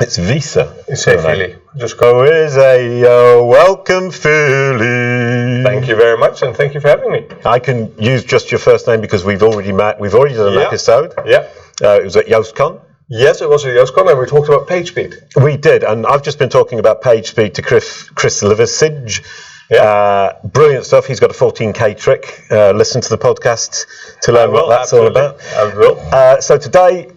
It's Visa. It's a Philly. Just go, is a welcome Philly. Thank you very much, and thank you for having me. I can use just your first name because we've already met. We've already done an episode. Yeah. It was at YostCon. Yes, it was at YostCon, and we talked about page speed. We did, and I've just been talking about page speed to Chris Liversidge. Brilliant stuff. He's got a 14K trick. Listen to the podcast to learn what that's all about. I will. So today,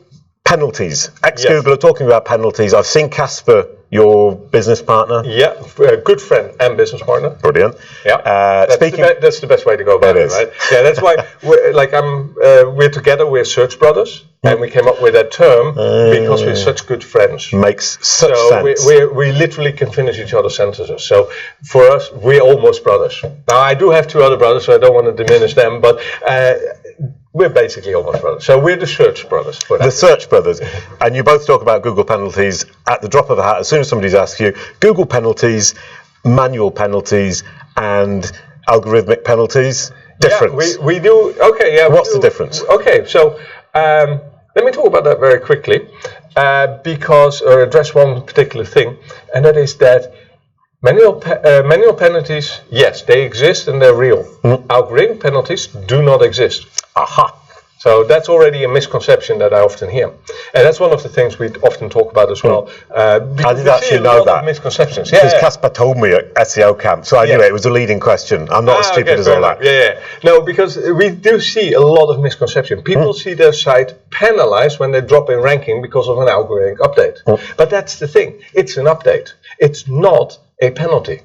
penalties. Ex-Google are talking about penalties. I've seen Casper, your business partner. Yeah, a good friend and business partner. Brilliant. Yeah, that's the best way to go about it, right? Yeah, that's why we're together. We're search brothers, and we came up with that term because we're such good friends. Makes such sense. We literally can finish each other's sentences. So for us, we're almost brothers. Now I do have two other brothers, so I don't want to diminish them, but. We're basically almost brothers. So we're the search brothers. The search brothers. And you both talk about Google penalties at the drop of a hat. As soon as somebody's asked you, Google penalties, manual penalties, and algorithmic penalties. Difference. Yeah, we do. Okay, yeah. What's the difference? Okay, so let me talk about that very quickly or address one particular thing, and that is that manual penalties, yes, they exist and they're real. Algorithmic penalties do not exist. Aha. So that's already a misconception that I often hear. And that's one of the things we often talk about as well. I did actually know that. Misconceptions. Because Casper told me at SEO camp, so I knew it was a leading question. I'm not as stupid as all that. Yeah. No, because we do see a lot of misconception. People see their site penalized when they drop in ranking because of an algorithmic update. But that's the thing. It's an update. It's not a penalty.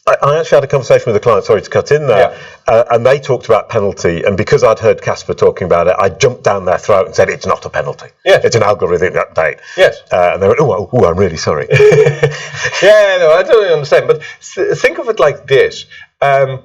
I actually had a conversation with a client, sorry to cut in there, and they talked about penalty, and because I'd heard Casper talking about it, I jumped down their throat and said, it's not a penalty. Yes. It's an algorithmic update. Yes. And they went, oh, I'm really sorry. No, I totally understand. But think of it like this. When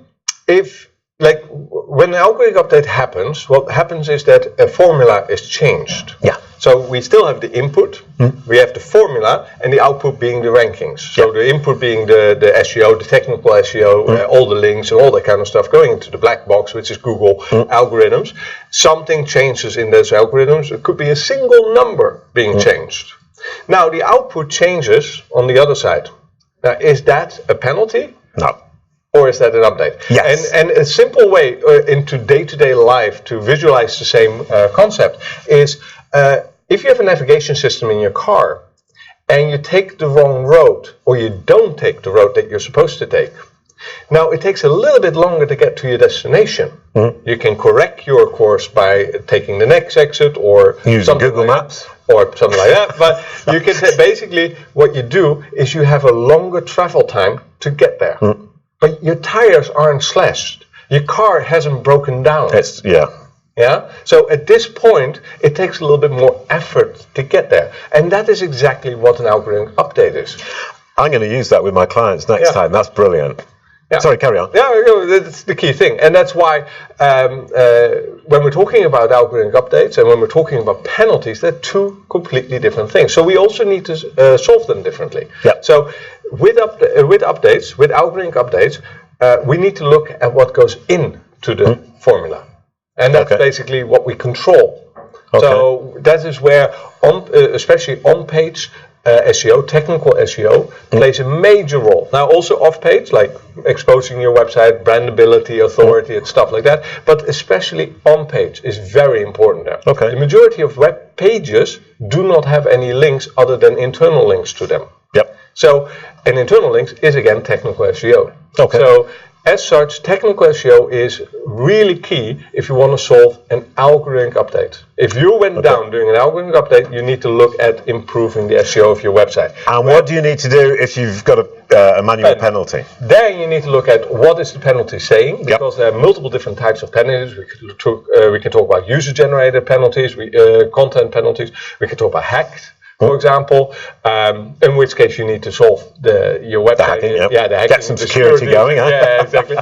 the algorithmic update happens, what happens is that a formula is changed. Yeah. So we still have the input, we have the formula, and the output being the rankings. So the input being the SEO, the technical SEO, all the links and all that kind of stuff going into the black box, which is Google algorithms. Something changes in those algorithms. It could be a single number being changed. Now the output changes on the other side. Now, is that a penalty? No. Or is that an update? Yes. And a simple way into day-to-day life to visualize the same concept is if you have a navigation system in your car and you take the wrong road or you don't take the road that you're supposed to take. Now it takes a little bit longer to get to your destination. You can correct your course by taking the next exit or using Google Maps. Or something like that. But you can basically what you do is you have a longer travel time to get there. But your tires aren't slashed. Your car hasn't broken down. Yeah. So at this point, it takes a little bit more effort to get there. And that is exactly what an algorithm update is. I'm going to use that with my clients next time. That's brilliant. Yeah. Sorry, carry on. Yeah, that's the key thing. And that's why when we're talking about algorithmic updates and when we're talking about penalties, they're two completely different things. So we also need to solve them differently. Yeah. So with updates, with algorithmic updates, we need to look at what goes into the formula. And that's basically what we control. So that is where, especially on-page SEO, technical SEO, plays a major role. Now also off-page, like exposing your website, brandability, authority, and stuff like that. But especially on-page is very important there. The majority of web pages do not have any links other than internal links to them. So an internal links is again technical SEO. So as such, technical SEO is really key if you want to solve an algorithmic update. If you went down doing an algorithmic update, you need to look at improving the SEO of your website. And what do you need to do if you've got a manual penalty? Then you need to look at what is the penalty saying, because there are multiple different types of penalties. We can talk about user-generated penalties, content penalties. We can talk about hacked, for example, in which case you need to solve your website. The hacking, the hacking. Get some security going. Yeah, exactly.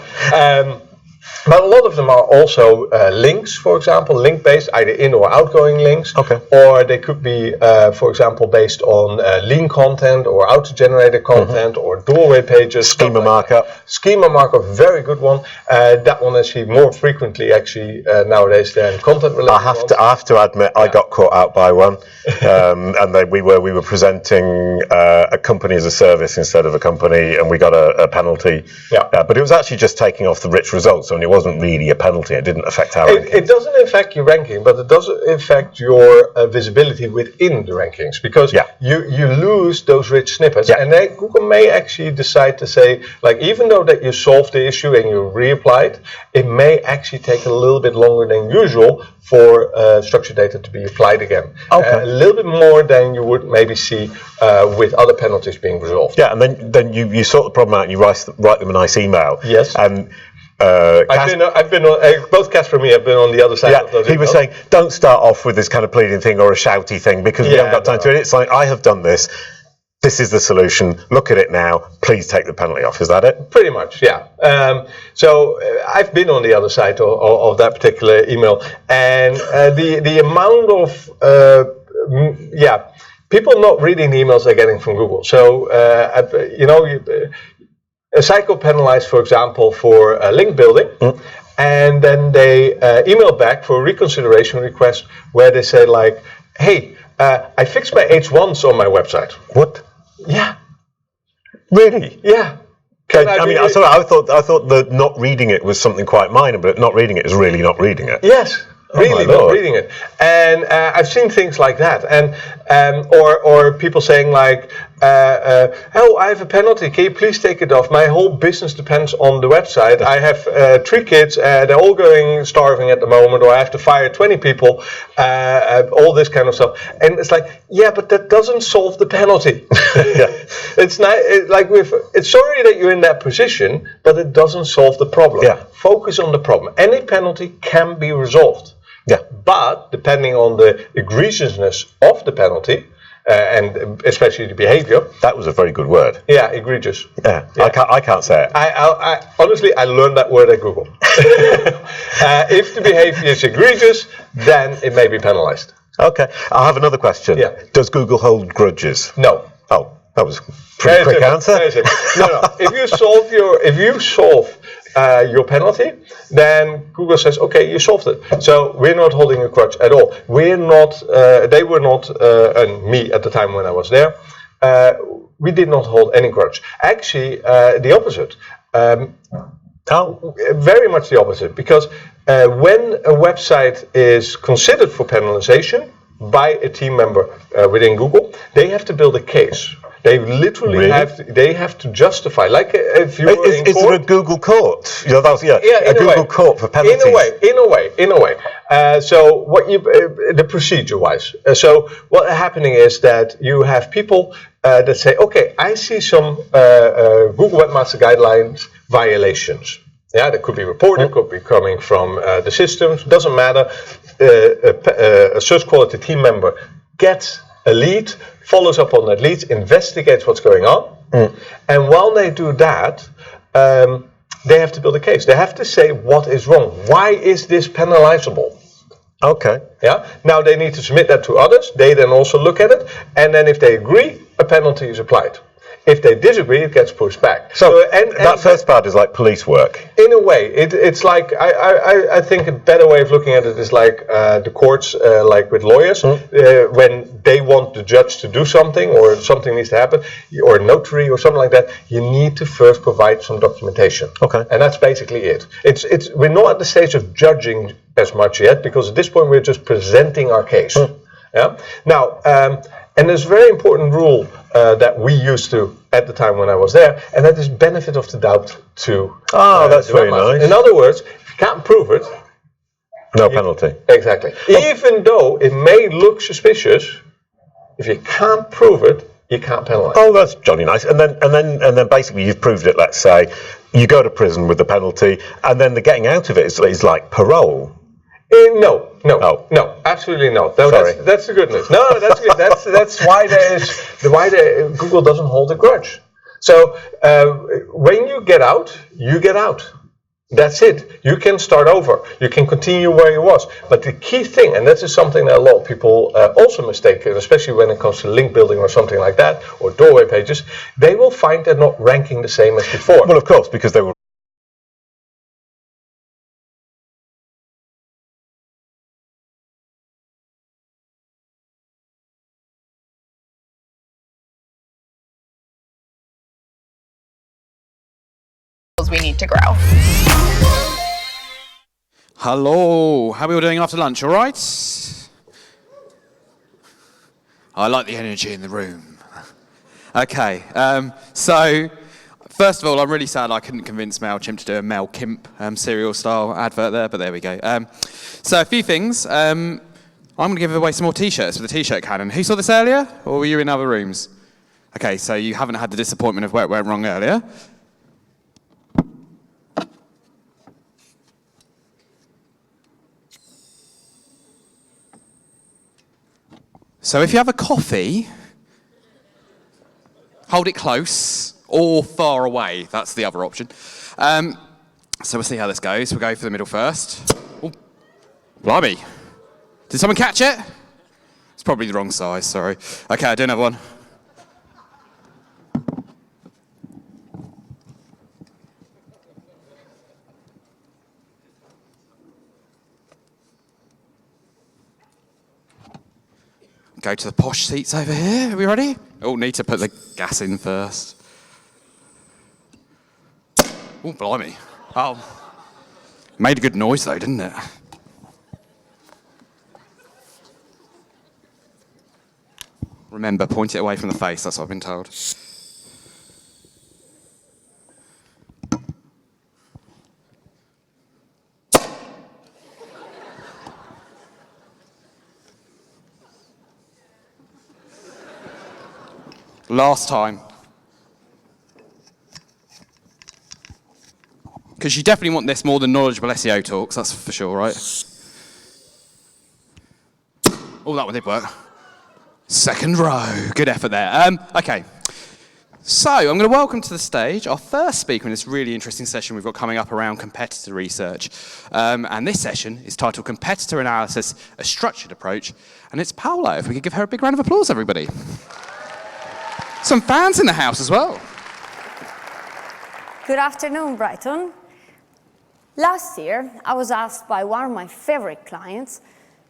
But a lot of them are also links, for example, link-based, either in or outgoing links. Okay. Or they could be, for example, based on lean content or auto-generated content or doorway pages. Schema markup. Schema markup, very good one. That one I see more frequently actually nowadays than content-related I have to admit, I got caught out by one, and we were presenting a company as a service instead of a company, and we got a penalty. Yeah. But it was actually just taking off the rich results, and it wasn't really a penalty. It didn't affect our rankings. It doesn't affect your ranking, but it does affect your visibility within the rankings, because you lose those rich snippets, and Google may actually decide to say, like, even though that you solved the issue and you reapplied, it may actually take a little bit longer than usual for structured data to be applied again. Okay. A little bit more than you would maybe see with other penalties being resolved. Yeah, and then you sort the problem out and you write them a nice email. Yes. And I've been on, both Casper and me have been on the other side of those emails. He was saying, don't start off with this kind of pleading thing or a shouty thing, because we haven't got time to it. It's like, I have done this. This is the solution. Look at it now. Please take the penalty off. Is that it? Pretty much, yeah. So I've been on the other side of that particular email, and the amount of people not reading the emails they're getting from Google. So a site got penalized, for example, for link building, and then they email back for a reconsideration request where they say, like, hey, I fixed my H1s on my website. What? Yeah. Really? Yeah. I thought that not reading it was something quite minor, but not reading it is really not reading it. Yes. Really not reading it. And I've seen things like that, and or people saying, like, oh, I have a penalty, can you please take it off? My whole business depends on the website. I have 3 kids, they're all going starving at the moment, or I have to fire 20 people, all this kind of stuff. And it's like, yeah, but that doesn't solve the penalty. It's not, it's sorry that you're in that position, but it doesn't solve the problem. Yeah. Focus on the problem. Any penalty can be resolved. Yeah. But depending on the egregiousness of the penalty, and especially the behavior. That was a very good word. Yeah, egregious. Yeah. I can't say it. I honestly, I learned that word at Google. If the behavior is egregious, then it may be penalized. Okay. I have another question. Yeah. Does Google hold grudges? No. Oh, that was a pretty quick answer. No. If you solve your penalty, then Google says, okay, you solved it. So we're not holding a grudge at all. We're not, they were not, and me at the time when I was there, we did not hold any grudge. Actually, the opposite. Very much the opposite, because when a website is considered for penalization by a team member within Google, they have to build a case. They literally have to justify, like if you were in court. Is there a Google court? A Google court for penalties. In a way. So what the procedure-wise. So what's happening is that you have people that say, okay, I see some Google Webmaster Guidelines violations. Yeah, that could be reported, could be coming from the systems. Doesn't matter. A search quality team member gets a lead, follows up on that lead, investigates what's going on, and while they do that, they have to build a case. They have to say what is wrong. Why is this penalizable? Okay. Yeah. Now they need to submit that to others. They then also look at it, and then if they agree, a penalty is applied. If they disagree, it gets pushed back. So that first part is like police work. In a way, it's like I think a better way of looking at it is like the courts, like with lawyers, when they want the judge to do something or something needs to happen, or a notary or something like that, you need to first provide some documentation. Okay, and that's basically it. It's we're not at the stage of judging as much yet, because at this point we're just presenting our case. Yeah. Now. And there's a very important rule that we used to at the time when I was there, and that is benefit of the doubt to. That's very nice. In other words, if you can't prove it, no penalty. Exactly. Even though it may look suspicious, if you can't prove it, you can't penalize. Oh, that's jolly nice. And then basically you've proved it. Let's say you go to prison with the penalty, and then the getting out of it is like parole. No, absolutely no. That's the good news. No, that's good. That's why Google doesn't hold a grudge. So when you get out, you get out. That's it. You can start over. You can continue where you was. But the key thing, and that is something that a lot of people also mistake, especially when it comes to link building or something like that, or doorway pages, they will find they're not ranking the same as before. Well, of course, because they will. We need to grow. Hello, how are we all doing after lunch, all right? I like the energy in the room. Okay, so first of all, I'm really sad I couldn't convince MailChimp to do a Mel Kimp serial style advert there, but there we go. So a few things. I'm going to give away some more t-shirts for the t-shirt cannon. Who saw this earlier, or were you in other rooms? Okay, so you haven't had the disappointment of where it went wrong earlier. So if you have a coffee, hold it close or far away. That's the other option. So we'll see how this goes. We'll go for the middle first. Oh, blimey. Did someone catch it? It's probably the wrong size, sorry. Okay, I'll do another one. Go to the posh seats over here. Are we ready? Oh, need to put the gas in first. Oh, blimey. Oh. Made a good noise though, didn't it? Remember, point it away from the face, that's what I've been told. Last time. Because you definitely want this more than knowledgeable SEO talks, that's for sure, right? Oh, that one did work. Second row, good effort there. Okay, so I'm going to welcome to the stage our first speaker in this really interesting session we've got coming up around competitor research. And this session is titled Competitor Analysis, a Structured Approach, and it's Paola. If we could give her a big round of applause, everybody. Some fans in the house as well. Good afternoon, Brighton. Last year, I was asked by one of my favorite clients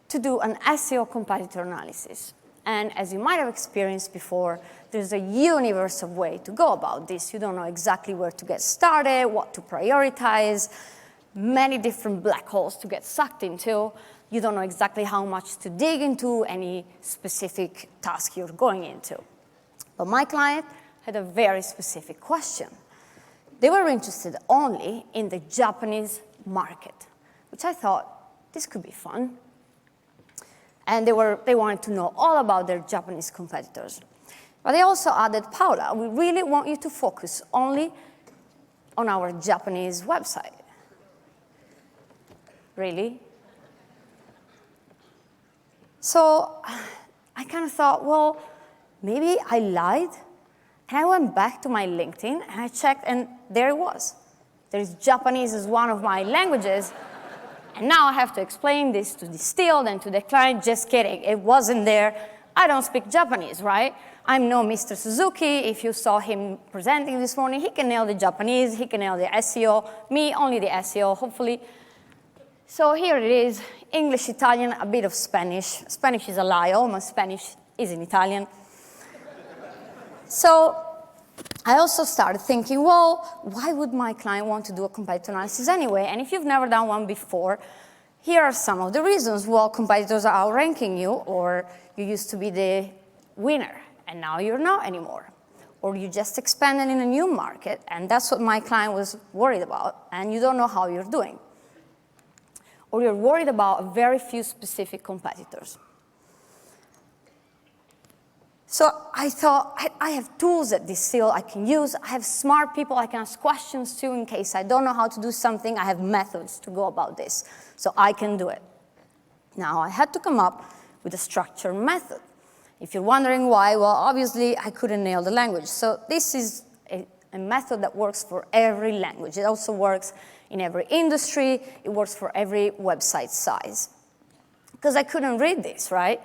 to do an SEO competitor analysis. And as you might have experienced before, there's a universal way to go about this. You don't know exactly where to get started, what to prioritize, many different black holes to get sucked into. You don't know exactly how much to dig into any specific task you're going into. But my client had a very specific question. They were interested only in the Japanese market, which I thought, this could be fun. And they wanted to know all about their Japanese competitors. But they also added, Paola, we really want you to focus only on our Japanese website. Really? So I kind of thought, well, maybe I lied. And I went back to my LinkedIn and I checked, and there it was. There's Japanese as one of my languages. And now I have to explain this to the Still and to the client. Just kidding, it wasn't there. I don't speak Japanese, right? I'm no Mr. Suzuki. If you saw him presenting this morning, he can nail the Japanese, he can nail the SEO. Me, only the SEO, hopefully. So here it is, English, Italian, a bit of Spanish. Spanish is a lie, all my Spanish is in Italian. So I also started thinking, well, why would my client want to do a competitor analysis anyway? And if you've never done one before, here are some of the reasons. Well, competitors are outranking you, or you used to be the winner, and now you're not anymore. Or you just expanded in a new market, and that's what my client was worried about, and you don't know how you're doing. Or you're worried about very few specific competitors. So I thought, I have tools at this Still I can use. I have smart people I can ask questions to in case I don't know how to do something. I have methods to go about this, so I can do it. Now, I had to come up with a structured method. If you're wondering why, well, obviously, I couldn't nail the language. So this is a method that works for every language. It also works in every industry. It works for every website size. Because I couldn't read this, right?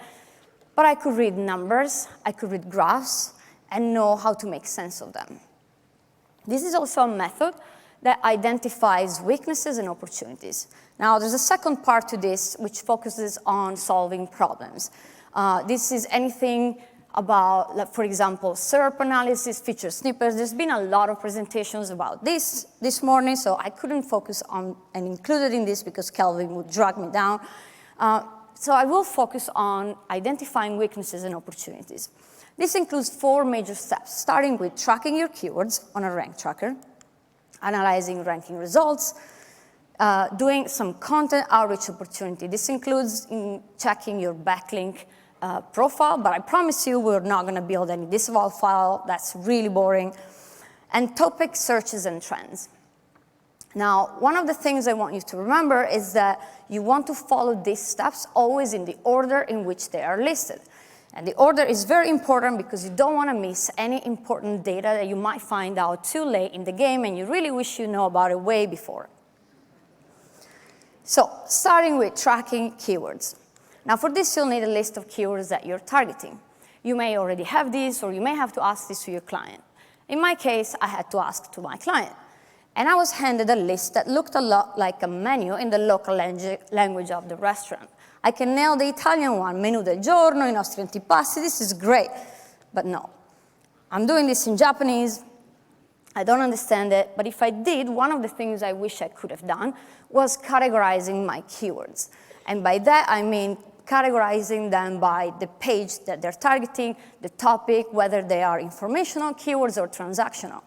But I could read numbers, I could read graphs, and know how to make sense of them. This is also a method that identifies weaknesses and opportunities. Now, there's a second part to this, which focuses on solving problems. This is anything about, like, for example, SERP analysis, feature snippets. There's been a lot of presentations about this morning, so I couldn't focus on and include it in this because Kelvin would drag me down. So I will focus on identifying weaknesses and opportunities. This includes 4 major steps, starting with tracking your keywords on a rank tracker, analyzing ranking results, doing some content outreach opportunity. This includes checking your backlink profile, but I promise you we're not going to build any disavow file. That's really boring. And topic searches and trends. Now, one of the things I want you to remember is that you want to follow these steps always in the order in which they are listed. And the order is very important because you don't want to miss any important data that you might find out too late in the game and you really wish you know about it way before. So, starting with tracking keywords. Now, for this, you'll need a list of keywords that you're targeting. You may already have this, or you may have to ask this to your client. In my case, I had to ask to my client. And I was handed a list that looked a lot like a menu in the local language of the restaurant. I can nail the Italian one, menù del giorno, i nostri antipasti, this is great. But no, I'm doing this in Japanese, I don't understand it, but if I did, one of the things I wish I could have done was categorizing my keywords. And by that, I mean categorizing them by the page that they're targeting, the topic, whether they are informational keywords or transactional.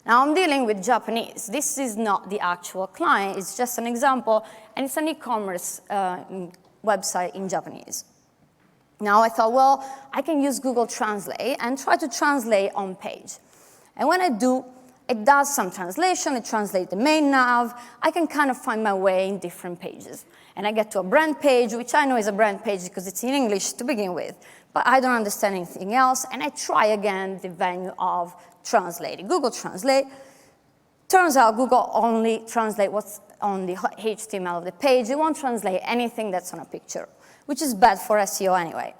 Now, I'm dealing with Japanese. This is not the actual client. It's just an example, and it's an e-commerce website in Japanese. Now, I thought, well, I can use Google Translate and try to translate on page. And when I do, it does some translation. It translates the main nav. I can kind of find my way in different pages. And I get to a brand page, which I know is a brand page because it's in English to begin with. But I don't understand anything else, and I try again the venue of translating. Google Translate. Turns out Google only translates what's on the HTML of the page. It won't translate anything that's on a picture, which is bad for SEO anyway.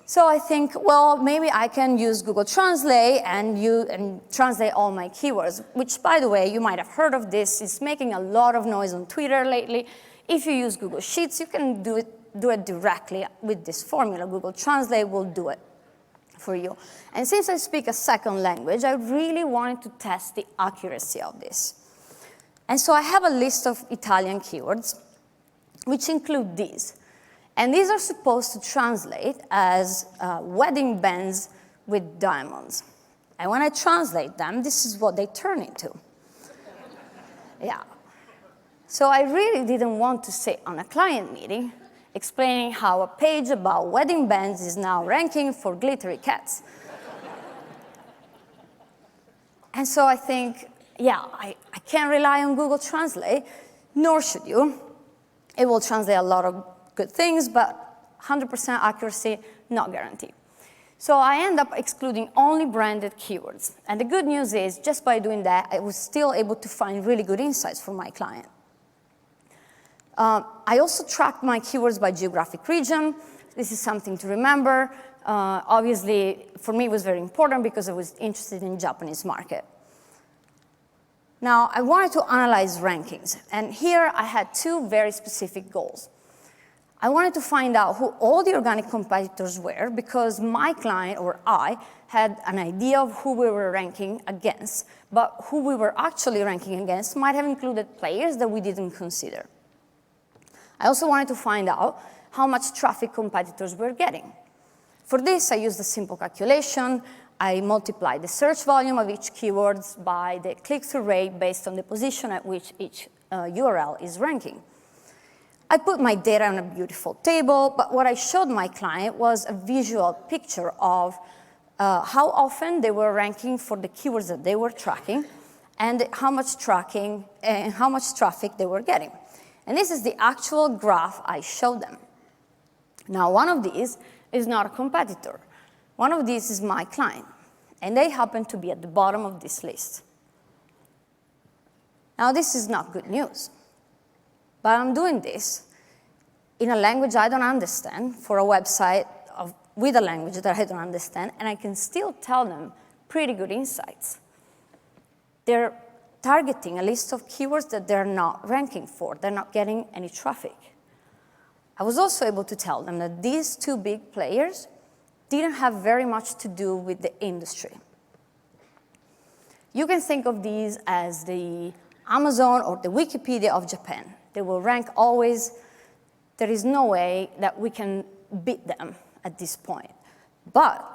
So I think, well, maybe I can use Google Translate and translate all my keywords, which, by the way, you might have heard of this. It's making a lot of noise on Twitter lately. If you use Google Sheets, you can do it directly with this formula. Google Translate will do it for you. And since I speak a second language, I really wanted to test the accuracy of this. And so I have a list of Italian keywords, which include these. And these are supposed to translate as wedding bands with diamonds. And when I translate them, this is what they turn into. Yeah. So I really didn't want to sit on a client meeting explaining how a page about wedding bands is now ranking for glittery cats. And so I think, yeah, I can't rely on Google Translate, nor should you. It will translate a lot of good things, but 100% accuracy, not guaranteed. So I end up excluding only branded keywords. And the good news is, just by doing that, I was still able to find really good insights for my client. I also tracked my keywords by geographic region. This is something to remember. Obviously, for me, it was very important because I was interested in the Japanese market. Now, I wanted to analyze rankings. And here, I had 2 very specific goals. I wanted to find out who all the organic competitors were because my client, or I, had an idea of who we were ranking against, but who we were actually ranking against might have included players that we didn't consider. I also wanted to find out how much traffic competitors were getting. For this, I used a simple calculation. I multiplied the search volume of each keyword by the click-through rate based on the position at which each URL is ranking. I put my data on a beautiful table, but what I showed my client was a visual picture of how often they were ranking for the keywords that they were tracking and how much traffic they were getting. And this is the actual graph I showed them. Now, one of these is not a competitor. One of these is my client. and they happen to be at the bottom of this list. Now, this is not good news, but I'm doing this in a language I don't understand for a website with a language that I don't understand, and I can still tell them pretty good insights. They're targeting a list of keywords that they're not ranking for. They're not getting any traffic. I was also able to tell them that these two big players didn't have very much to do with the industry. You can think of these as the Amazon or the Wikipedia of Japan. They will rank always. There is no way that we can beat them at this point. But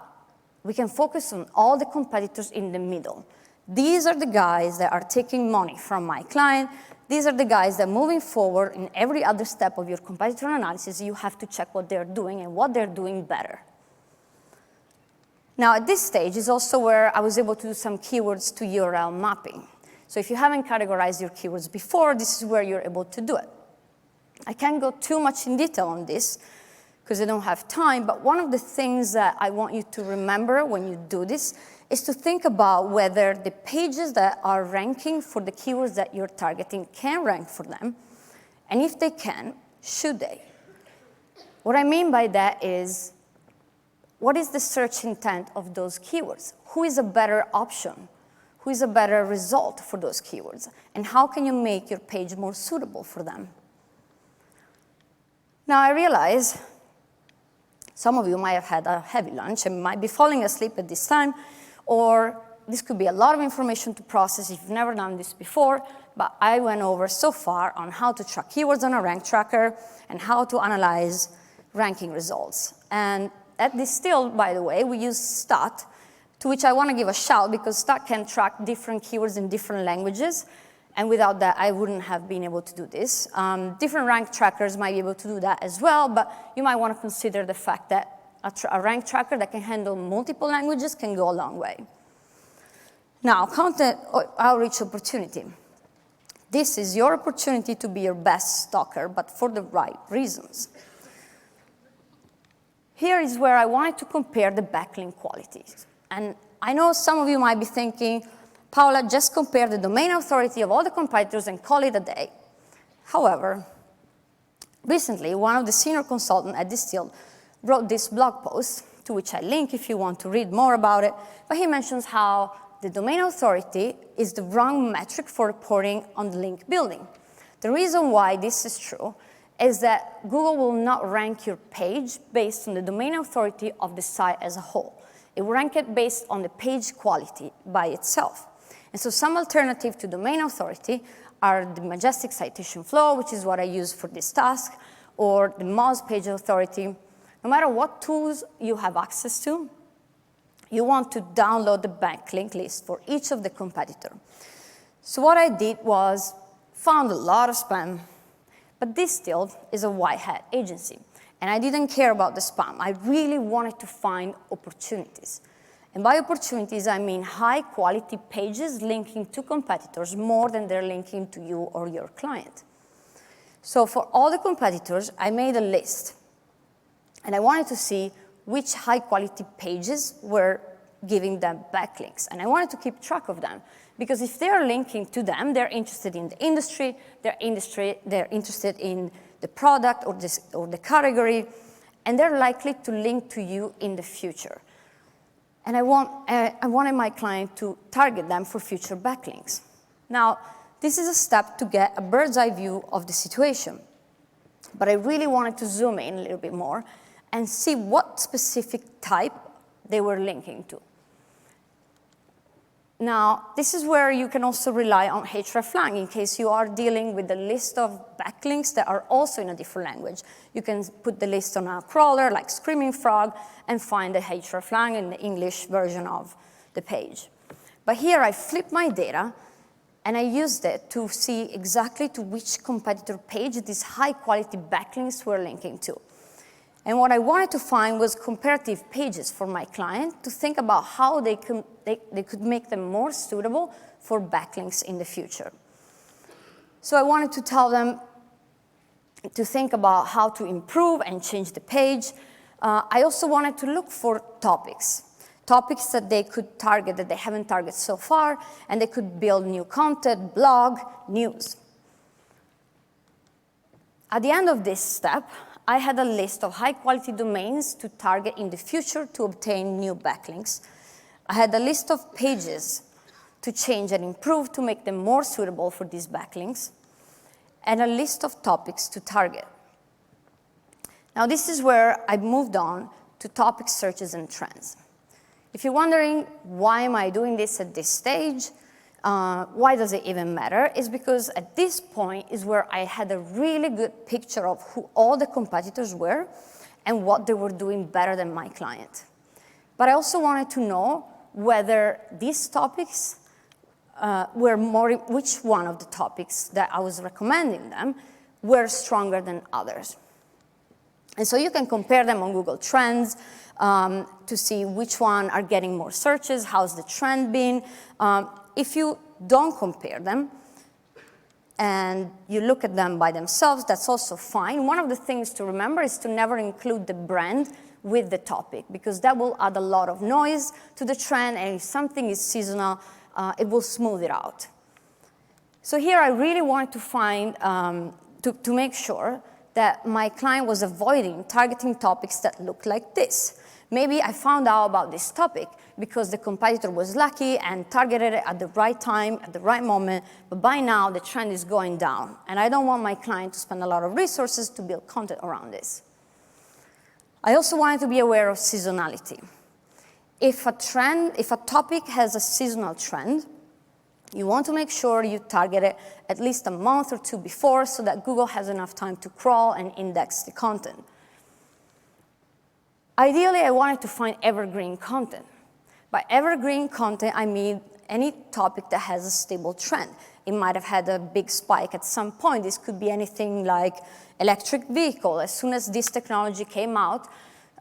we can focus on all the competitors in the middle. These are the guys that are taking money from my client. These are the guys that moving forward in every other step of your competitor analysis, you have to check what they're doing and what they're doing better. Now, at this stage is also where I was able to do some keywords to URL mapping. So if you haven't categorized your keywords before, this is where you're able to do it. I can't go too much in detail on this because I don't have time, but one of the things that I want you to remember when you do this is to think about whether the pages that are ranking for the keywords that you're targeting can rank for them, and if they can, should they? What I mean by that is, what is the search intent of those keywords? Who is a better option? Who is a better result for those keywords? And how can you make your page more suitable for them? Now, I realize some of you might have had a heavy lunch and might be falling asleep at this time, or this could be a lot of information to process if you've never done this before, but I went over so far on how to track keywords on a rank tracker and how to analyze ranking results. And at Distill, by the way, we use Stat, to which I want to give a shout because Stat can track different keywords in different languages, and without that, I wouldn't have been able to do this. Different rank trackers might be able to do that as well, but you might want to consider the fact that a rank tracker that can handle multiple languages can go a long way. Now, content outreach opportunity. This is your opportunity to be your best stalker, but for the right reasons. Here is where I wanted to compare the backlink qualities. And I know some of you might be thinking, Paola, just compare the domain authority of all the competitors and call it a day. However, recently, one of the senior consultants at Distill wrote this blog post, to which I link if you want to read more about it, but he mentions how the domain authority is the wrong metric for reporting on the link building. The reason why this is true is that Google will not rank your page based on the domain authority of the site as a whole. It will rank it based on the page quality by itself. And so some alternative to domain authority are the Majestic citation flow, which is what I use for this task, or the Moz page authority. No matter what tools you have access to, you want to download the backlink list for each of the competitor. So what I did was found a lot of spam, but this still is a white hat agency. And I didn't care about the spam. I really wanted to find opportunities. And by opportunities, I mean high quality pages linking to competitors more than they're linking to you or your client. So for all the competitors, I made a list. And I wanted to see which high quality pages were giving them backlinks. And I wanted to keep track of them. Because if they're linking to them, they're interested in the industry, they're interested in the product or the category, and they're likely to link to you in the future. And I wanted my client to target them for future backlinks. Now, this is a step to get a bird's eye view of the situation. But I really wanted to zoom in a little bit more and see what specific type they were linking to. Now, this is where you can also rely on hreflang in case you are dealing with a list of backlinks that are also in a different language. You can put the list on a crawler like Screaming Frog and find the hreflang in the English version of the page. But here I flipped my data and I used it to see exactly to which competitor page these high quality backlinks were linking to. And what I wanted to find was comparative pages for my client to think about how they could make them more suitable for backlinks in the future. So I wanted to tell them to think about how to improve and change the page. I also wanted to look for topics topics that they could target that they haven't targeted so far, and they could build new content, blog, news. At the end of this step, I had a list of high-quality domains to target in the future to obtain new backlinks. I had a list of pages to change and improve to make them more suitable for these backlinks, and a list of topics to target. Now, this is where I moved on to topic searches and trends. If you're wondering, why am I doing this at this stage? Why does it even matter? It's because at this point is where I had a really good picture of who all the competitors were and what they were doing better than my client. But I also wanted to know whether these topics which one of the topics that I was recommending them were stronger than others. And so you can compare them on Google Trends to see which one are getting more searches, how's the trend been. If you don't compare them and you look at them by themselves, that's also fine. One of the things to remember is to never include the brand with the topic, because that will add a lot of noise to the trend, and if something is seasonal, it will smooth it out. So here I really wanted to find, to make sure that my client was avoiding targeting topics that looked like this. Maybe I found out about this topic because the competitor was lucky and targeted it at the right time, at the right moment, but by now the trend is going down, and I don't want my client to spend a lot of resources to build content around this. I also wanted to be aware of seasonality. If a topic has a seasonal trend, you want to make sure you target it at least a month or two before so that Google has enough time to crawl and index the content. Ideally, I wanted to find evergreen content. By evergreen content, I mean any topic that has a stable trend. It might have had a big spike at some point. This could be anything like electric vehicle. As soon as this technology came out,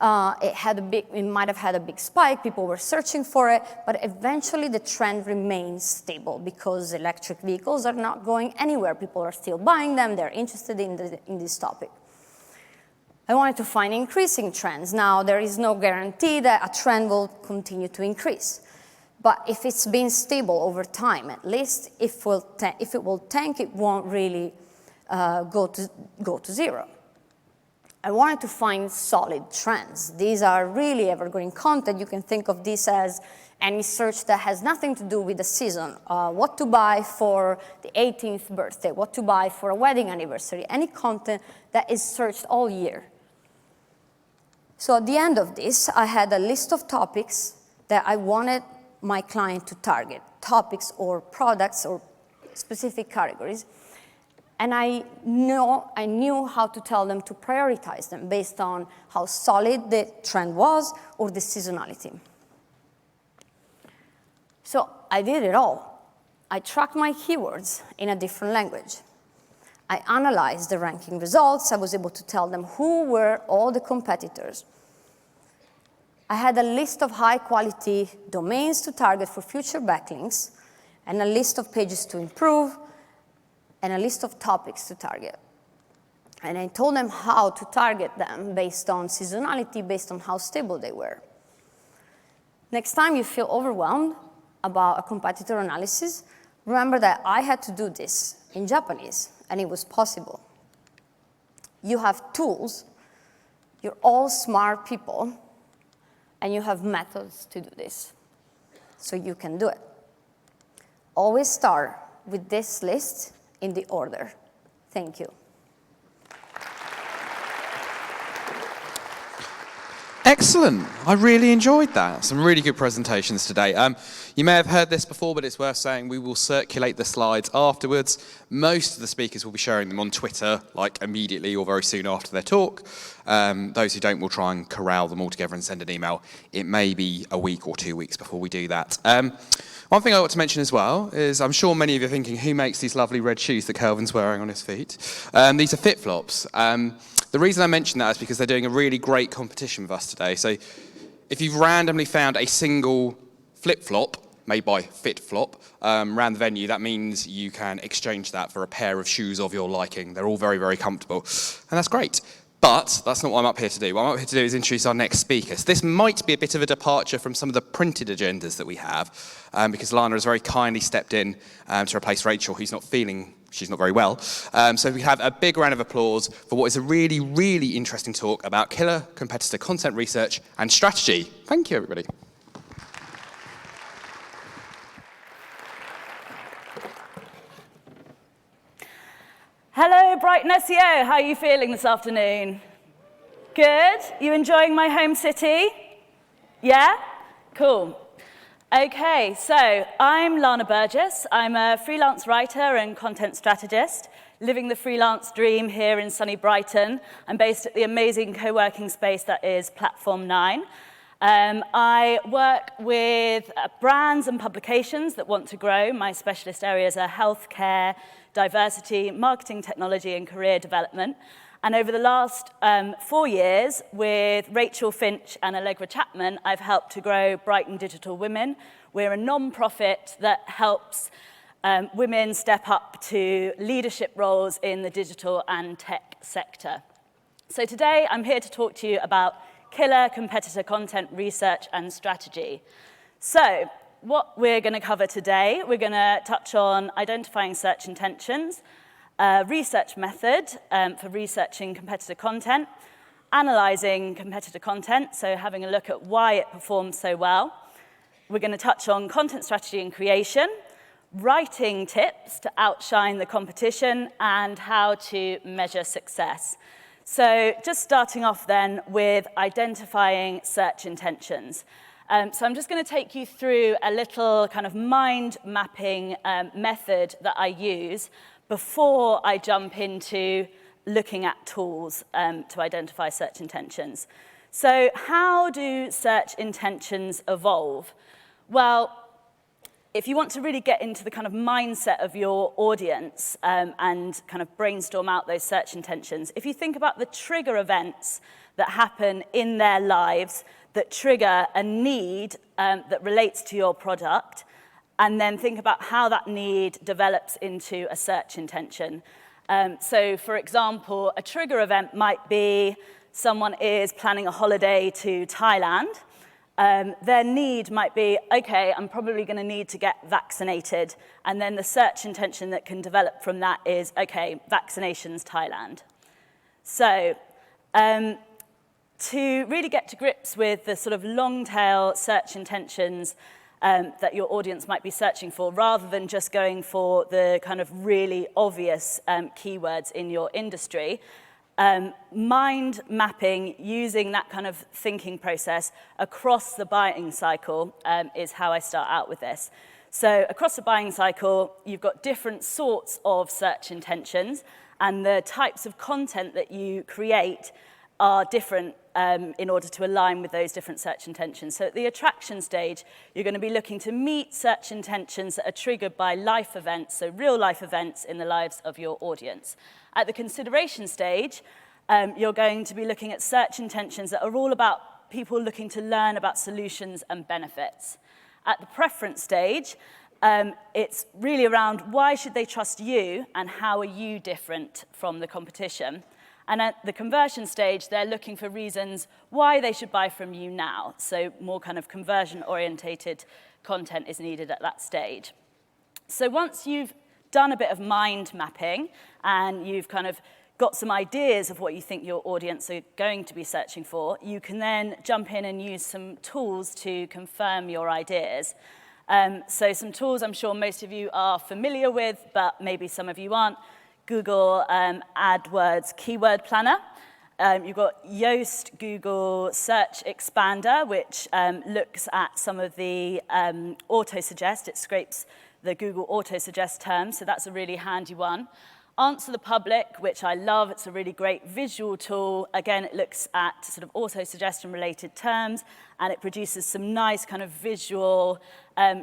it might have had a big spike, people were searching for it, but eventually the trend remains stable because electric vehicles are not going anywhere. People are still buying them, they're interested in this topic. I wanted to find increasing trends. Now, there is no guarantee that a trend will continue to increase, but if it's been stable over time, at least if it will tank, it won't really go to zero. I wanted to find solid trends. These are really evergreen content. You can think of this as any search that has nothing to do with the season. What to buy for the 18th birthday, what to buy for a wedding anniversary, any content that is searched all year. So at the end of this, I had a list of topics that I wanted my client to target, topics or products or specific categories. And I knew how to tell them to prioritize them based on how solid the trend was or the seasonality. So I did it all. I tracked my keywords in a different language. I analyzed the ranking results. I was able to tell them who were all the competitors. I had a list of high-quality domains to target for future backlinks, and a list of pages to improve, and a list of topics to target. And I told them how to target them based on seasonality, based on how stable they were. Next time you feel overwhelmed about a competitor analysis, remember that I had to do this in Japanese, and it was possible. You have tools, you're all smart people, and you have methods to do this. So you can do it. Always start with this list in the order. Thank you. Excellent. I really enjoyed that. Some really good presentations today. You may have heard this before, but it's worth saying we will circulate the slides afterwards. Most of the speakers will be sharing them on Twitter, like immediately or very soon after their talk. Those who don't will try and corral them all together and send an email. It may be a week or 2 weeks before we do that. One thing I want to mention as well is I'm sure many of you are thinking, who makes these lovely red shoes that Kelvin's wearing on his feet? These are FitFlops. The reason I mention that is because they're doing a really great competition with us today. So if you've randomly found a single flip-flop made by FitFlop around the venue, that means you can exchange that for a pair of shoes of your liking. They're all very, very comfortable. And that's great. But that's not what I'm up here to do. What I'm up here to do is introduce our next speakers. This might be a bit of a departure from some of the printed agendas that we have, because Lana has very kindly stepped in to replace Rachel, who's not feeling, she's not very well. So we have a big round of applause for what is a really, really interesting talk about killer competitor content research and strategy. Thank you, everybody. Hello, Brighton SEO. How are you feeling this afternoon? Good? You enjoying my home city? Yeah? Cool. Okay, so I'm Lana Burgess. I'm a freelance writer and content strategist, living the freelance dream here in sunny Brighton. I'm based at the amazing co-working space that is Platform 9. I work with brands and publications that want to grow. My specialist areas are healthcare, diversity, marketing technology, and career development. And over the last 4 years, with Rachel Finch and Allegra Chapman, I've helped to grow Brighton Digital Women. We're a non-profit that helps women step up to leadership roles in the digital and tech sector. So today, I'm here to talk to you about killer competitor content research and strategy. So what we're going to cover today, we're going to touch on identifying search intentions, research method for researching competitor content, analyzing competitor content, so having a look at why it performs so well. We're going to touch on content strategy and creation, writing tips to outshine the competition, and how to measure success. So just starting off then with identifying search intentions. So I'm just going to take you through a little kind of mind mapping method that I use before I jump into looking at tools to identify search intentions. So how do search intentions evolve? Well, if you want to really get into the kind of mindset of your audience and kind of brainstorm out those search intentions, if you think about the trigger events that happen in their lives that trigger a need that relates to your product, and then think about how that need develops into a search intention. So for example, a trigger event might be someone is planning a holiday to Thailand. Their need might be, okay, I'm probably going to need to get vaccinated. And then the search intention that can develop from that is, okay, vaccinations Thailand. So to really get to grips with the sort of long tail search intentions that your audience might be searching for, rather than just going for the kind of really obvious keywords in your industry, mind mapping using that kind of thinking process across the buying cycle is how I start out with this. So across the buying cycle, you've got different sorts of search intentions, and the types of content that you create are different in order to align with those different search intentions. So at the attraction stage, you're going to be looking to meet search intentions that are triggered by life events, so real life events in the lives of your audience. At the consideration stage, you're going to be looking at search intentions that are all about people looking to learn about solutions and benefits. At the preference stage, it's really around why should they trust you and how are you different from the competition. And at the conversion stage, they're looking for reasons why they should buy from you now. So more kind of conversion-orientated content is needed at that stage. So once you've done a bit of mind mapping and you've kind of got some ideas of what you think your audience are going to be searching for, you can then jump in and use some tools to confirm your ideas. So some tools I'm sure most of you are familiar with, but maybe some of you aren't. Google AdWords Keyword Planner. You've got Yoast Google Search Expander, which looks at some of the auto-suggest. It scrapes the Google auto-suggest terms, so that's a really handy one. Answer the Public, which I love. It's a really great visual tool. Again, it looks at sort of auto-suggestion related terms, and it produces some nice kind of visual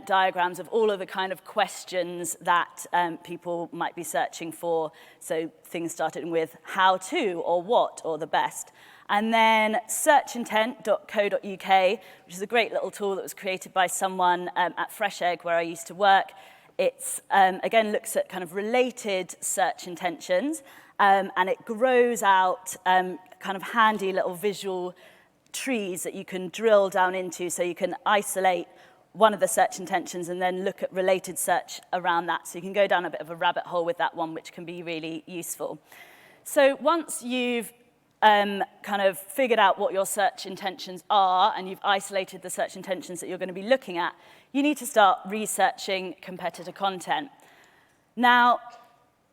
diagrams of all of the kind of questions that people might be searching for. So things starting with how to, or what, or the best. And then searchintent.co.uk, which is a great little tool that was created by someone at Fresh Egg, where I used to work. It's, again, looks at kind of related search intentions, and it grows out kind of handy little visual trees that you can drill down into, so you can isolate one of the search intentions and then look at related search around that. So you can go down a bit of a rabbit hole with that one, which can be really useful. So once you've kind of figured out what your search intentions are and you've isolated the search intentions that you're going to be looking at, you need to start researching competitor content. Now,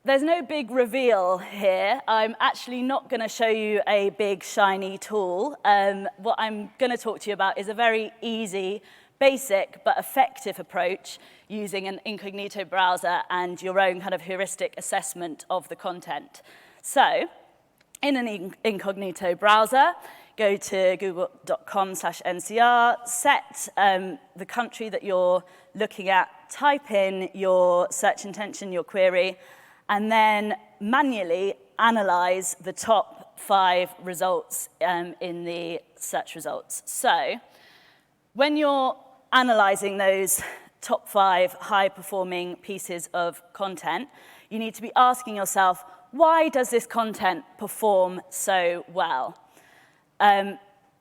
there's no big reveal here. I'm actually not going to show you a big, shiny tool. What I'm going to talk to you about is a very easy, basic, but effective approach using an incognito browser and your own kind of heuristic assessment of the content. So, in an incognito browser, go to google.com/ncr, set the country that you're looking at, type in your search intention, your query, and then manually analyze the top 5 results in the search results. So, when you're analyzing those top 5 high-performing pieces of content, you need to be asking yourself, why does this content perform so well?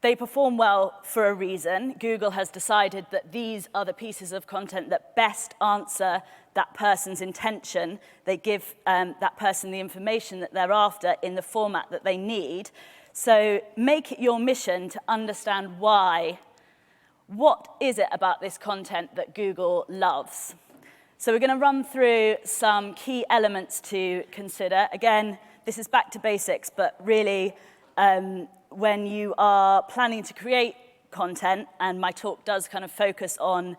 They perform well for a reason. Google has decided that these are the pieces of content that best answer that person's intention. They give that person the information that they're after in the format that they need. So make it your mission to understand why. What is it about this content that Google loves? So we're going to run through some key elements to consider. Again, this is back to basics, but really, when you are planning to create content, and my talk does kind of focus on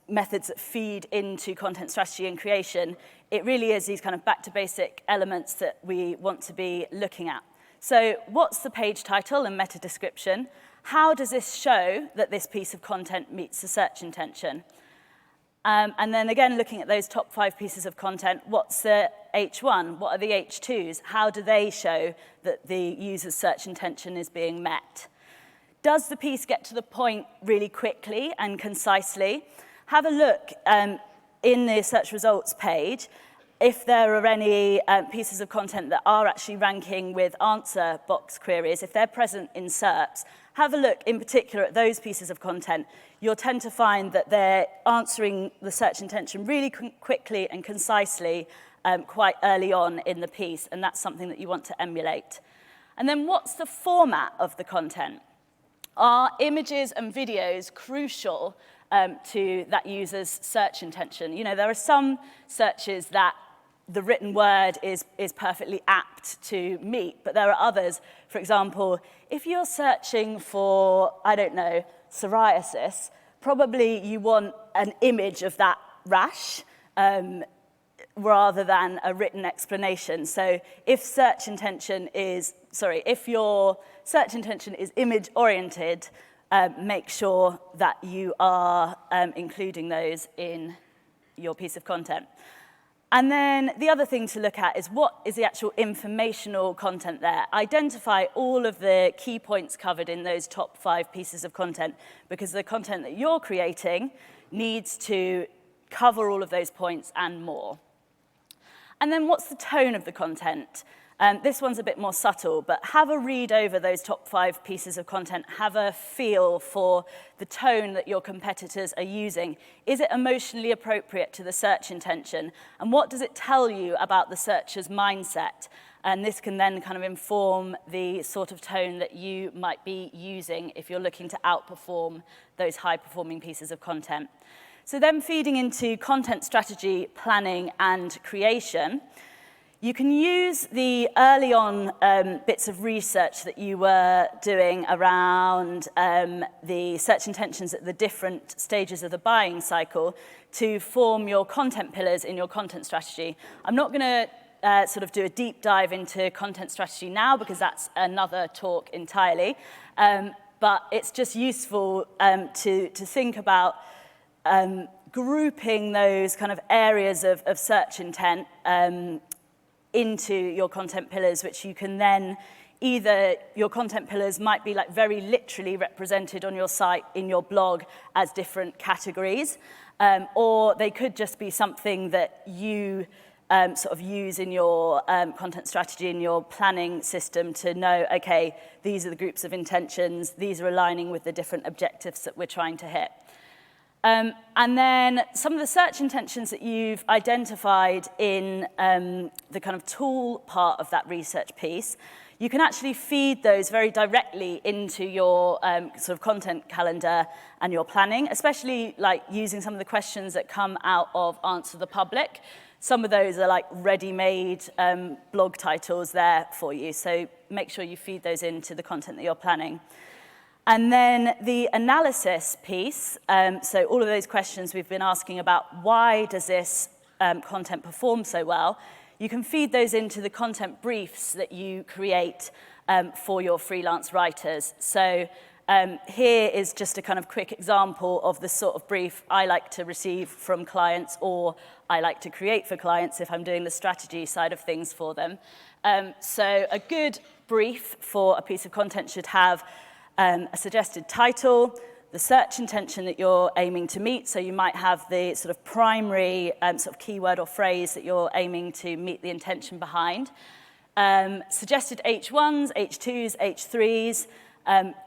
methods that feed into content strategy and creation, it really is these kind of back to basic elements that we want to be looking at. So what's the page title and meta description? How does this show that this piece of content meets the search intention? And then again, looking at those top 5 pieces of content, what's the H1? What are the H2s? How do they show that the user's search intention is being met? Does the piece get to the point really quickly and concisely? Have a look in the search results page if there are any pieces of content that are actually ranking with answer box queries, if they're present in SERPs. Have a look in particular at those pieces of content. You'll tend to find that they're answering the search intention really quickly and concisely quite early on in the piece, and that's something that you want to emulate. And then what's the format of the content? Are images and videos crucial to that user's search intention? You know, there are some searches that the written word is perfectly apt to meet, but there are others. For example, if you're searching for, I don't know, psoriasis, probably you want an image of that rash rather than a written explanation. So if your search intention is image-oriented, make sure that you are including those in your piece of content. And then the other thing to look at is what is the actual informational content there. Identify all of the key points covered in those top 5 pieces of content, because the content that you're creating needs to cover all of those points and more. And then what's the tone of the content? This one's a bit more subtle, but have a read over those top 5 pieces of content. Have a feel for the tone that your competitors are using. Is it emotionally appropriate to the search intention? And what does it tell you about the searcher's mindset? And this can then kind of inform the sort of tone that you might be using if you're looking to outperform those high-performing pieces of content. So then feeding into content strategy, planning, and creation, you can use the early on bits of research that you were doing around the search intentions at the different stages of the buying cycle to form your content pillars in your content strategy. I'm not going to sort of do a deep dive into content strategy now because that's another talk entirely, but it's just useful to think about grouping those kind of areas of search intent into your content pillars, which you can then either, your content pillars might be like very literally represented on your site in your blog as different categories, or they could just be something that you sort of use in your content strategy and your planning system to know, okay, these are the groups of intentions, these are aligning with the different objectives that we're trying to hit. And then some of the search intentions that you've identified in the kind of tool part of that research piece, you can actually feed those very directly into your sort of content calendar and your planning, especially like using some of the questions that come out of Answer the Public. Some of those are like ready-made blog titles there for you, so make sure you feed those into the content that you're planning. And then the analysis piece, so all of those questions we've been asking about, why does this content perform so well? You can feed those into the content briefs that you create for your freelance writers. So here is just a kind of quick example of the sort of brief I like to receive from clients, or I like to create for clients if I'm doing the strategy side of things for them. So a good brief for a piece of content should have a suggested title, the search intention that you're aiming to meet. So you might have the sort of primary sort of keyword or phrase that you're aiming to meet the intention behind. Suggested H1s, H2s, H3s.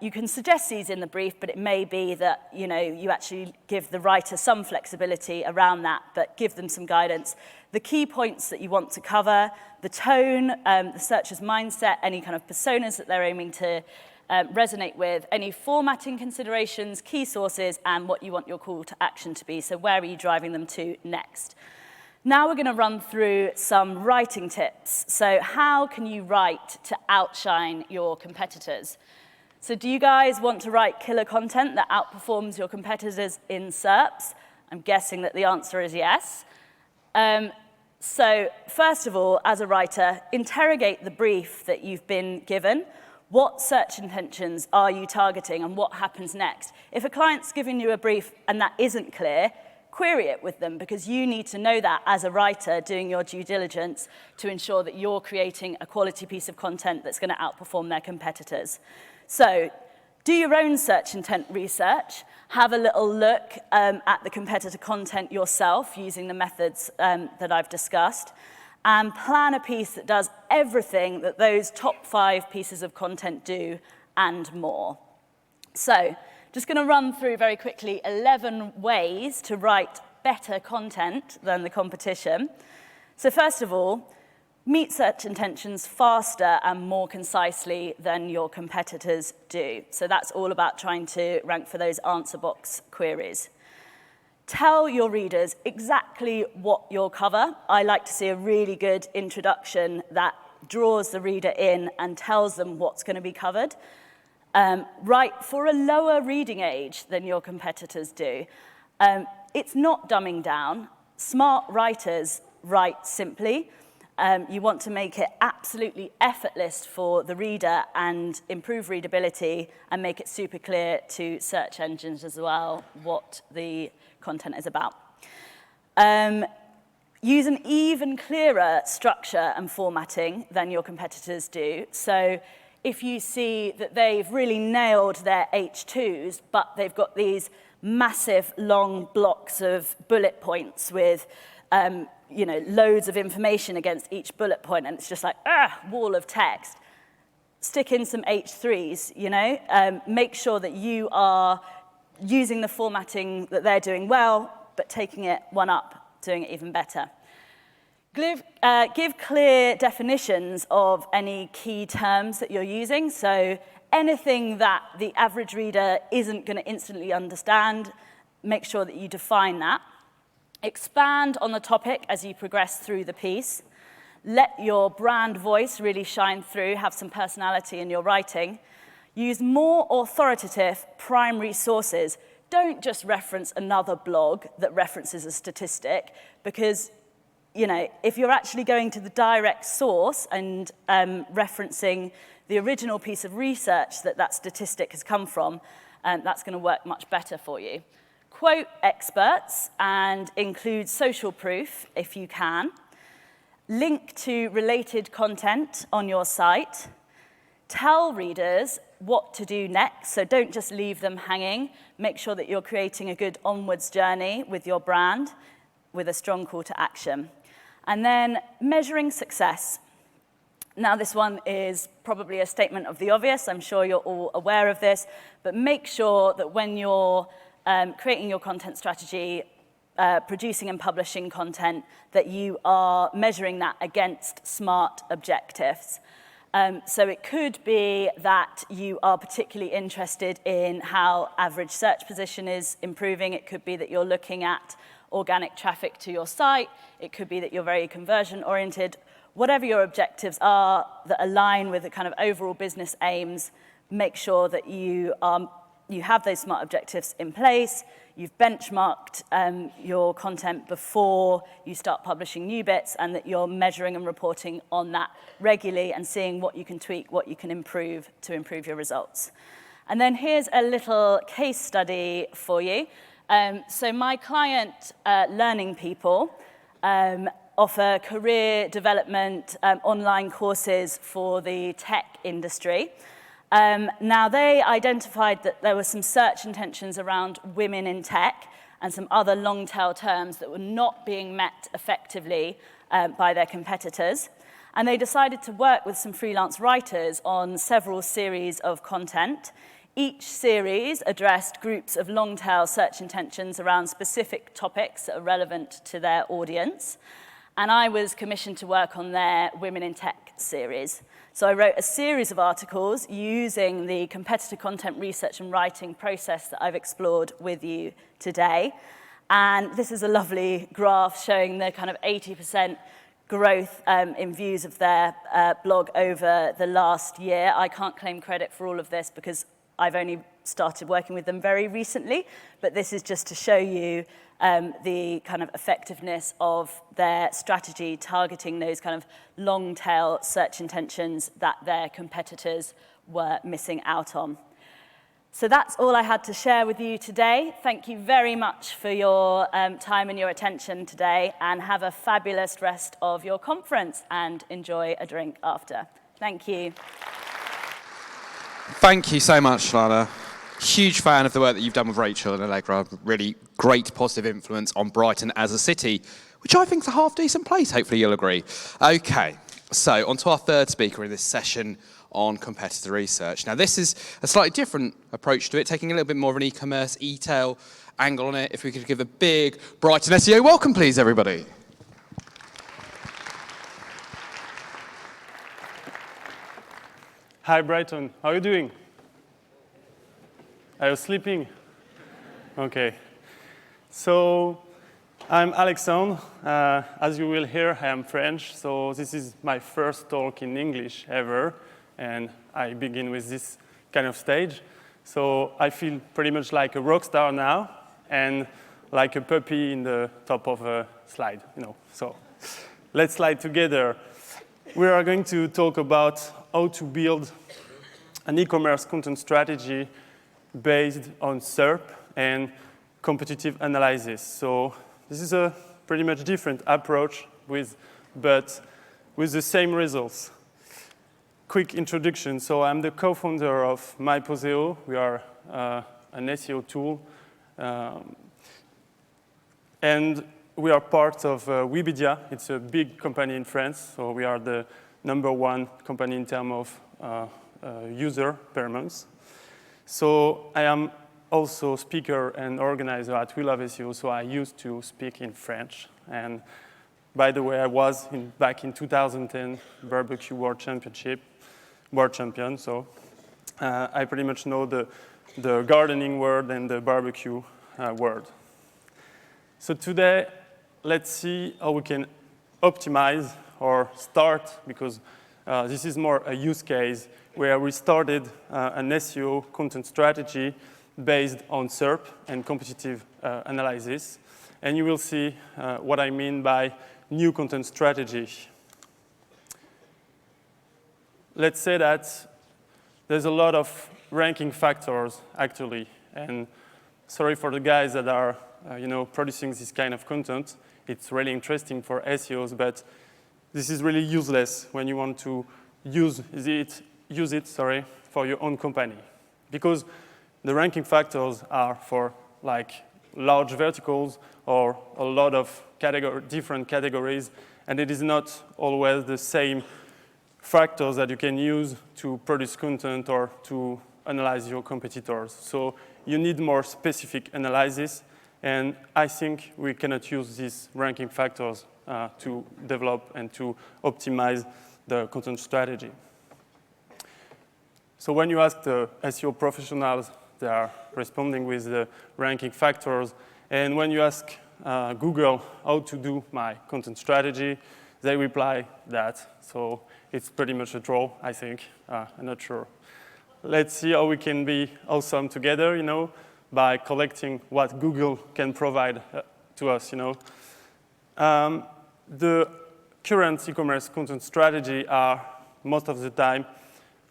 You can suggest these in the brief, but it may be that you actually give the writer some flexibility around that, but give them some guidance. The key points that you want to cover, the tone, the searcher's mindset, any kind of personas that they're aiming to resonate with, any formatting considerations, key sources, and what you want your call to action to be. So where are you driving them to next? Now we're going to run through some writing tips. So how can you write to outshine your competitors? So do you guys want to write killer content that outperforms your competitors in SERPs? I'm guessing that the answer is yes. So first of all, as a writer, interrogate the brief that you've been given. What search intentions are you targeting and what happens next? If a client's giving you a brief and that isn't clear, query it with them, because you need to know that as a writer doing your due diligence to ensure that you're creating a quality piece of content that's going to outperform their competitors. So do your own search intent research, have a little look at the competitor content yourself using the methods that I've discussed, and plan a piece that does everything that those top 5 pieces of content do and more. So just going to run through very quickly 11 ways to write better content than the competition. So first of all, meet search intentions faster and more concisely than your competitors do. So that's all about trying to rank for those answer box queries. Tell your readers exactly what you'll cover. I like to see a really good introduction that draws the reader in and tells them what's going to be covered. Write for a lower reading age than your competitors do. It's not dumbing down. Smart writers write simply. You want to make it absolutely effortless for the reader and improve readability and make it super clear to search engines as well what the content is about. Use an even clearer structure and formatting than your competitors do. So if you see that they've really nailed their H2s, but they've got these massive long blocks of bullet points with loads of information against each bullet point, and it's just like, wall of text. Stick in some H3s, make sure that you are using the formatting that they're doing well, but taking it one up, doing it even better. Give clear definitions of any key terms that you're using. So anything that the average reader isn't going to instantly understand, make sure that you define that. Expand on the topic as you progress through the piece. Let your brand voice really shine through, have some personality in your writing. Use more authoritative primary sources. Don't just reference another blog that references a statistic, because if you're actually going to the direct source and referencing the original piece of research that statistic has come from, that's going to work much better for you. Quote experts and include social proof if you can. Link to related content on your site. Tell readers what to do next, so don't just leave them hanging. Make sure that you're creating a good onwards journey with your brand with a strong call to action. And then measuring success. Now, this one is probably a statement of the obvious. I'm sure you're all aware of this, but make sure that when you're creating your content strategy, producing and publishing content, that you are measuring that against SMART objectives. So it could be that you are particularly interested in how average search position is improving. It could be that you're looking at organic traffic to your site. It could be that you're very conversion oriented. Whatever your objectives are that align with the kind of overall business aims, make sure that you have those SMART objectives in place. You've benchmarked your content before you start publishing new bits, and that you're measuring and reporting on that regularly and seeing what you can tweak, what you can improve to improve your results. And then here's a little case study for you. So my client, Learning People, offer career development online courses for the tech industry. Now, they identified that there were some search intentions around women in tech and some other long-tail terms that were not being met effectively by their competitors. And they decided to work with some freelance writers on several series of content. Each series addressed groups of long-tail search intentions around specific topics that are relevant to their audience. And I was commissioned to work on their Women in Tech series. So I wrote a series of articles using the competitor content research and writing process that I've explored with you today. And this is a lovely graph showing the kind of 80% growth in views of their blog over the last year. I can't claim credit for all of this because I've only started working with them very recently, but this is just to show you the kind of effectiveness of their strategy targeting those kind of long-tail search intentions that their competitors were missing out on. So that's all I had to share with you today. Thank you very much for your time and your attention today, and have a fabulous rest of your conference and enjoy a drink after. Thank you. Thank you so much, Lana. Huge fan of the work that you've done with Rachel and Allegra. Really great positive influence on Brighton as a city, which I think is a half-decent place, hopefully you'll agree. Okay, so on to our third speaker in this session on competitor research. Now, this is a slightly different approach to it, taking a little bit more of an e-commerce, e-tail angle on it. If we could give a big Brighton SEO welcome, please, everybody. Hi, Brighton. How are you doing? Are you sleeping? Okay. So, I'm Alexandre. As you will hear, I am French, so this is my first talk in English ever, and I begin with this kind of stage. So, I feel pretty much like a rock star now, and like a puppy in the top of a slide, you know. So, let's slide together. We are going to talk about how to build an e-commerce content strategy based on SERP and competitive analysis. So this is a pretty much different approach, but with the same results. Quick introduction. So I'm the co-founder of SEO. We are an SEO tool. And we are part of Webedia. It's a big company in France. So we are the #1 company in terms of user per month. So I am also speaker and organizer at We Love SEO, so I used to speak in French. And by the way, I was back in 2010 Barbecue World Champion, so I pretty much know the gardening world and the barbecue world. So today, let's see how we can optimize or start, because this is more a use case where we started an SEO content strategy based on SERP and competitive analysis. And you will see what I mean by new content strategy. Let's say that there's a lot of ranking factors, actually. And sorry for the guys that are producing this kind of content. It's really interesting for SEOs, but this is really useless when you want to use it for your own company. Because the ranking factors are for like large verticals or a lot of different categories, And it is not always the same factors that you can use to produce content or to analyze your competitors. So you need more specific analysis. And I think we cannot use these ranking factors to develop and to optimize the content strategy. So when you ask the SEO professionals, they are responding with the ranking factors. And when you ask Google how to do my content strategy, they reply that. So it's pretty much a draw, I think. I'm not sure. Let's see how we can be awesome together, by collecting what Google can provide to us, The current e-commerce content strategy are, most of the time,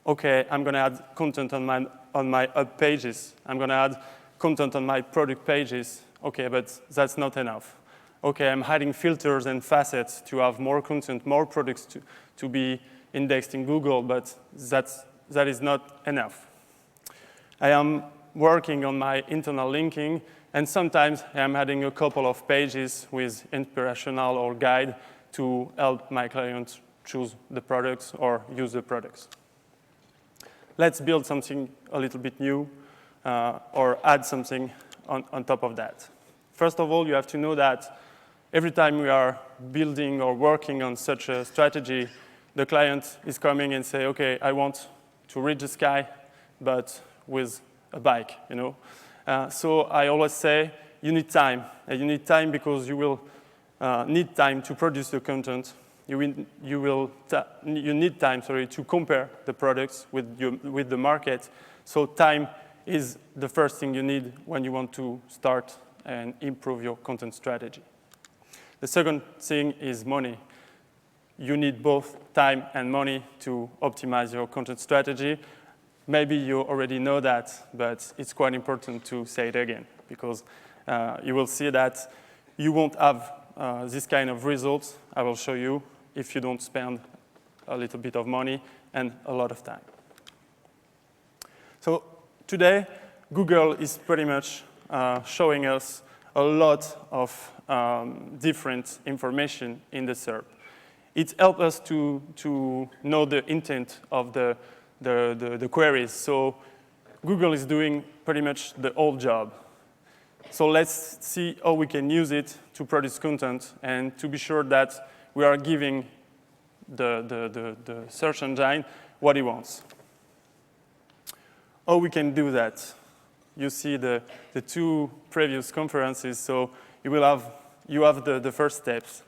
okay, I'm going to add content on my hub pages. I'm going to add content on my product pages. Okay, but that's not enough. Okay, I'm adding filters and facets to have more content, more products to be indexed in Google, but that is not enough. I am working on my internal linking, and sometimes I'm adding a couple of pages with inspirational or guide to help my clients choose the products or use the products. Let's build something a little bit new or add something on top of that. First of all, you have to know that every time we are building or working on such a strategy, the client is coming and say, okay, I want to reach the sky, but with a bike, So I always say, you need time. And you need time because you will need time to produce the content. You need time, to compare the products with the market. So time is the first thing you need when you want to start and improve your content strategy. The second thing is money. You need both time and money to optimize your content strategy. Maybe you already know that, but it's quite important to say it again, because you will see that you won't have this kind of results, I will show you, if you don't spend a little bit of money and a lot of time. So today, Google is pretty much showing us a lot of different information in the SERP. It helps us to know the intent of the queries. So Google is doing pretty much the whole job. So let's see how we can use it to produce content and to be sure that we are giving the search engine what he wants. How we can do that? You see the two previous conferences, so you have the first steps.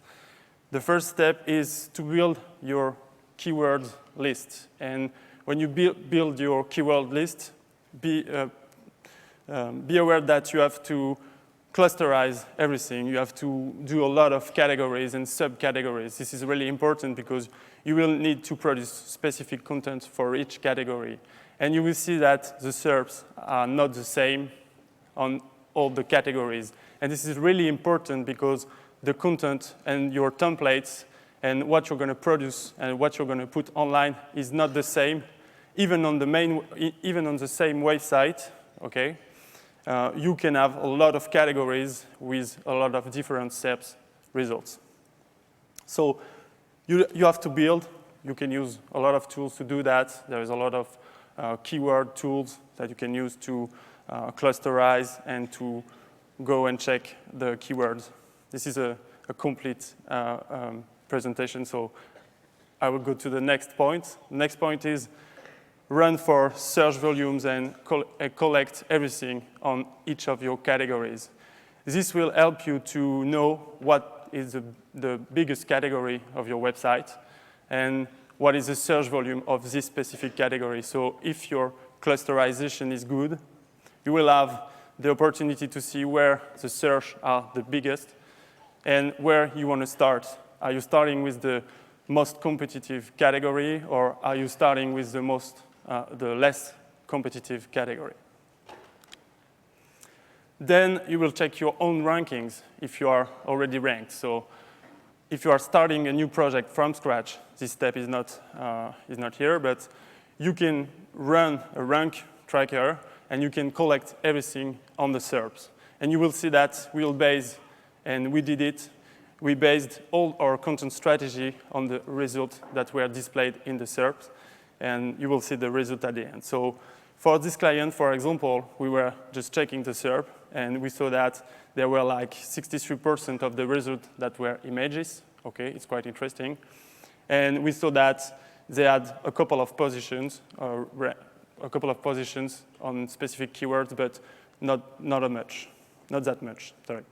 The first step is to build your keyword list. And when you build your keyword list, be aware that you have to clusterize everything. You have to do a lot of categories and subcategories. This is really important because you will need to produce specific content for each category. And you will see that the SERPs are not the same on all the categories. And this is really important because the content and your templates and what you're going to produce and what you're going to put online is not the same, even on the same website. Okay, you can have a lot of categories with a lot of different SERPs results. So you have to build. You can use a lot of tools to do that. There is a lot of keyword tools that you can use to clusterize and to go and check the keywords. This is a complete presentation, so I will go to the next point. The next point is run for search volumes and collect everything on each of your categories. This will help you to know what is the biggest category of your website and what is the search volume of this specific category. So if your clusterization is good, you will have the opportunity to see where the search are the biggest and where you want to start. Are you starting with the most competitive category, or are you starting with the less competitive category? Then you will check your own rankings if you are already ranked. So if you are starting a new project from scratch, this step is not here, but you can run a rank tracker and you can collect everything on the SERPs. And you will see that wheelbase, and we did it, we based all our content strategy on the results that were displayed in the SERP, and you will see the result at the end. So for this client, for example, we were just checking the SERP, and we saw that there were like 63% of the results that were images. Okay, it's quite interesting. And we saw that they had a couple of positions, on specific keywords, but not that much. Sorry.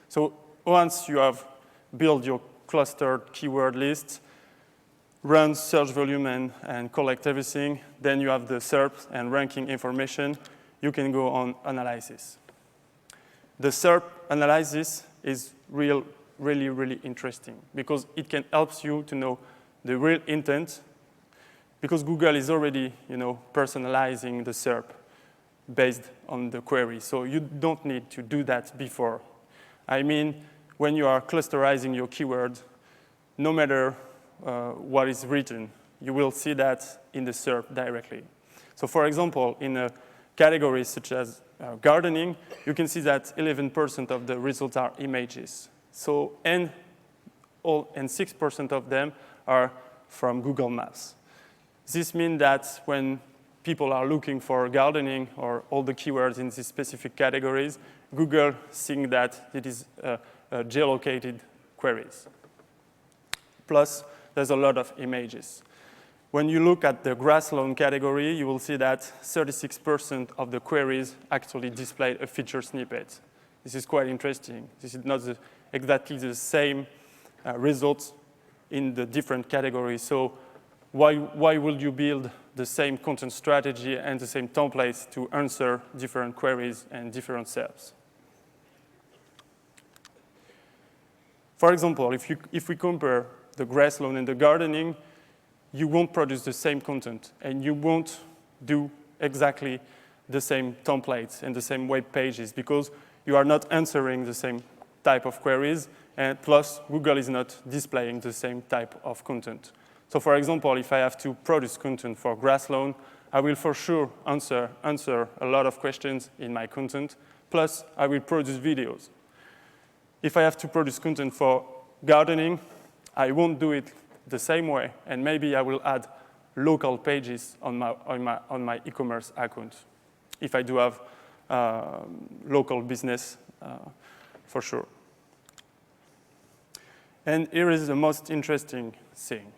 So once you have built your clustered keyword list, run search volume and collect everything, then you have the SERP and ranking information. You can go on analysis. The SERP analysis is really interesting because it can help you to know the real intent, because Google is already, personalizing the SERP based on the query. So you don't need to do that before. I mean, when you are clusterizing your keyword, no matter what is written, you will see that in the SERP directly. So for example, in a category such as gardening, you can see that 11% of the results are images. So, and 6% of them are from Google Maps. This means that when people are looking for gardening or all the keywords in these specific categories, Google seeing that it is geolocated queries. Plus, there's a lot of images. When you look at the grass lawn category, you will see that 36% of the queries actually display a feature snippet. This is quite interesting. This is not exactly the same results in the different categories. So why would you build the same content strategy and the same templates to answer different queries and different SERPs? For example, if we compare the grass lawn and the gardening, you won't produce the same content, and you won't do exactly the same templates and the same web pages because you are not answering the same type of queries, and plus Google is not displaying the same type of content. So for example, if I have to produce content for grass lawn, I will for sure answer a lot of questions in my content, plus I will produce videos. If I have to produce content for gardening, I won't do it the same way, and maybe I will add local pages on my e-commerce account if I do have local business for sure. And here is the most interesting thing.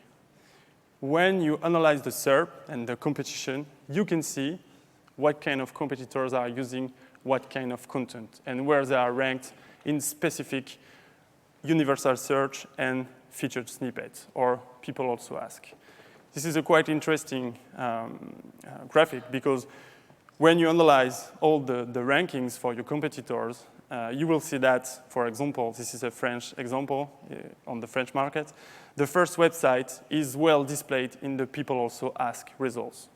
When you analyze the SERP and the competition, you can see what kind of competitors are using what kind of content and where they are ranked in specific universal search and featured snippets, or people also ask. This is a quite interesting graphic because when you analyze all the rankings for your competitors, you will see that, for example, this is a French example on the French market. The first website is well displayed in the people also ask results.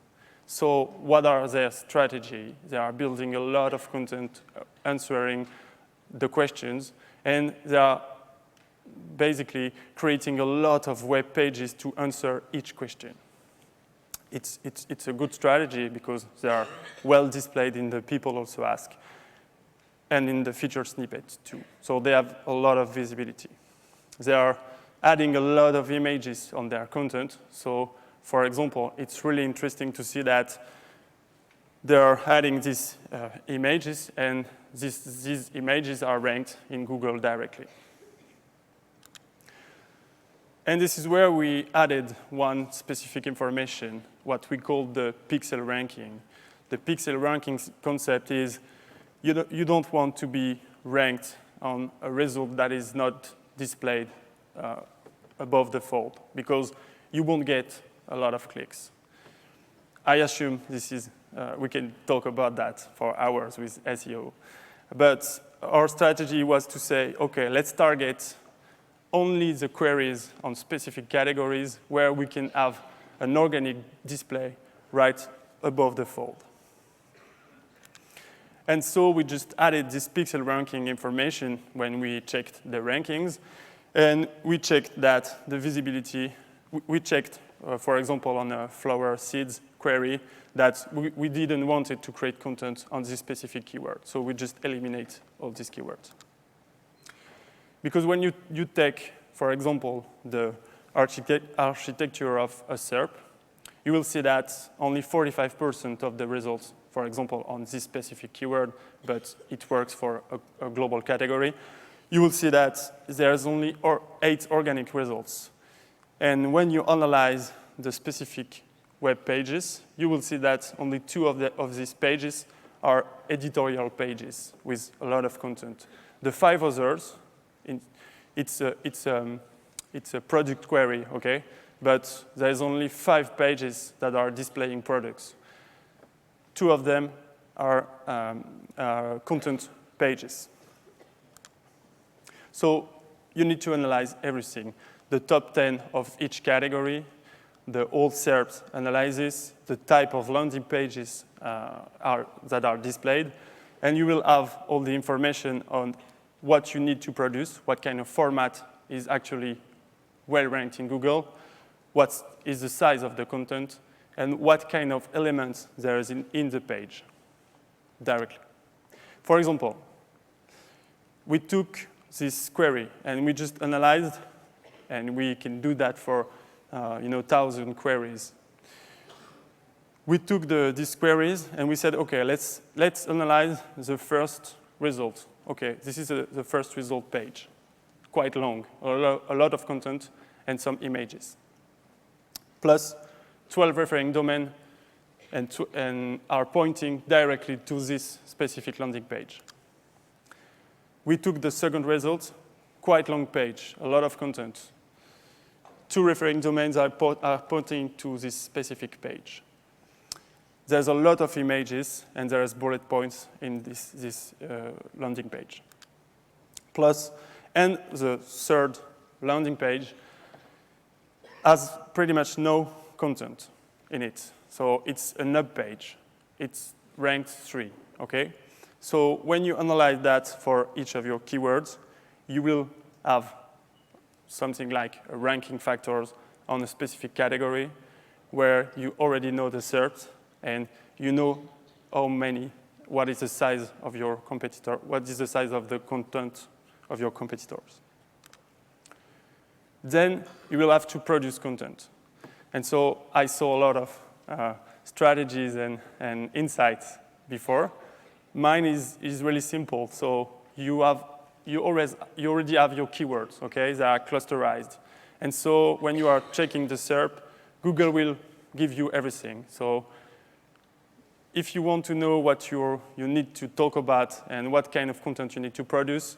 So what are their strategy? They are building a lot of content, answering the questions, and they are basically creating a lot of web pages to answer each question. It's a good strategy because they are well displayed in the people also ask and in the featured snippets too. So they have a lot of visibility. They are adding a lot of images on their content. So for example, it's really interesting to see that they are adding these images, and these images are ranked in Google directly. And this is where we added one specific information, what we call the pixel ranking. The pixel ranking concept is you don't want to be ranked on a result that is not displayed above the fold because you won't get a lot of clicks. I assume this is, we can talk about that for hours with SEO. But our strategy was to say, okay, let's target only the queries on specific categories where we can have an organic display right above the fold. And so we just added this pixel ranking information when we checked the rankings, and we checked that the visibility, we checked, for example, on a flower seeds query, that we didn't want it to create content on this specific keyword. So we just eliminate all these keywords. Because when you take, for example, the architecture of a SERP, you will see that only 45% of the results, for example, on this specific keyword, but it works for a global category, you will see that there's only 8 organic results. And when you analyze the specific web pages, you will see that only 2 of these pages are editorial pages with a lot of content. The 5 others, it's a product query, okay? But there's only 5 pages that are displaying products. 2 of them are content pages. So you need to analyze everything. The top 10 of each category, the old SERP analysis, the type of landing pages that are displayed, and you will have all the information on what you need to produce, what kind of format is actually well ranked in Google, what is the size of the content, and what kind of elements there is in the page directly. For example, we took this query and we just analyzed, and we can do that for 1,000 queries. We took these queries and we said, okay, let's analyze the first result. Okay, this is the first result page. Quite long, a lot of content and some images. Plus 12 referring domain and are pointing directly to this specific landing page. We took the second result, quite long page, a lot of content. 2 referring domains are pointing to this specific page. There's a lot of images, and there's bullet points in this landing page. Plus, and the third landing page has pretty much no content in it. So it's a nub page. It's ranked 3, okay? So when you analyze that for each of your keywords, you will have something like ranking factors on a specific category where you already know the SERPs and you know what is the size of your competitor, what is the size of the content of your competitors. Then you will have to produce content. And so I saw a lot of strategies and insights before. Mine is really simple. So you already have your keywords, okay? They are clusterized. And so when you are checking the SERP, Google will give you everything. So if you want to know what you need to talk about and what kind of content you need to produce,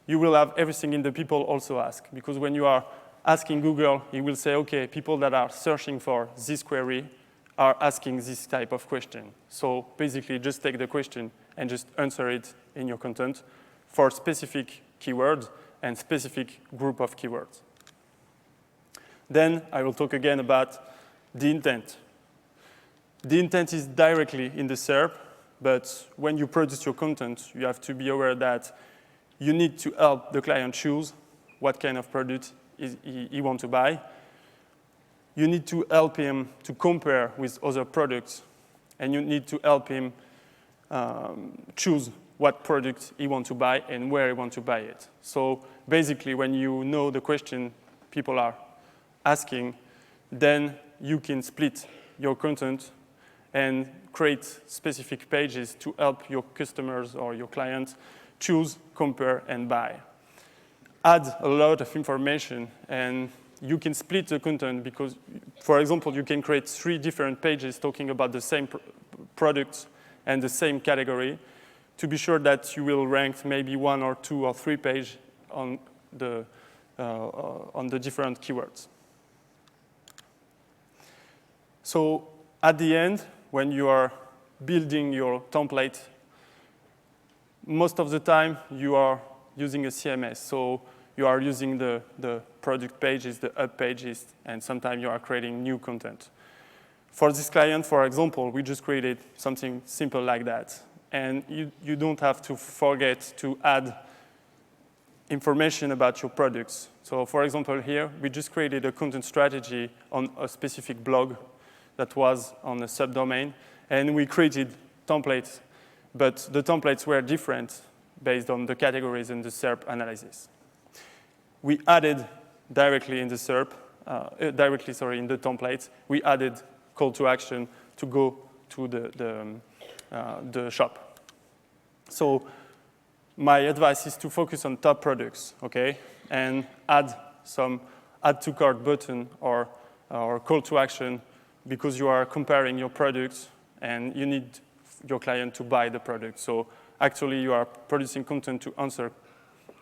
you will have everything in the people also ask. Because when you are asking Google, he will say, okay, people that are searching for this query are asking this type of question. So basically, just take the question and just answer it in your content for specific keywords and specific group of keywords. Then I will talk again about the intent. The intent is directly in the SERP, but when you produce your content, you have to be aware that you need to help the client choose what kind of product he wants to buy. You need to help him to compare with other products, and you need to help him choose what product he wants to buy and where he wants to buy it. So basically, when you know the question people are asking, then you can split your content and create specific pages to help your customers or your clients choose, compare, and buy. Add a lot of information, and you can split the content because, for example, you can create 3 different pages talking about the same product and the same category to be sure that you will rank maybe 1 or 2 or 3 pages on the different keywords. So at the end, when you are building your template, most of the time you are using a CMS. So you are using the product pages, the up pages, and sometimes you are creating new content. For this client, for example, we just created something simple like that. And you don't have to forget to add information about your products. So for example, here, we just created a content strategy on a specific blog that was on a subdomain. And we created templates, but the templates were different based on the categories and the SERP analysis. we added directly in the SERP, in the templates, we added call to action to go to the shop. So my advice is to focus on top products, okay, and add to cart button or call to action because you are comparing your products and you need your client to buy the product. So actually you are producing content to answer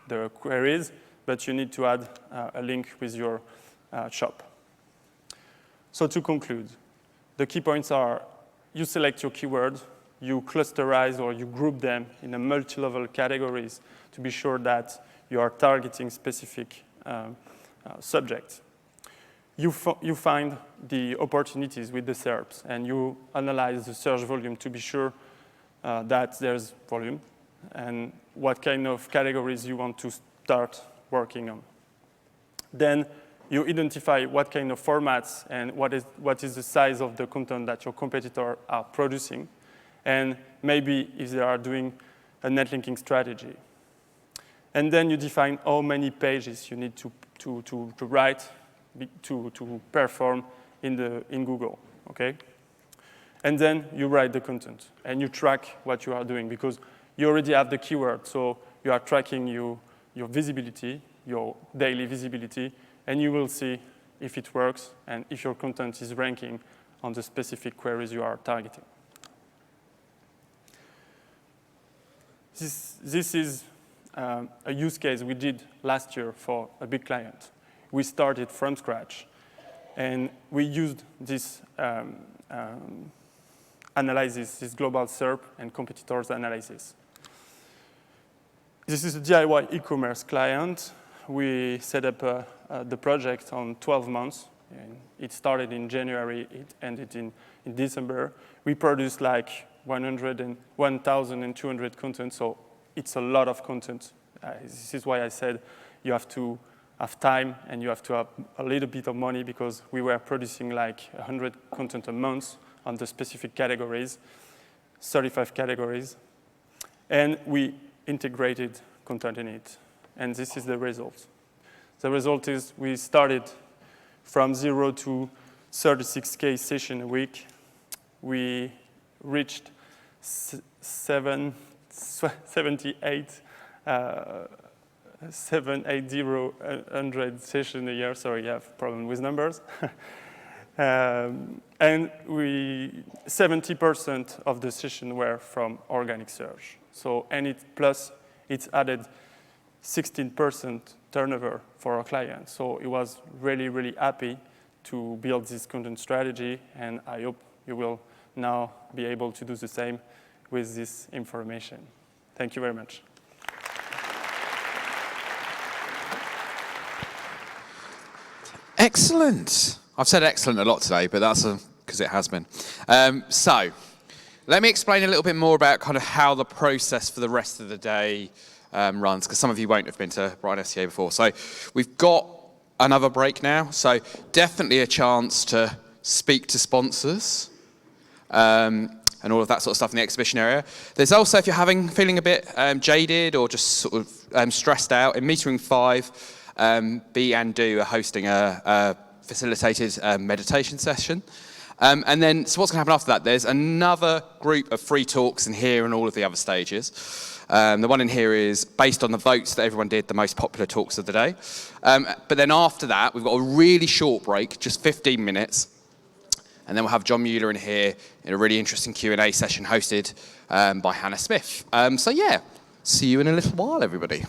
the queries, but you need to add a link with your shop. So to conclude, the key points are you select your keyword, you clusterize or you group them in a multi-level categories to be sure that you are targeting specific subjects. You find the opportunities with the SERPs and you analyze the search volume to be sure that there's volume and what kind of categories you want to start working on. Then you identify what kind of formats and what is the size of the content that your competitor are producing, and maybe if they are doing a net linking strategy. And then you define how many pages you need to write to perform in Google, okay? And then you write the content and you track what you are doing because you already have the keyword, so you are tracking your visibility, your daily visibility, and you will see if it works and if your content is ranking on the specific queries you are targeting. This is a use case we did last year for a big client. We started from scratch, and we used this analysis, this global SERP and competitors analysis. This is a DIY e-commerce client. We set up the project on 12 months. And it started in January, it ended in December. We produced like 1,200 content, so it's a lot of content. This is why I said you have to have time and you have to have a little bit of money because we were producing like 100 content a month on the specific categories, 35 categories. And we integrated content in it. And this is the result. The result is we started from 0 to 36K session a week. We reached 780 sessions a year. Sorry, I have a problem with numbers. And 70% of the sessions were from organic search. So, and it's added 16% turnover for our clients. So it was really, really happy to build this content strategy, and I hope you will now be able to do the same with this information. Thank you very much. Excellent. I've said excellent a lot today, but that's because it has been. So let me explain a little bit more about kind of how the process for the rest of the day runs, because some of you won't have been to Brighton SEO before. So we've got another break now, so definitely a chance to speak to sponsors and all of that sort of stuff in the exhibition area. There's also, if you're feeling a bit jaded or just sort of stressed out, in meeting room 5, B and Do are hosting a facilitated meditation session. And then, so what's going to happen after that? There's another group of free talks in here and all of the other stages. The one in here is based on the votes that everyone did, the most popular talks of the day. But then after that, we've got a really short break, just 15 minutes. And then we'll have John Mueller in here in a really interesting Q&A session hosted by Hannah Smith. So yeah, see you in a little while, everybody.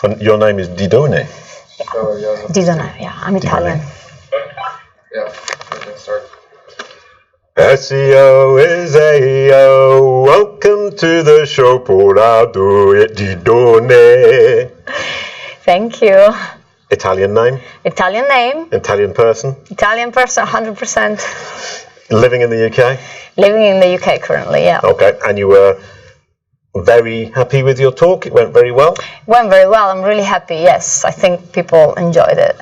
And your name is Didone. Didone, yeah, I'm Italian. Yeah, we can start. SEO is AO. Welcome to the show, Porado it Didone. Thank you. Italian name? Italian name, Italian person? Italian person, 100%. Living in the UK? Living in the UK currently, yeah. Okay, and you were very happy with your talk? It went very well? Went very well. I'm really happy, yes. I think people enjoyed it.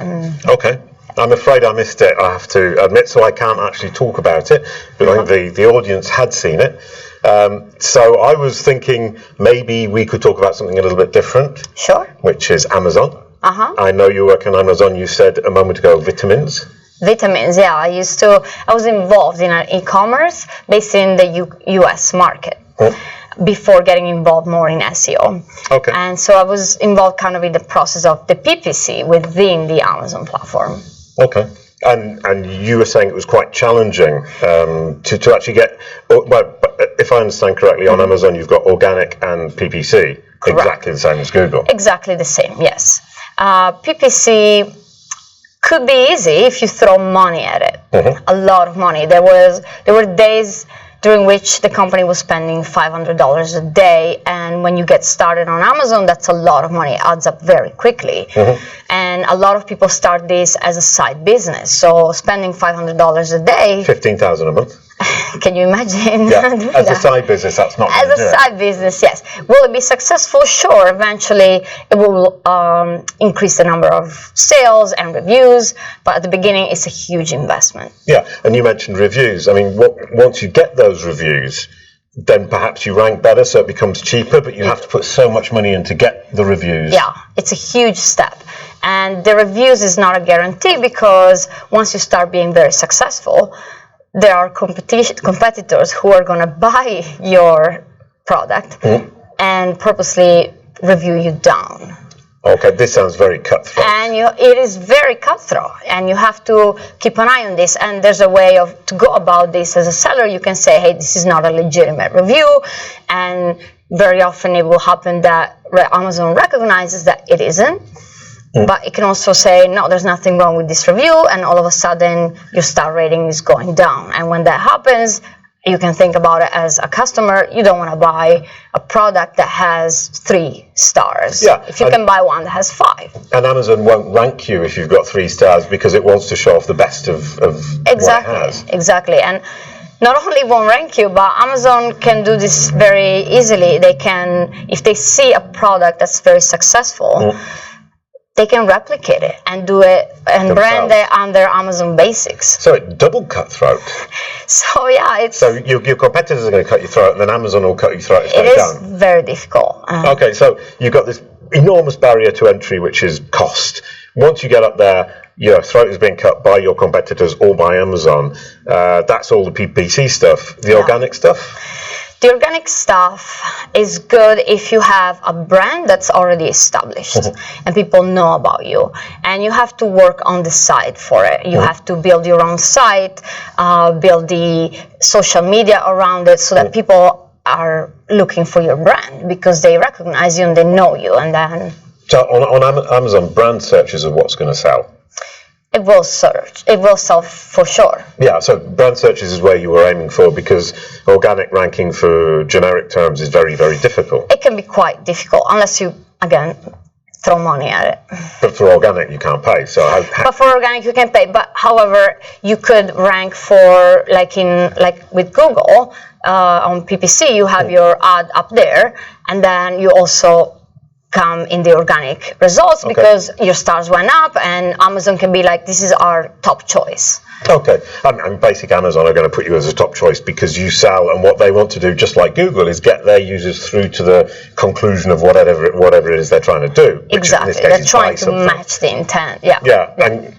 Okay. I'm afraid I missed it, I have to admit, so I can't actually talk about it, but I think the audience had seen it. So I was thinking maybe we could talk about something a little bit different. Sure. Which is Amazon. Uh-huh. I know you work on Amazon, you said a moment ago vitamins. Vitamins, yeah. I was involved in an e-commerce based in the US market. Before getting involved more in SEO. Okay. And so I was involved kind of in the process of the PPC within the Amazon platform. Okay. And you were saying it was quite challenging to actually get, well, if I understand correctly, on Amazon you've got organic and PPC, Correct. Exactly the same as Google. Exactly the same, yes. PPC could be easy if you throw money at it, a lot of money. There were days during which the company was spending $500 a day, and when you get started on Amazon, that's a lot of money. It adds up very quickly. And a lot of people start this as a side business, so spending $500 a day. 15,000 a month. Can you imagine? Yeah, as a side business, that's not as a side business, yes. Will it be successful? Sure. Eventually, it will increase the number of sales and reviews, but at the beginning, it's a huge investment. Yeah, and you mentioned reviews. I mean, once you get those reviews, then perhaps you rank better, so it becomes cheaper, but you have to put so much money in to get the reviews. Yeah, it's a huge step. And the reviews is not a guarantee, because once you start being very successful, there are competitors who are going to buy your product and purposely review you down. Okay, this sounds very cutthroat. And it is very cutthroat, and you have to keep an eye on this. And there's a way to go about this as a seller. You can say, hey, this is not a legitimate review, and very often it will happen that Amazon recognizes that it isn't. But it can also say, no, there's nothing wrong with this review, and all of a sudden your star rating is going down. And when that happens, you can think about it as a customer. You don't want to buy a product that has 3 stars. Yeah, if you can buy one that has 5. And Amazon won't rank you if you've got 3 stars, because it wants to show off the best of Exactly, what it has. Exactly. And not only won't rank you, but Amazon can do this very easily. They can, if they see a product that's very successful, they can replicate it and do it and brand it under Amazon Basics. So it's double cutthroat. So yeah, it's... So your competitors are going to cut your throat, and then Amazon will cut your throat if they don't. It is very difficult. Okay, so you've got this enormous barrier to entry, which is cost. Once you get up there, your throat is being cut by your competitors or by Amazon. That's all the PPC stuff. The organic stuff? The organic stuff is good if you have a brand that's already established and people know about you, and you have to work on the site for it. You have to build your own site, build the social media around it, so that people are looking for your brand because they recognize you and they know you. And then so on Amazon, brand searches are what's going to sell. It will search. It will sell for sure. Yeah, so brand searches is where you were aiming for, because organic ranking for generic terms is very, very difficult. It can be quite difficult unless you, again, throw money at it. But for organic, you can't pay. But for organic, you can pay. But however, you could rank for, like with Google, on PPC, you have your ad up there, and then you also come in the organic results because your stars went up, and Amazon can be like, this is our top choice. Okay, and basic Amazon are going to put you as a top choice because you sell, and what they want to do, just like Google, is get their users through to the conclusion of whatever it is they're trying to do. Exactly, they're trying to match the intent. Yeah, and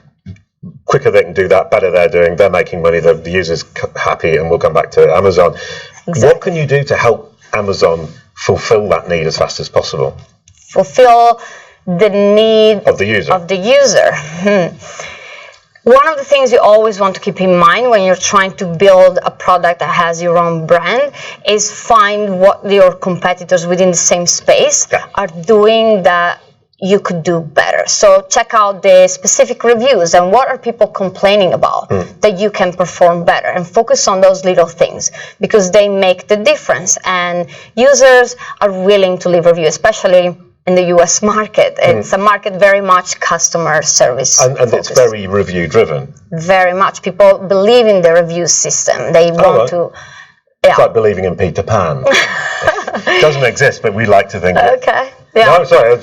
quicker they can do that, better they're doing. They're making money, the user's happy, and we'll come back to Amazon. Exactly. What can you do to help Amazon fulfill that need as fast as possible? Fulfill the need of the user. One of the things you always want to keep in mind when you're trying to build a product that has your own brand is find what your competitors within the same space are doing that you could do better. So check out the specific reviews and what are people complaining about that you can perform better, and focus on those little things because they make the difference, and users are willing to leave reviews, especially in the US market. It's a market very much customer service and it's very review driven. Very much. People believe in the review system. They want to... It's like believing in Peter Pan. It doesn't exist, but we like to think Okay. Yeah. No, sorry.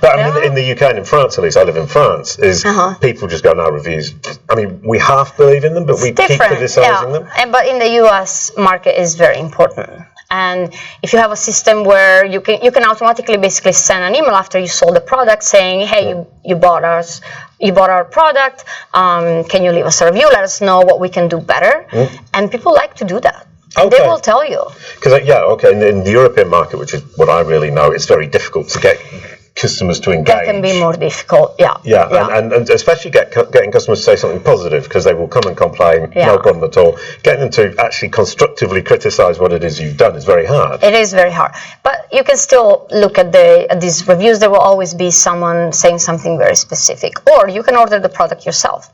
But I mean, in the UK and in France, at least, I live in France, is people just go, no, reviews. I mean, we half believe in them, but we keep criticizing them. But in the US market is very important. And if you have a system where you can automatically basically send an email after you sold the product saying, hey, you bought our product, can you leave us a review, let us know what we can do better. And people like to do that. And they will tell you. Because in the European market, which is what I really know, it's very difficult to get customers to engage. That can be more difficult, And especially getting customers to say something positive, because they will come and complain, no problem at all. Getting them to actually constructively criticize what it is you've done is very hard. It is very hard. But you can still look at these reviews. There will always be someone saying something very specific. Or you can order the product yourself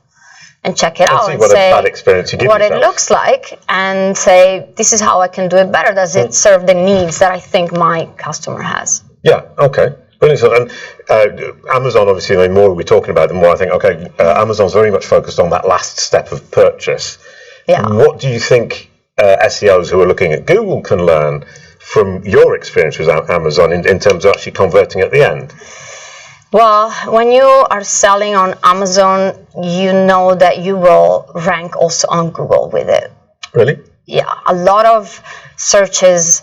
and check it out and say what it looks like, and say, this is how I can do it better. Does it serve the needs that I think my customer has? Yeah, okay. Brilliant. And Amazon, obviously, the more we're talking about, the more I think, Amazon's very much focused on that last step of purchase. Yeah. What do you think SEOs who are looking at Google can learn from your experience with Amazon in terms of actually converting at the end? Well, when you are selling on Amazon, you know that you will rank also on Google with it. Really? Yeah, a lot of searches,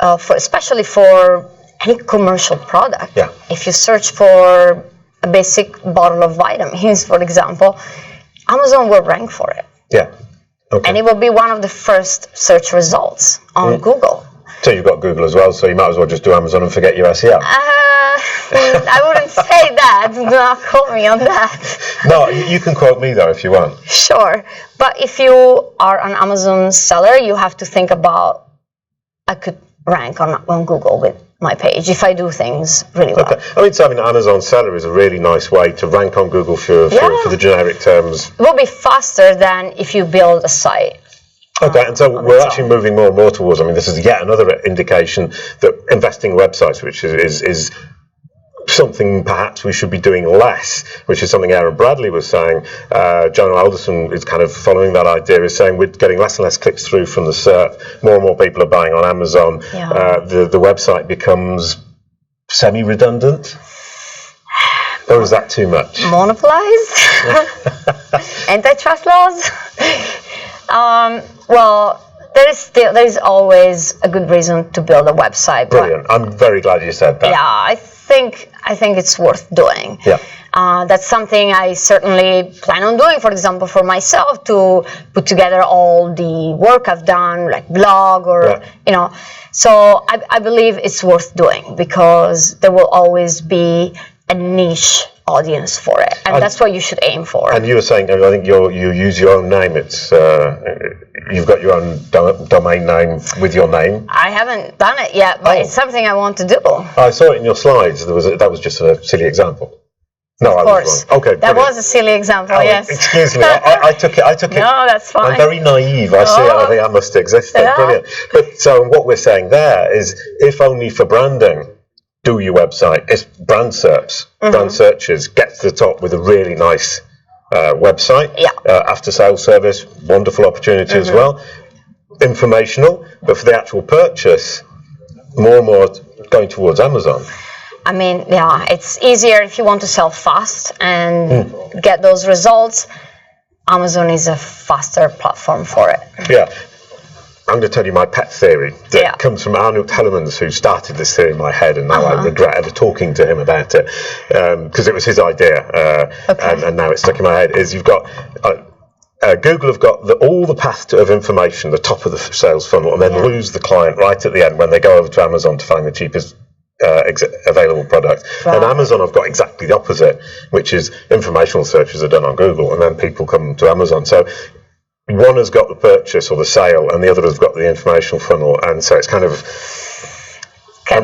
especially for any commercial product. Yeah. If you search for a basic bottle of vitamins, for example, Amazon will rank for it. Yeah. Okay. And it will be one of the first search results on Google. So you've got Google as well, so you might as well just do Amazon and forget your SEO. I wouldn't say that. Do not quote me on that. No, you can quote me though if you want. Sure. But if you are an Amazon seller, you have to think about, I could rank on Google with my page if I do things really well. Okay. I mean, so having an Amazon seller is a really nice way to rank on Google for the generic terms. It will be faster than if you build a site. Okay, and so we're actually moving more and more towards, I mean, this is yet another indication that investing in websites, which is something perhaps we should be doing less, which is something Aaron Bradley was saying. Jonah Alderson is kind of following that idea, is saying we're getting less and less clicks through from the SERP. More and more people are buying on Amazon. Yeah. The website becomes semi-redundant. Or is that too much? Monopolized? Antitrust laws? Well, there is always a good reason to build a website. Brilliant. I'm very glad you said that. Yeah, I think it's worth doing. Yeah. That's something I certainly plan on doing, for example, for myself, to put together all the work I've done, like blog or, So I believe it's worth doing because there will always be a niche audience for it, and that's what you should aim for. And you were saying, I think you use your own name. It's you've got your own domain name with your name. I haven't done it yet, but it's something I want to do. I saw it in your slides. That was just a silly example. No, of course. I was wrong. Okay, that was a silly example. Yes. Excuse me. I took it. No, that's fine. I'm very naive. I see it. I think that must exist. Yeah. Brilliant. But so what we're saying there is, if only for branding, do your website. It's brand SERPs, brand searches, get to the top with a really nice website. Yeah. After sales service, wonderful opportunity as well. Informational, but for the actual purchase, more and more going towards Amazon. I mean, yeah, it's easier if you want to sell fast and get those results. Amazon is a faster platform for it. Yeah. I'm going to tell you my pet theory that comes from Arnold Hellemans, who started this theory in my head, and now I regret ever talking to him about it because it was his idea, and now it's stuck in my head. Is you've got Google have got all the path of information, the top of the sales funnel, and then lose the client right at the end when they go over to Amazon to find the cheapest available product. And Amazon have got exactly the opposite, which is informational searches are done on Google, and then people come to Amazon. So one has got the purchase or the sale, and the other has got the informational funnel, and so it's kind of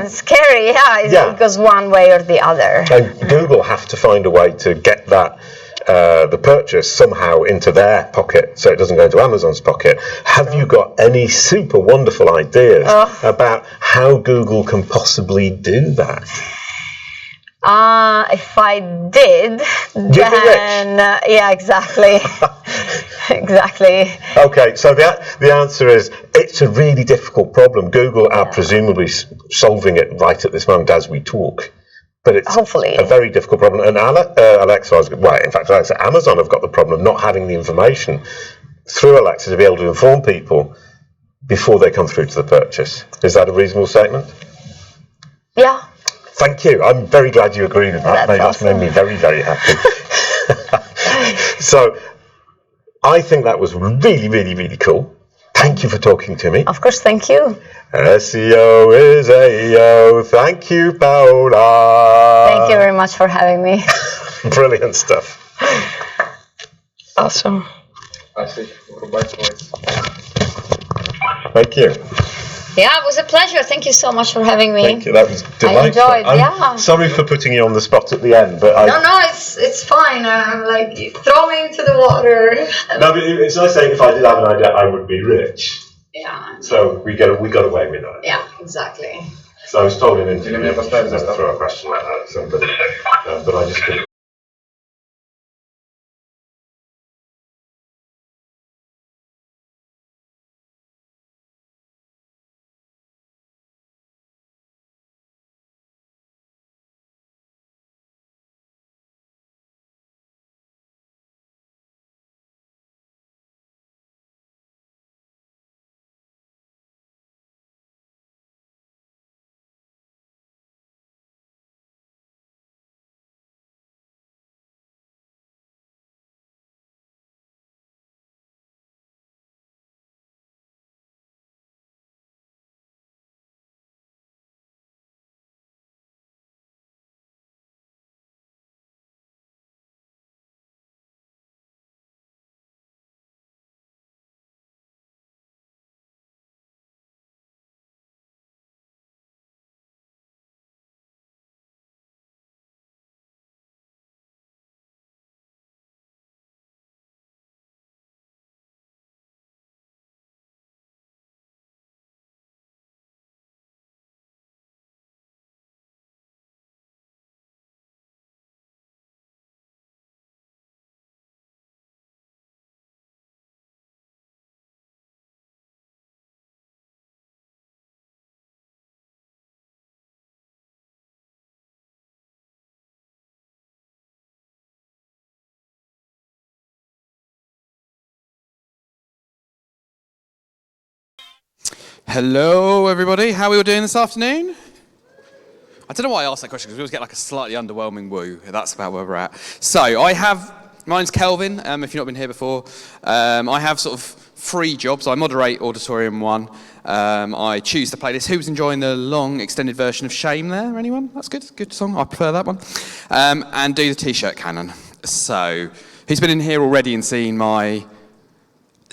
scary. It goes one way or the other. And Google have to find a way to get that the purchase somehow into their pocket, so it doesn't go into Amazon's pocket. Have you got any super wonderful ideas about how Google can possibly do that? If I did, then yeah, exactly. Exactly. Okay, so the answer is it's a really difficult problem. Google are presumably solving it right at this moment as we talk. But it's hopefully a very difficult problem. And Alexa, Amazon have got the problem of not having the information through Alexa to be able to inform people before they come through to the purchase. Is that a reasonable statement? Yeah. Thank you. I'm very glad you agree with that. That's made me very, very happy. So I think that was really, really, really cool. Thank you for talking to me. Of course, thank you. SEO is AEO. Thank you, Paula. Thank you very much for having me. Brilliant stuff. Awesome. I see. Thank you. Yeah, it was a pleasure. Thank you so much for having me. Thank you. That was delightful. I enjoyed. I'm sorry for putting you on the spot at the end, but No, it's fine. I'm like, throw me into the water. No, but it's nice saying if I did have an idea, I would be rich. Yeah. So we got away with that. Yeah, exactly. So I was told in an interview never throw a question like that at somebody, but I just couldn't. Hello, everybody. How are we all doing this afternoon? I don't know why I asked that question, because we always get like a slightly underwhelming woo. That's about where we're at. So my name's Kelvin, if you've not been here before. I have sort of 3 jobs. I moderate Auditorium 1. I choose the playlist. Who's enjoying the long extended version of Shame there? Anyone? That's good. Good song. I prefer that one. And do the T-shirt canon. So who's been in here already and seen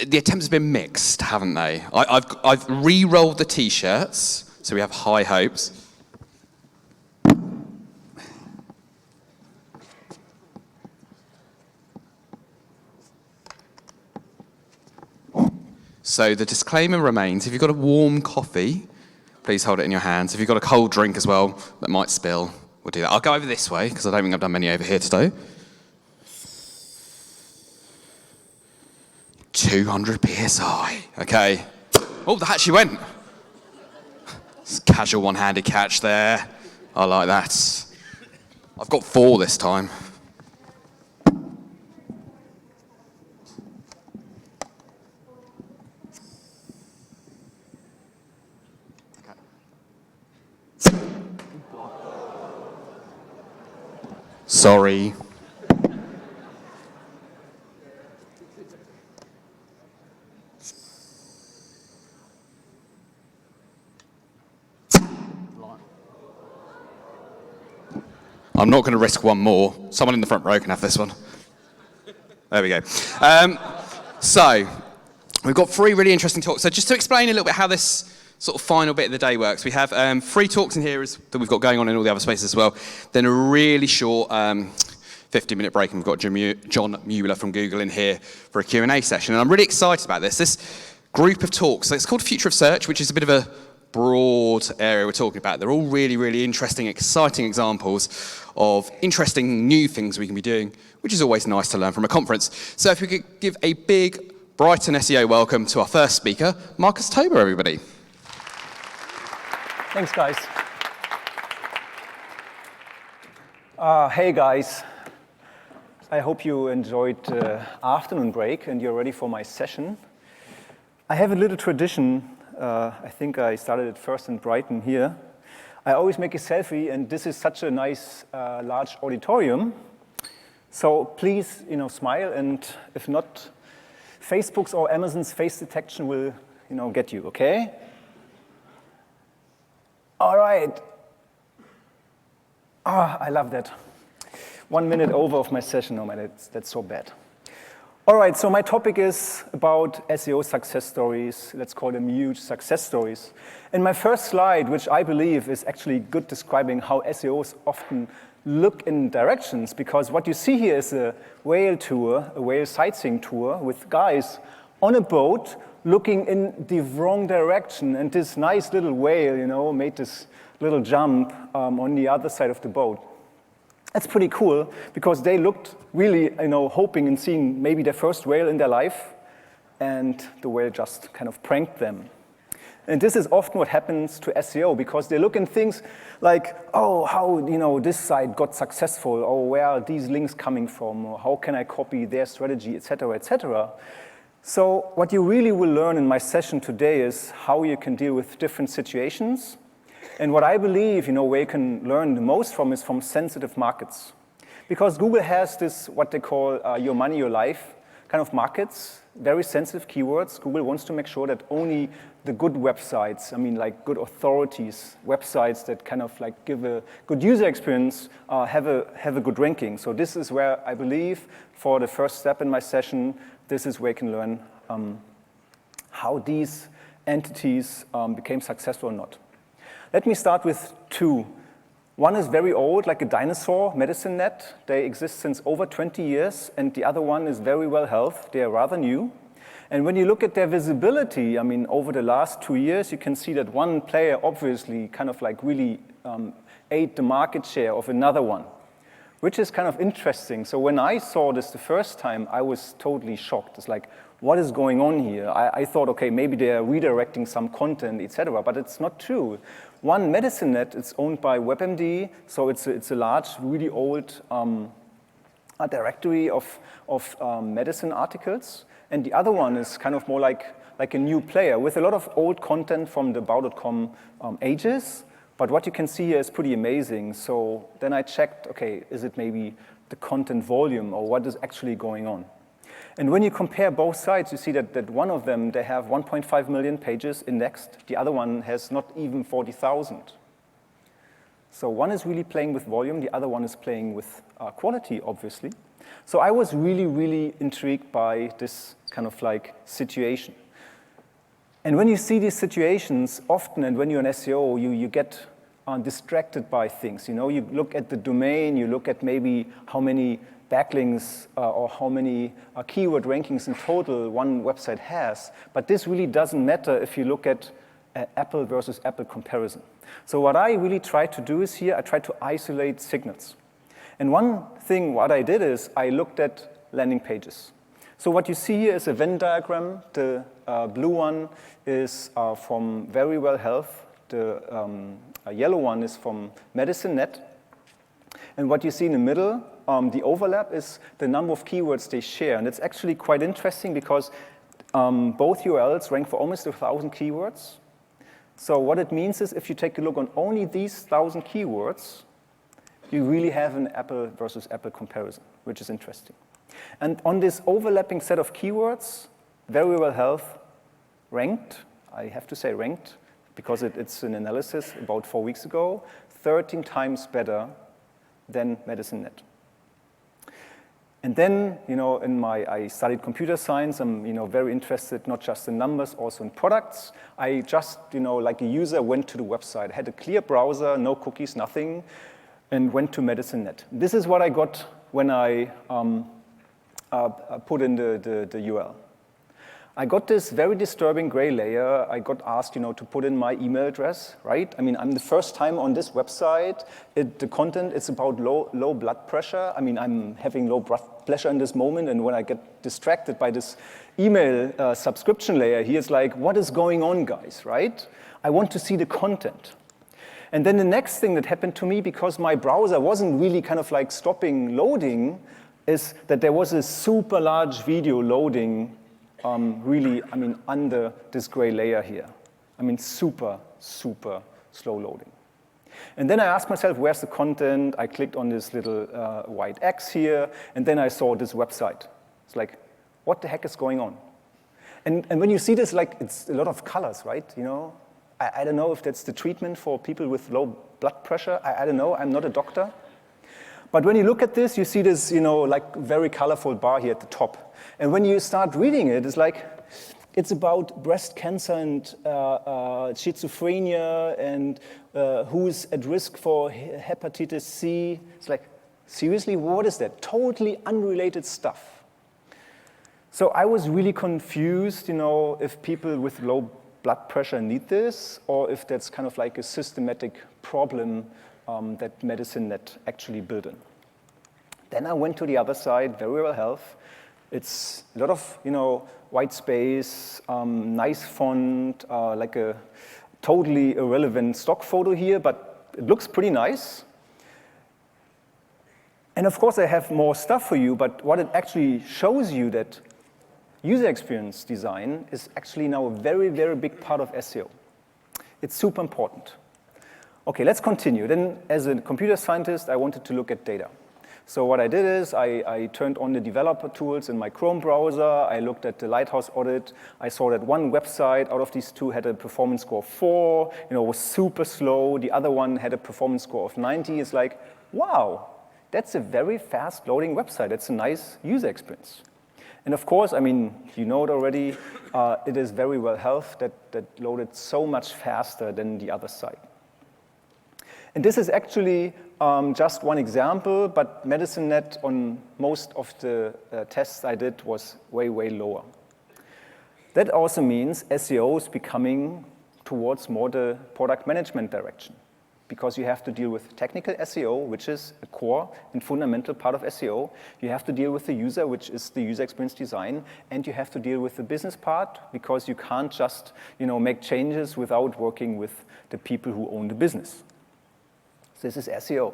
the attempts have been mixed, haven't they? I've re-rolled the T-shirts, so we have high hopes. So the disclaimer remains, if you've got a warm coffee, please hold it in your hands. If you've got a cold drink as well that might spill, we'll do that. I'll go over this way, because I don't think I've done many over here today. 200 PSI, okay. Oh, that actually went. Casual one-handed catch there. I like that. I've got 4 this time. Sorry. I'm not going to risk one more. Someone in the front row can have this one. There we go. So we've got 3 really interesting talks. So just to explain a little bit how this sort of final bit of the day works, we have 3 talks in here that we've got going on in all the other spaces as well. Then a really short 50-minute break, and we've got John Mueller from Google in here for a Q&A session. And I'm really excited about this. This group of talks, so it's called Future of Search, which is a bit of a broad area we're talking about. They're all really, really interesting, exciting examples of interesting new things we can be doing, which is always nice to learn from a conference. So if we could give a big Brighton SEO welcome to our first speaker, Marcus Tober, everybody. Thanks, guys. Hey, guys. I hope you enjoyed the afternoon break and you're ready for my session. I have a little tradition. I think I started it first in Brighton here. I always make a selfie, and this is such a nice, large auditorium. So please, smile, and if not, Facebook's or Amazon's face detection will, get you, okay? All right. I love that. 1 minute over of my session. Oh man, that's so bad. All right, so my topic is about SEO success stories. Let's call them huge success stories. And my first slide, which I believe is actually good describing how SEOs often look in directions, because what you see here is a whale tour, a whale sightseeing tour with guys on a boat looking in the wrong direction. And this nice little whale, made this little jump on the other side of the boat. That's pretty cool, because they looked really, hoping and seeing maybe their first whale in their life, and the whale just kind of pranked them. And this is often what happens to SEO, because they look in things like, oh, how, this site got successful, or where are these links coming from, or how can I copy their strategy, etc., etc. So what you really will learn in my session today is how you can deal with different situations. And what I believe, where you can learn the most from is from sensitive markets. Because Google has this, what they call your money, your life kind of markets, very sensitive keywords. Google wants to make sure that only the good websites, like good authorities, websites that kind of like give a good user experience, have a good ranking. So this is where I believe, for the first step in my session, this is where you can learn how these entities became successful or not. Let me start with 2. One is very old, like a dinosaur, MedicineNet. They exist since over 20 years, and the other one is very well health. They are rather new. And when you look at their visibility, over the last 2 years, you can see that one player obviously kind of like really ate the market share of another one, which is kind of interesting. So when I saw this the first time, I was totally shocked. It's like, what is going on here? I thought, okay, maybe they're redirecting some content, etc., but it's not true. One, MedicineNet, it's owned by WebMD, so it's a large, really old directory of medicine articles. And the other one is kind of more like a new player with a lot of old content from the About.com ages. But what you can see here is pretty amazing. So then I checked, okay, is it maybe the content volume, or what is actually going on? And when you compare both sides, you see that one of them, they have 1.5 million pages indexed. The other one has not even 40,000. So one is really playing with volume. The other one is playing with quality, obviously. So I was really, really intrigued by this kind of like situation. And when you see these situations, often, and when you're an SEO, you get distracted by things. You look at the domain, you look at maybe how many backlinks or how many keyword rankings in total one website has. But this really doesn't matter if you look at Apple versus Apple comparison. So what I really try to do is here, I try to isolate signals. And one thing what I did is I looked at landing pages. So what you see here is a Venn diagram. The blue one is from Very Well Health. The yellow one is from MedicineNet. And what you see in the middle, the overlap, is the number of keywords they share. And it's actually quite interesting because both URLs rank for almost 1,000 keywords. So what it means is if you take a look on only these 1,000 keywords, you really have an Apple versus Apple comparison, which is interesting. And on this overlapping set of keywords, Very Well Health ranked, I have to say ranked, because it's an analysis about 4 weeks ago, 13 times better than Medicine.net. And then, I studied computer science. I'm, very interested not just in numbers, also in products. I just, like a user, went to the website, had a clear browser, no cookies, nothing, and went to Medicine.net. This is what I got when I put in the URL. I got this very disturbing gray layer. I got asked, to put in my email address, right? I mean, I'm the first time on this website. The content is about low blood pressure. I mean, I'm having low blood pressure in this moment, and when I get distracted by this email subscription layer, he is like, what is going on, guys, right? I want to see the content. And then the next thing that happened to me, because my browser wasn't really kind of like stopping loading, is that there was a super large video loading really, under this gray layer here. I mean, super, super slow loading. And then I asked myself, where's the content? I clicked on this little white X here, and then I saw this website. It's like, what the heck is going on? And when you see this, like, it's a lot of colors, right? I don't know if that's the treatment for people with low blood pressure. I don't know. I'm not a doctor. But when you look at this, you see this, like very colorful bar here at the top. And when you start reading it, it's like, it's about breast cancer and schizophrenia and who's at risk for hepatitis C. It's like, seriously, what is that? Totally unrelated stuff. So I was really confused, if people with low blood pressure need this, or if that's kind of like a systematic problem that Medicine.net actually built in. Then I went to the other side, Very Well Health. It's a lot of, white space, nice font, like a totally irrelevant stock photo here, but it looks pretty nice. And of course, I have more stuff for you, but what it actually shows you that user experience design is actually now a very, very big part of SEO. It's super important. Okay, let's continue. Then, as a computer scientist, I wanted to look at data. So what I did is I turned on the developer tools in my Chrome browser. I looked at the Lighthouse audit. I saw that one website out of these two had a performance score of 4, was super slow. The other one had a performance score of 90. It's like, wow, that's a very fast loading website. That's a nice user experience. And of course, you know it already, it is Very Well Health that loaded so much faster than the other site. And this is actually just one example, but Medicine.net on most of the tests I did was way, way lower. That also means SEO is becoming towards more the product management direction, because you have to deal with technical SEO, which is a core and fundamental part of SEO. You have to deal with the user, which is the user experience design, and you have to deal with the business part, because you can't just make changes without working with the people who own the business. This is SEO.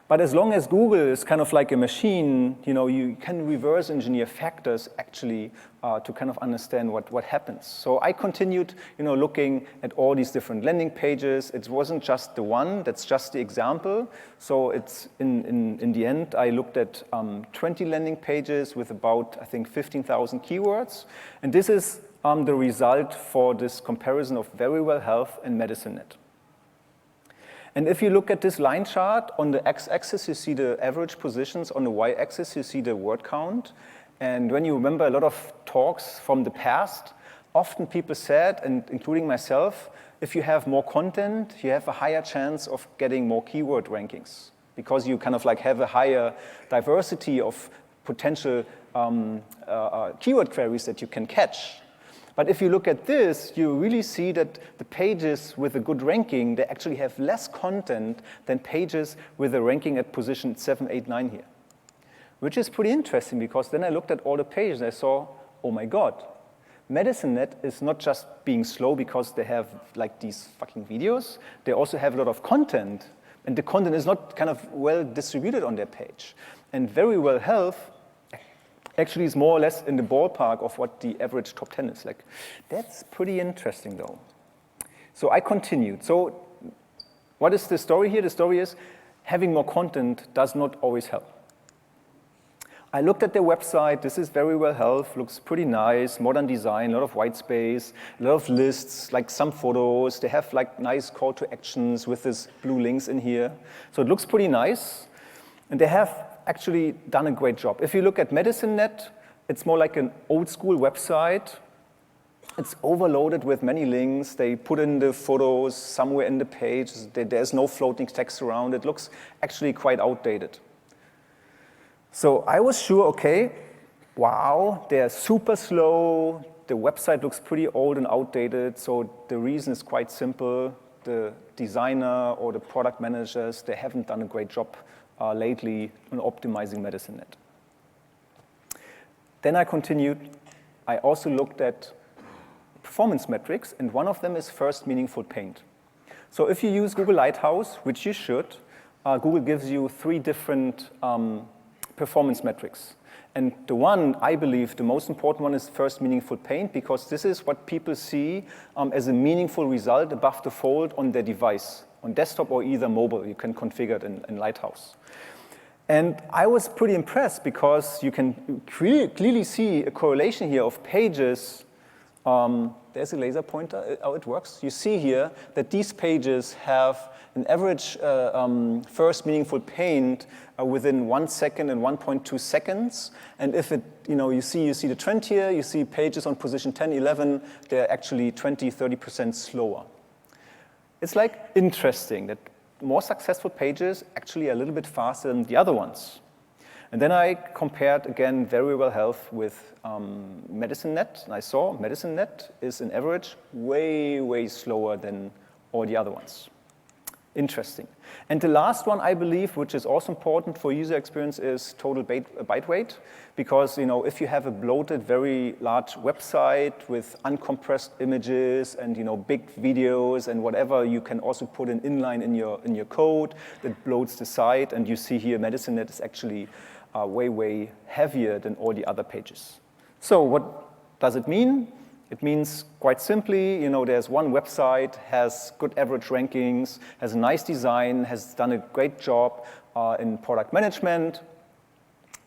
But as long as Google is kind of like a machine, you can reverse engineer factors actually to kind of understand what happens. So I continued, looking at all these different landing pages. It wasn't just the one, that's just the example. So it's in the end, I looked at 20 landing pages with about, I think, 15,000 keywords. And this is the result for this comparison of Very Well Health and Medicine.net. And if you look at this line chart, on the x-axis you see the average positions, on the y-axis you see the word count. And when you remember a lot of talks from the past, often people said, and including myself, if you have more content, you have a higher chance of getting more keyword rankings, because you kind of like have a higher diversity of potential keyword queries that you can catch. But if you look at this, you really see that the pages with a good ranking, they actually have less content than pages with a ranking at position 7, 8, 9 here. Which is pretty interesting, because then I looked at all the pages and I saw, oh my God, Medicine.net is not just being slow because they have like these fucking videos, they also have a lot of content, and the content is not kind of well distributed on their page. And Very Well Health actually is more or less in the ballpark of what the average top 10 is. Like, that's pretty interesting though. So I continued. So what is the story here? The story is having more content does not always help. I looked at their website. This is very well health, looks pretty nice, modern design, a lot of white space, a lot of lists, like some photos. They have like nice call to actions with this blue links in here. So it looks pretty nice. And they have actually done a great job. If you look at MedicineNet, it's more like an old school website. It's overloaded with many links. They put in the photos somewhere in the page. There's no floating text around. It looks actually quite outdated. So I was sure, okay, wow, they're super slow. The website looks pretty old and outdated. So the reason is quite simple. The designer or the product managers, they haven't done a great job lately on optimizing MedicineNet. Then I continued. I also looked at performance metrics, and one of them is first meaningful paint. So if you use Google Lighthouse, which you should, Google gives you 3 different performance metrics. And the one, I believe, the most important one is first meaningful paint, because this is what people see as a meaningful result above the fold on their device, on desktop or either mobile. You can configure it in Lighthouse. And I was pretty impressed because you can clearly see a correlation here of pages. There's a laser pointer, how it works. You see here that these pages have an average first meaningful paint within 1 second and 1.2 seconds. And if it, you see the trend here, you see pages on position 10, 11, they're actually 20, 30% slower. It's like interesting that more successful pages actually are a little bit faster than the other ones. And then I compared, again, very well health with MedicineNet. And I saw MedicineNet is, on average, way, way slower than all the other ones. Interesting. And the last one, I believe, which is also important for user experience, is total byte weight. Because if you have a bloated, very large website with uncompressed images and big videos and whatever, you can also put an inline in your code that bloats the site. And you see here, MedicineNet is actually way, way heavier than all the other pages. So what does it mean? It means, quite simply, there's one website, has good average rankings, has a nice design, has done a great job in product management,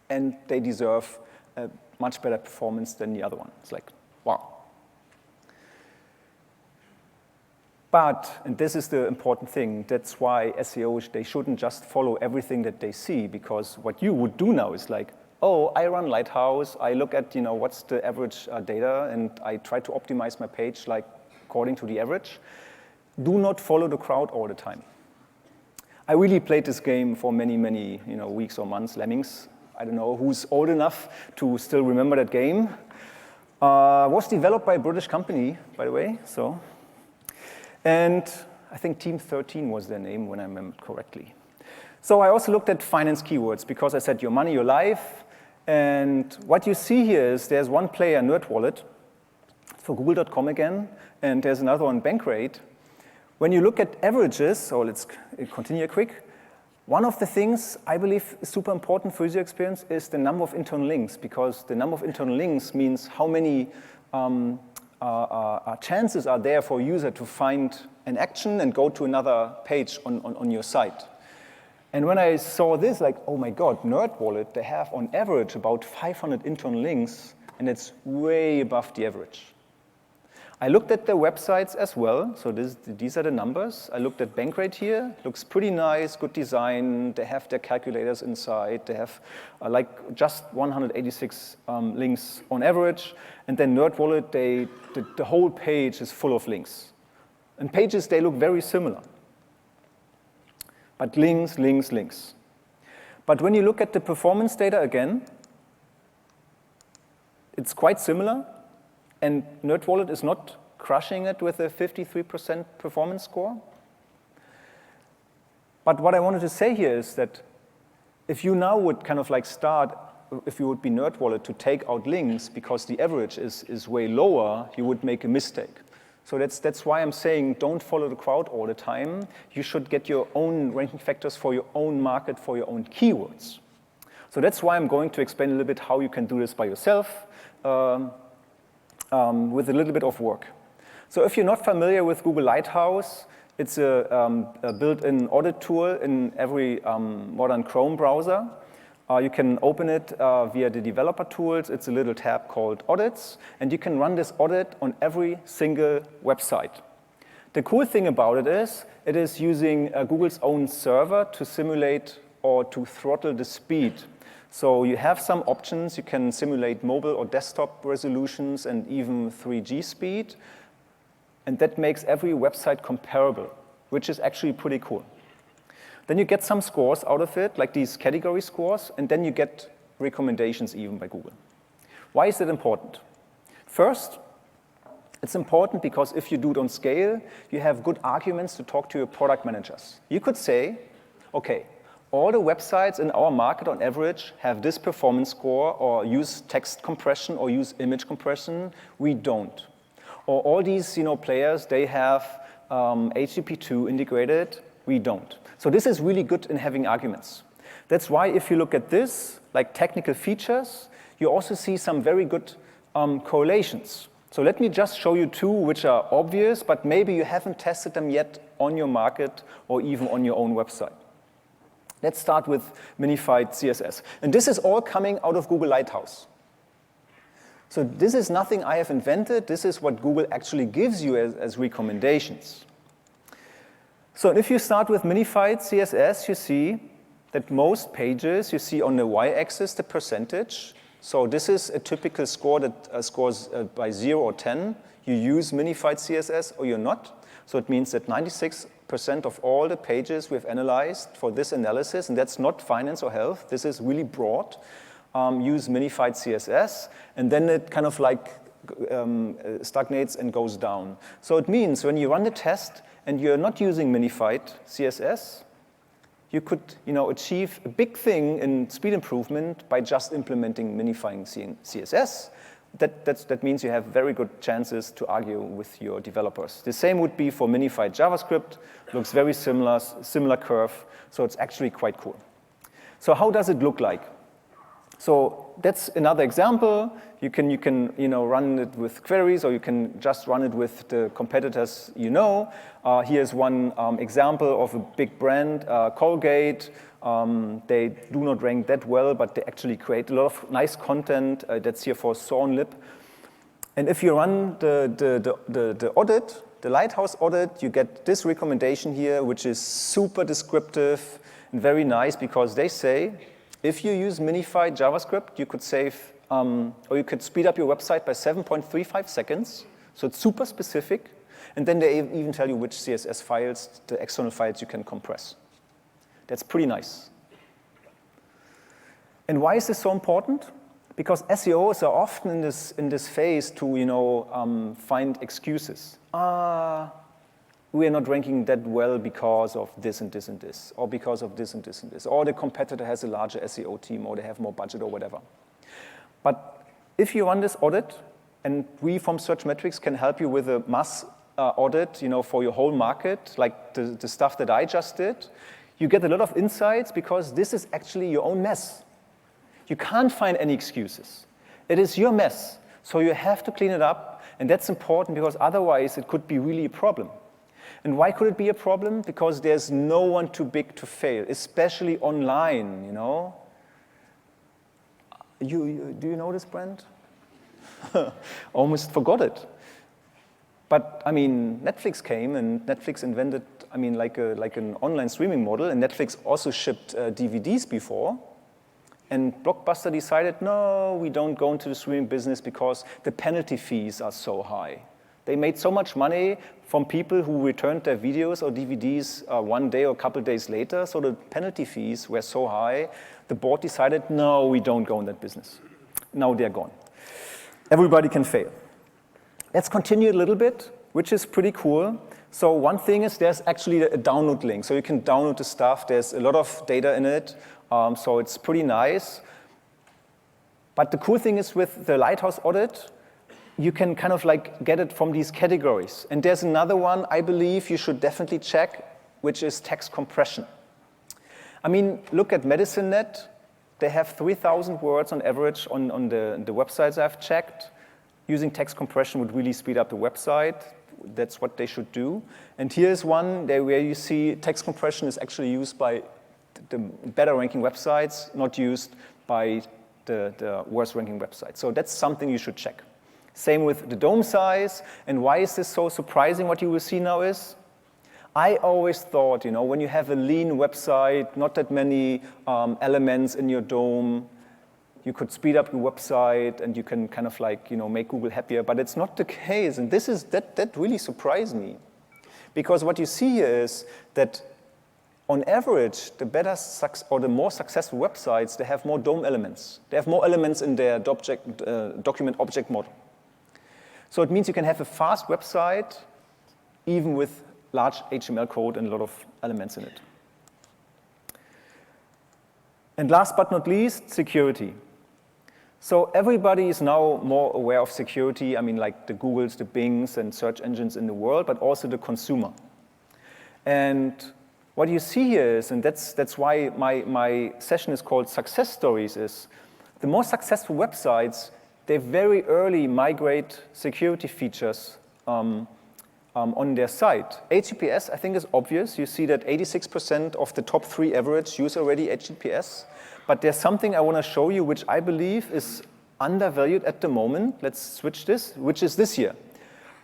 and they deserve a much better performance than the other one. It's like, wow. But, and this is the important thing, that's why SEOs, they shouldn't just follow everything that they see, because what you would do now is like, oh, I run Lighthouse, I look at what's the average data, and I try to optimize my page like according to the average. Do not follow the crowd all the time. I really played this game for many, many weeks or months, Lemmings. I don't know who's old enough to still remember that game. Was developed by a British company, by the way. So, and I think Team 13 was their name when I remember correctly. So I also looked at finance keywords because I said your money, your life. And what you see here is there's one player, NerdWallet, for Google.com again, and there's another one, Bankrate. When you look at averages, so let's continue quick, one of the things I believe is super important for user experience is the number of internal links, because the number of internal links means how many chances are there for a user to find an action and go to another page on your site. And when I saw this, like, oh my God, NerdWallet, they have on average about 500 internal links, and it's way above the average. I looked at their websites as well, so these are the numbers. I looked at Bankrate here, looks pretty nice, good design. They have their calculators inside. They have like just 186 links on average. And then NerdWallet, the whole page is full of links. And pages, they look very similar. But links, links, links. But when you look at the performance data again, it's quite similar. And NerdWallet is not crushing it with a 53% performance score. But what I wanted to say here is that if you now would kind of like start, if you would be NerdWallet, to take out links because the average is way lower, you would make a mistake. So that's why I'm saying don't follow the crowd all the time. You should get your own ranking factors for your own market, for your own keywords. So that's why I'm going to explain a little bit how you can do this by yourself with a little bit of work. So if you're not familiar with Google Lighthouse, it's a built-in audit tool in every modern Chrome browser. You can open it via the developer tools. It's a little tab called audits, and you can run this audit on every single website. The cool thing about it is using Google's own server to simulate or to throttle the speed. So you have some options. You can simulate mobile or desktop resolutions and even 3G speed. And that makes every website comparable, which is actually pretty cool. Then you get some scores out of it, like these category scores, and then you get recommendations even by Google. Why is that important? First, it's important because if you do it on scale, you have good arguments to talk to your product managers. You could say, okay, all the websites in our market on average have this performance score or use text compression or use image compression. We don't. Or all these players, they have HTTP2 integrated. We don't. So this is really good in having arguments. That's why if you look at this, like technical features, you also see some very good correlations. So let me just show you two which are obvious, but maybe you haven't tested them yet on your market or even on your own website. Let's start with minified CSS. And this is all coming out of Google Lighthouse. So this is nothing I have invented. This is what Google actually gives you as recommendations. So if you start with minified CSS, you see that most pages, you see on the y-axis the percentage. So this is a typical score that scores by 0 or 10. You use minified CSS or you're not. So it means that 96% of all the pages we've analyzed for this analysis, and that's not finance or health, this is really broad, use minified CSS, and then it kind of like stagnates and goes down. So it means when you run the test and you're not using minified CSS, you could achieve a big thing in speed improvement by just implementing minifying CSS. That means you have very good chances to argue with your developers. The same would be for minified JavaScript. Looks very similar curve, so it's actually quite cool. So how does it look like? So that's another example. You can run it with queries, or you can just run it with the competitors you know. Here's one example of a big brand, Colgate. They do not rank that well, but they actually create a lot of nice content. That's here for Sawn Lip. And if you run the audit, the Lighthouse audit, you get this recommendation here, which is super descriptive and very nice, because they say, if you use minified JavaScript, you could save, or you could speed up your website by 7.35 seconds. So it's super specific. And then they even tell you which CSS files, the external files you can compress. That's pretty nice. And why is this so important? Because SEOs are often in this phase to find excuses. We are not ranking that well because of this and this and this, or because of this and this and this, or the competitor has a larger SEO team, or they have more budget, or whatever. But if you run this audit, and we from Searchmetrics can help you with a mass audit, for your whole market, like the stuff that I just did, you get a lot of insights because this is actually your own mess. You can't find any excuses. It is your mess, so you have to clean it up, and that's important because otherwise it could be really a problem. And why could it be a problem? Because there's no one too big to fail, especially online, Do you know this brand? Almost forgot it. But, Netflix came, and Netflix invented, like an online streaming model, and Netflix also shipped DVDs before. And Blockbuster decided, no, we don't go into the streaming business because the penalty fees are so high. They made so much money from people who returned their videos or DVDs one day or a couple days later, so the penalty fees were so high, the board decided, no, we don't go in that business. Now they're gone. Everybody can fail. Let's continue a little bit, which is pretty cool. So one thing is there's actually a download link, so you can download the stuff. There's a lot of data in it, so it's pretty nice. But the cool thing is with the Lighthouse audit, you can kind of like get it from these categories. And there's another one I believe you should definitely check, which is text compression. Look at MedicineNet. They have 3,000 words on average on the websites I've checked. Using text compression would really speed up the website. That's what they should do. And here's one where you see text compression is actually used by the better ranking websites, not used by the worst ranking websites. So that's something you should check. Same with the DOM size. And why is this so surprising? What you will see now is, I always thought, when you have a lean website, not that many elements in your DOM, you could speed up your website and you can kind of make Google happier, but it's not the case. And that really surprised me. Because what you see here is that on average, the more successful websites, they have more DOM elements. They have more elements in their document object model. So it means you can have a fast website even with large HTML code and a lot of elements in it. And last but not least, security. So everybody is now more aware of security. I mean, like the Googles, the Bings, and search engines in the world, but also the consumer. And what you see here is, and that's why my session is called Success Stories, is the more successful websites, they very early migrate security features on their site. HTTPS, I think, is obvious. You see that 86% of the top 3 average use already HTTPS. But there's something I want to show you which I believe is undervalued at the moment. Let's switch this, which is this here.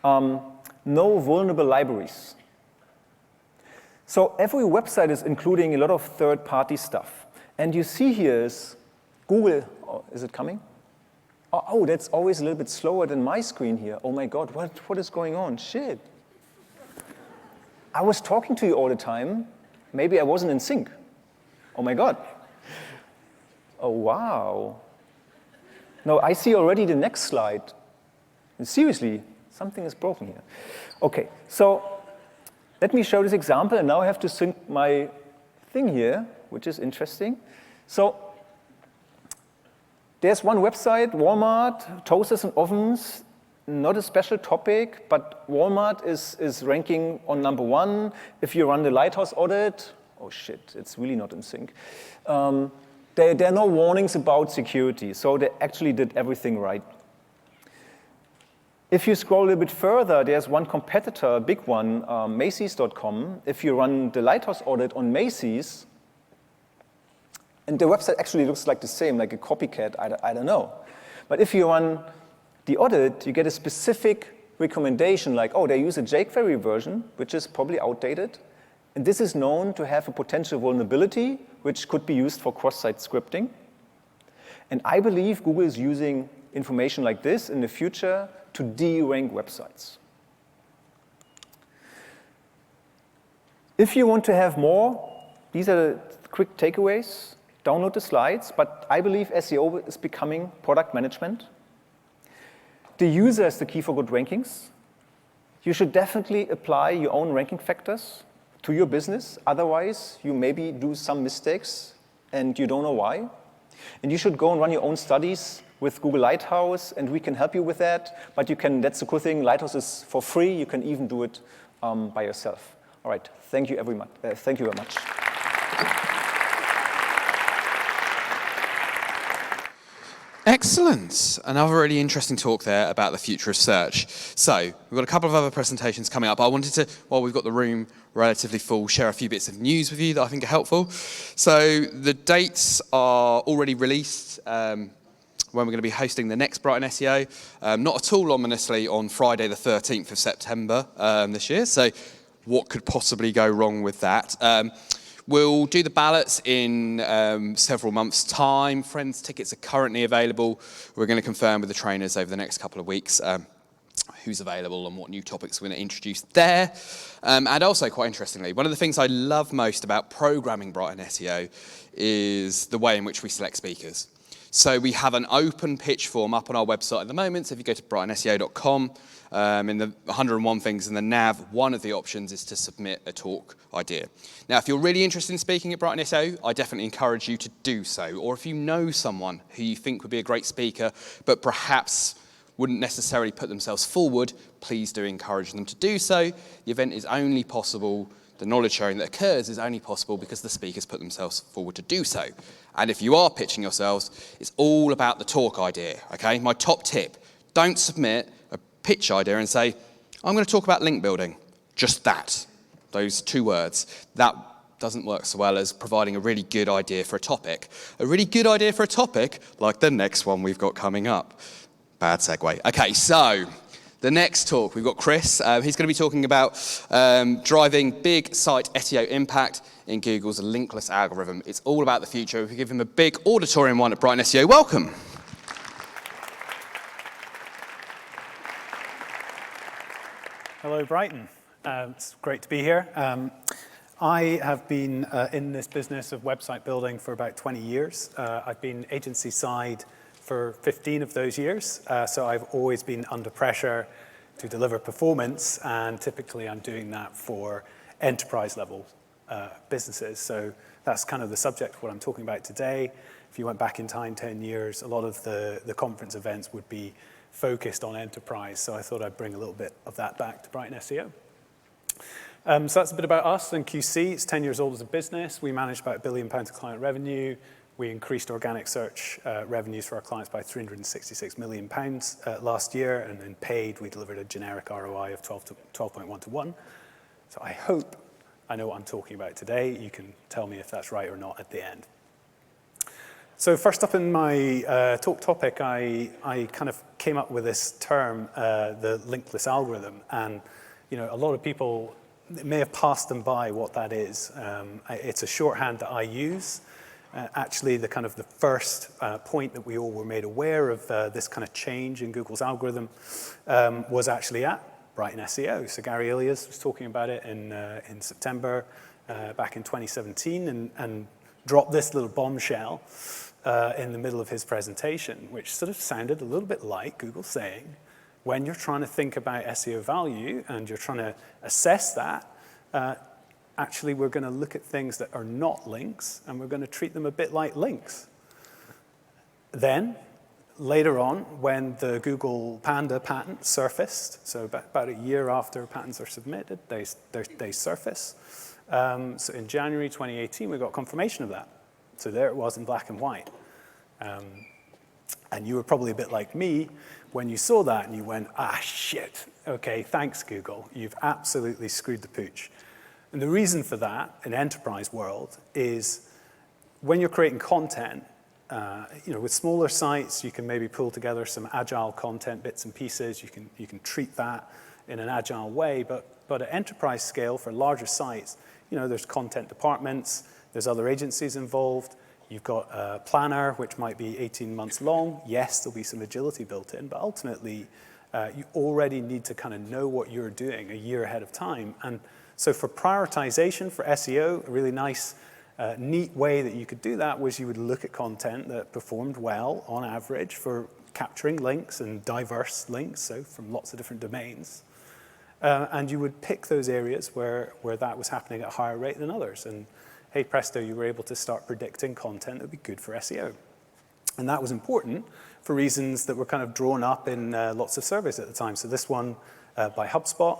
No vulnerable libraries. So every website is including a lot of third-party stuff. And you see here is Google. Oh, is it coming? Oh, that's always a little bit slower than my screen here. Oh my God, what is going on? Shit. I was talking to you all the time. Maybe I wasn't in sync. Oh my God. Oh, wow. No, I see already the next slide. And seriously, something is broken here. Okay, so let me show this example. And now I have to sync my thing here, which is interesting. So there's one website, Walmart, toasters and ovens, not a special topic, but Walmart is ranking on number 1. If you run the Lighthouse audit, oh shit, it's really not in sync. There are no warnings about security, so they actually did everything right. If you scroll a little bit further, there's one competitor, a big one, Macy's.com. If you run the Lighthouse audit on Macy's, and the website actually looks like the same, like a copycat, I don't know. But if you run the audit, you get a specific recommendation like, oh, they use a jQuery version, which is probably outdated. And this is known to have a potential vulnerability, which could be used for cross-site scripting. And I believe Google is using information like this in the future to de-rank websites. If you want to have more, these are the quick takeaways. Download the slides, but I believe SEO is becoming product management. The user is the key for good rankings. You should definitely apply your own ranking factors to your business. Otherwise, you maybe do some mistakes and you don't know why. And you should go and run your own studies with Google Lighthouse, and we can help you with that. But you can, that's the cool thing, Lighthouse is for free. You can even do it by yourself. All right, thank you very much. Excellent. Another really interesting talk there about the future of search. So we've got a couple of other presentations coming up. I wanted to, while we've got the room relatively full, share a few bits of news with you that I think are helpful. So the dates are already released when we're going to be hosting the next Brighton SEO. Not at all ominously on Friday the 13th of September this year. So what could possibly go wrong with that? We'll do the ballots in several months' time. Friends tickets are currently available. We're going to confirm with the trainers over the next couple of weeks who's available and what new topics we're going to introduce there. And also, quite interestingly, one of the things I love most about programming Brighton SEO is the way in which we select speakers. So we have an open pitch form up on our website at the moment. So if you go to BrightonSEO.com, in the 101 things in the nav, one of the options is to submit a talk idea. Now, if you're really interested in speaking at Brighton SEO, I definitely encourage you to do so. Or if you know someone who you think would be a great speaker, but perhaps wouldn't necessarily put themselves forward, please do encourage them to do so. The event is only possible, the knowledge sharing that occurs is only possible because the speakers put themselves forward to do so. And if you are pitching yourselves, it's all about the talk idea, okay? My top tip, don't submit a pitch idea and say, I'm going to talk about link building. Just that, those 2 words. That doesn't work so well as providing a really good idea for a topic. A really good idea for a topic, like the next one we've got coming up. Bad segue. Okay, so the next talk, we've got Chris. He's going to be talking about driving big site SEO impact in Google's linkless algorithm. It's all about the future. We give him a big auditorium one at Brighton SEO. Welcome. Hello, Brighton. It's great to be here. I have been in this business of website building for about 20 years. I've been agency side for 15 of those years, so I've always been under pressure to deliver performance, and typically I'm doing that for enterprise level businesses. So that's kind of the subject of what I'm talking about today. If you went back in time 10 years, a lot of the conference events would be focused on enterprise, so I thought I'd bring a little bit of that back to Brighton SEO. So that's a bit about us and QC. It's 10 years old as a business. We manage about £1 billion of client revenue. We increased organic search revenues for our clients by £366 million last year, and then paid, we delivered a generic ROI of 12.1 to 1. So I hope I know what I'm talking about today. You can tell me if that's right or not at the end. So first up in my talk topic, I kind of came up with this term, the linkless algorithm, and a lot of people, it may have passed them by what that is. It's a shorthand that I use. Actually, the first point that we all were made aware of this kind of change in Google's algorithm was actually at Brighton SEO. So Gary Ilias was talking about it in September back in 2017 and dropped this little bombshell in the middle of his presentation, which sort of sounded a little bit like Google saying, when you're trying to think about SEO value and you're trying to assess that, actually we're going to look at things that are not links and we're going to treat them a bit like links. Then, later on, when the Google Panda patent surfaced, so about a year after patents are submitted, they surface. So in January 2018, we got confirmation of that. So there it was in black and white. And you were probably a bit like me when you saw that and you went, shit, okay, thanks Google, you've absolutely screwed the pooch. And the reason for that in enterprise world is when you're creating content, with smaller sites, you can maybe pull together some agile content bits and pieces, you can treat that in an agile way, but at enterprise scale for larger sites, there's content departments, there's other agencies involved. You've got a planner, which might be 18 months long. Yes, there'll be some agility built in, but ultimately, you already need to kind of know what you're doing a year ahead of time. And so for prioritization for SEO, a really nice, neat way that you could do that was you would look at content that performed well on average for capturing links and diverse links, so from lots of different domains. And you would pick those areas where that was happening at a higher rate than others. And hey presto, you were able to start predicting content that would be good for SEO. And that was important for reasons that were kind of drawn up in lots of surveys at the time. So this one by HubSpot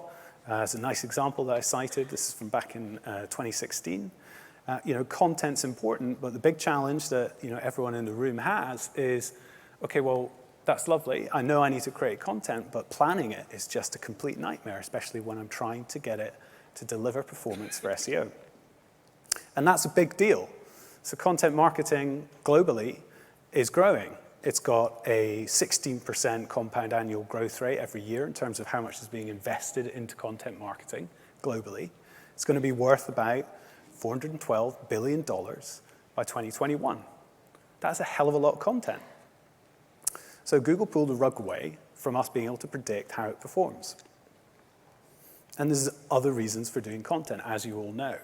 is a nice example that I cited. This is from back in 2016. Content's important, but the big challenge that everyone in the room has is, okay, well, that's lovely. I know I need to create content, but planning it is just a complete nightmare, especially when I'm trying to get it to deliver performance for SEO. And that's a big deal. So content marketing globally is growing. It's got a 16% compound annual growth rate every year in terms of how much is being invested into content marketing globally. It's going to be worth about $412 billion by 2021. That's a hell of a lot of content. So Google pulled the rug away from us being able to predict how it performs. And there's other reasons for doing content, as you all know.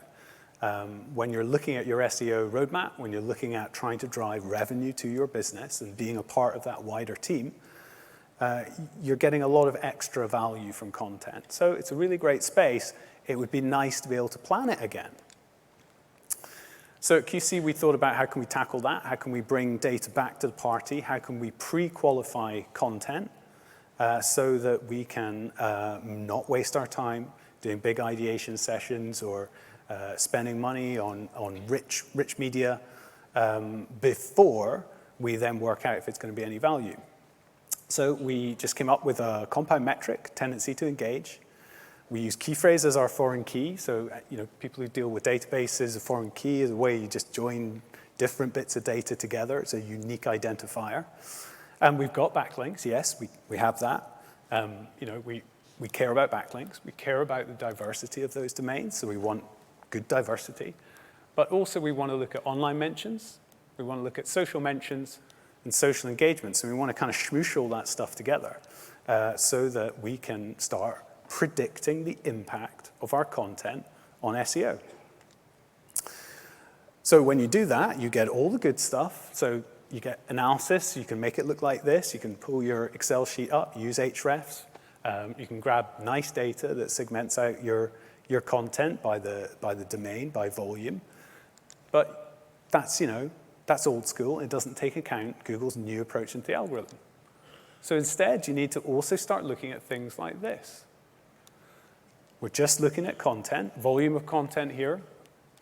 When you're looking at your SEO roadmap, when you're looking at trying to drive revenue to your business and being a part of that wider team, you're getting a lot of extra value from content. So it's a really great space. It would be nice to be able to plan it again. So at QC, we thought about how can we tackle that? How can we bring data back to the party? How can we pre-qualify content so that we can not waste our time doing big ideation sessions or spending money on rich media before we then work out if it's going to be any value. So we just came up with a compound metric, tendency to engage, We use key phrase as our foreign key. So, people who deal with databases, a foreign key is a way you just join different bits of data together. It's a unique identifier. And we've got backlinks. Yes, we have that. We care about backlinks. We care about the diversity of those domains. So we want good diversity. But also we want to look at online mentions. We want to look at social mentions and social engagement. So we want to kind of smoosh all that stuff together so that we can start predicting the impact of our content on SEO. So when you do that, you get all the good stuff. So you get analysis. You can make it look like this. You can pull your Excel sheet up, use Hrefs. You can grab nice data that segments out your content by the domain, by volume. But that's old school. It doesn't take account Google's new approach into the algorithm. So instead, you need to also start looking at things like this. We're just looking at content, volume of content here,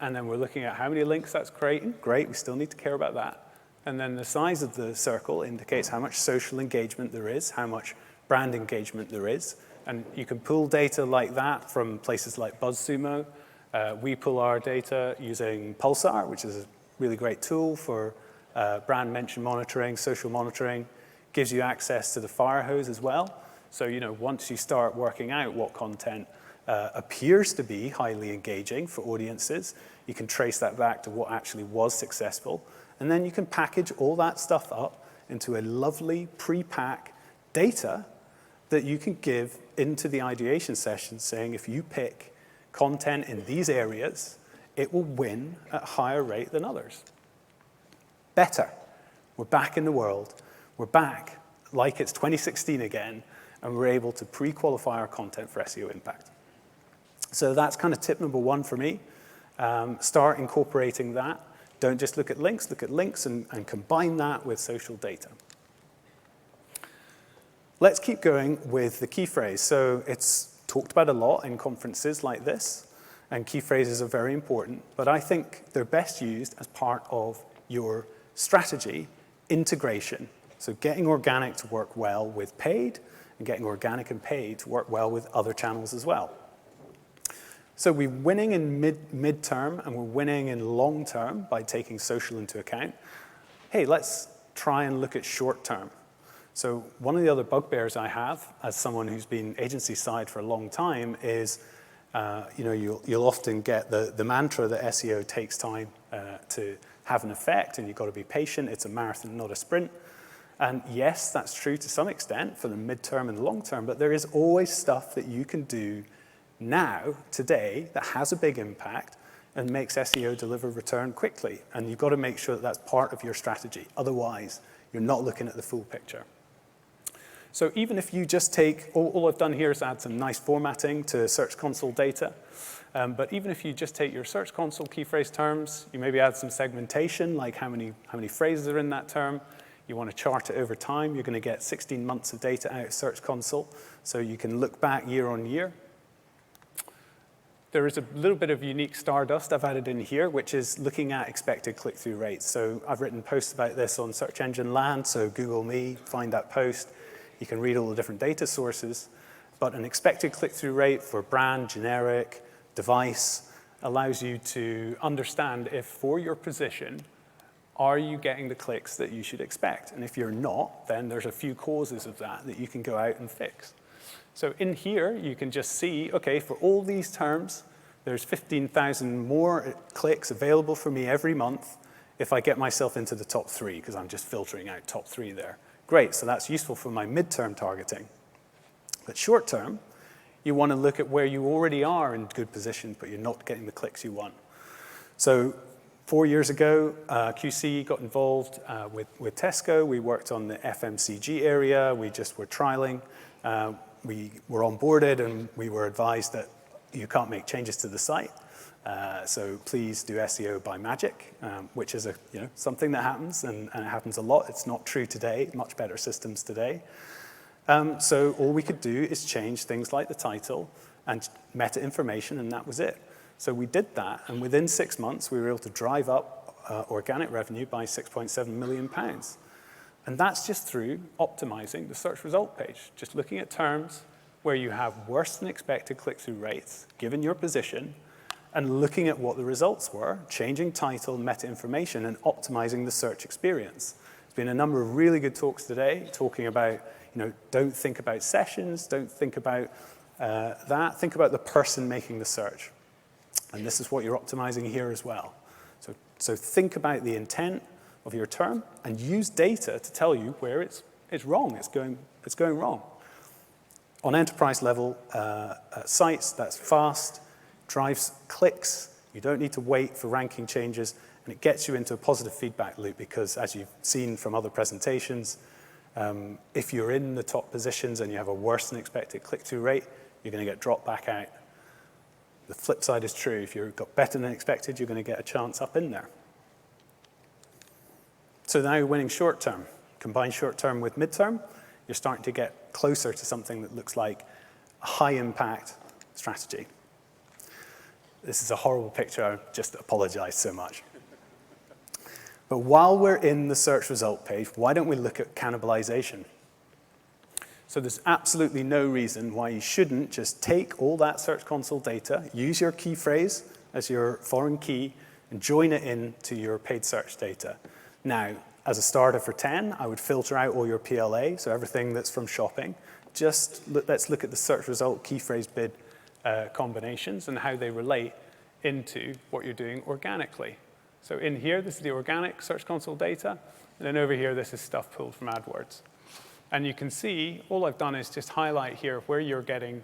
and then we're looking at how many links that's creating. Great, we still need to care about that. And then the size of the circle indicates how much social engagement there is, how much brand engagement there is. And you can pull data like that from places like BuzzSumo. We pull our data using Pulsar, which is a really great tool for brand mention monitoring, social monitoring. Gives you access to the fire hose as well. So, once you start working out what content appears to be highly engaging for audiences, you can trace that back to what actually was successful. And then you can package all that stuff up into a lovely pre-pack data that you can give into the ideation session saying if you pick content in these areas, it will win at a higher rate than others. Better. We're back in the world. We're back like it's 2016 again, and we're able to pre-qualify our content for SEO impact. So that's kind of tip number one for me. Start incorporating that. Don't just look at links and combine that with social data. Let's keep going with the key phrase. So it's talked about a lot in conferences like this, and key phrases are very important, but I think they're best used as part of your strategy integration. So getting organic to work well with paid, and getting organic and paid to work well with other channels as well. So we're winning in mid-term and we're winning in long-term by taking social into account. Hey, let's try and look at short-term. So one of the other bugbears I have as someone who's been agency side for a long time is, you'll often get the mantra that SEO takes time to have an effect and you've got to be patient. It's a marathon, not a sprint. And yes, that's true to some extent for the mid-term and the long-term, but there is always stuff that you can do now, today, that has a big impact and makes SEO deliver return quickly. And you've got to make sure that that's part of your strategy. Otherwise, you're not looking at the full picture. So even if you just take, all I've done here is add some nice formatting to Search Console data. But even if you just take your Search Console key phrase terms, you maybe add some segmentation, like how many phrases are in that term. You want to chart it over time. You're going to get 16 months of data out of Search Console. So you can look back year on year. There is a little bit of unique stardust I've added in here, which is looking at expected click-through rates. So I've written posts about this on Search Engine Land, so Google me, find that post. You can read all the different data sources. But an expected click-through rate for brand, generic, device allows you to understand if for your position, are you getting the clicks that you should expect? And if you're not, then there's a few causes of that you can go out and fix. So in here, you can just see, okay, for all these terms, there's 15,000 more clicks available for me every month if I get myself into the top 3, because I'm just filtering out top 3 there. Great, so that's useful for my midterm targeting. But short term, you want to look at where you already are in good position, but you're not getting the clicks you want. So 4 years ago, QC got involved with Tesco. We worked on the FMCG area. We just were trialing. We were onboarded and we were advised that you can't make changes to the site. So please do SEO by magic, which is something that happens and it happens a lot. It's not true today, much better systems today. So all we could do is change things like the title and meta information, and that was it. So we did that, and within 6 months, we were able to drive up organic revenue by £6.7 million. And that's just through optimizing the search result page, just looking at terms, where you have worse than expected click-through rates, given your position, and looking at what the results were, changing title, meta information, and optimizing the search experience. There's been a number of really good talks today talking about, don't think about sessions, don't think about that, think about the person making the search. And this is what you're optimizing here as well. So think about the intent of your term and use data to tell you where it's wrong, it's going wrong. On enterprise level sites, that's fast, drives clicks. You don't need to wait for ranking changes, and it gets you into a positive feedback loop because, as you've seen from other presentations, if you're in the top positions and you have a worse than expected click-through rate, you're going to get dropped back out. The flip side is true. If you've got better than expected, you're going to get a chance up in there. So now you're winning short term. Combine short term with midterm, you're starting to get closer to something that looks like a high impact strategy. This is a horrible picture, I just apologize so much. But while we're in the search result page, why don't we look at cannibalization? So there's absolutely no reason why you shouldn't just take all that Search Console data, use your key phrase as your foreign key, and join it into your paid search data. Now, as a starter for 10, I would filter out all your PLA, so everything that's from shopping. Let's look at the search result key phrase bid combinations and how they relate into what you're doing organically. So in here, this is the organic Search Console data, and then over here, this is stuff pulled from AdWords. And you can see, all I've done is just highlight here where you're getting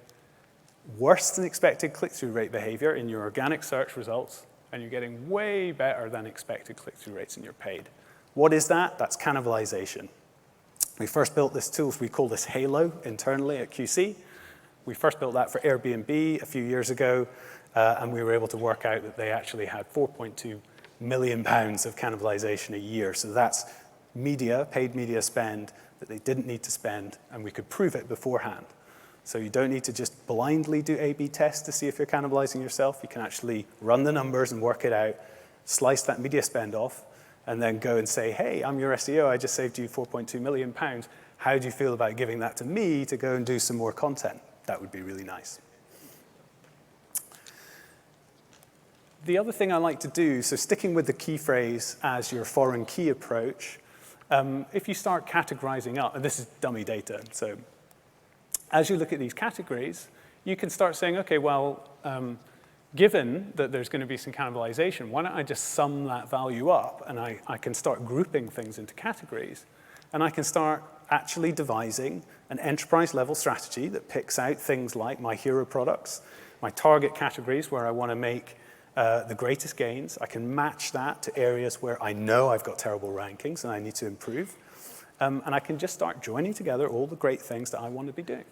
worse than expected click-through rate behavior in your organic search results, and you're getting way better than expected click-through rates in your paid. What is that? That's cannibalization. We first built this tool, we call this Halo internally at QC. We first built that for Airbnb a few years ago, and we were able to work out that they actually had £4.2 million of cannibalization a year. So that's media, paid media spend that they didn't need to spend, and we could prove it beforehand. So you don't need to just blindly do A/B tests to see if you're cannibalizing yourself. You can actually run the numbers and work it out, slice that media spend off, and then go and say, hey, I'm your SEO, I just saved you £4.2 million. How do you feel about giving that to me to go and do some more content? That would be really nice. The other thing I like to do, so sticking with the key phrase as your foreign key approach, if you start categorizing up, and this is dummy data, so as you look at these categories, you can start saying, okay, well, given that there's going to be some cannibalization, why don't I just sum that value up, and I can start grouping things into categories, and I can start actually devising an enterprise-level strategy that picks out things like my hero products, my target categories where I want to make the greatest gains. I can match that to areas where I know I've got terrible rankings and I need to improve. And I can just start joining together all the great things that I want to be doing.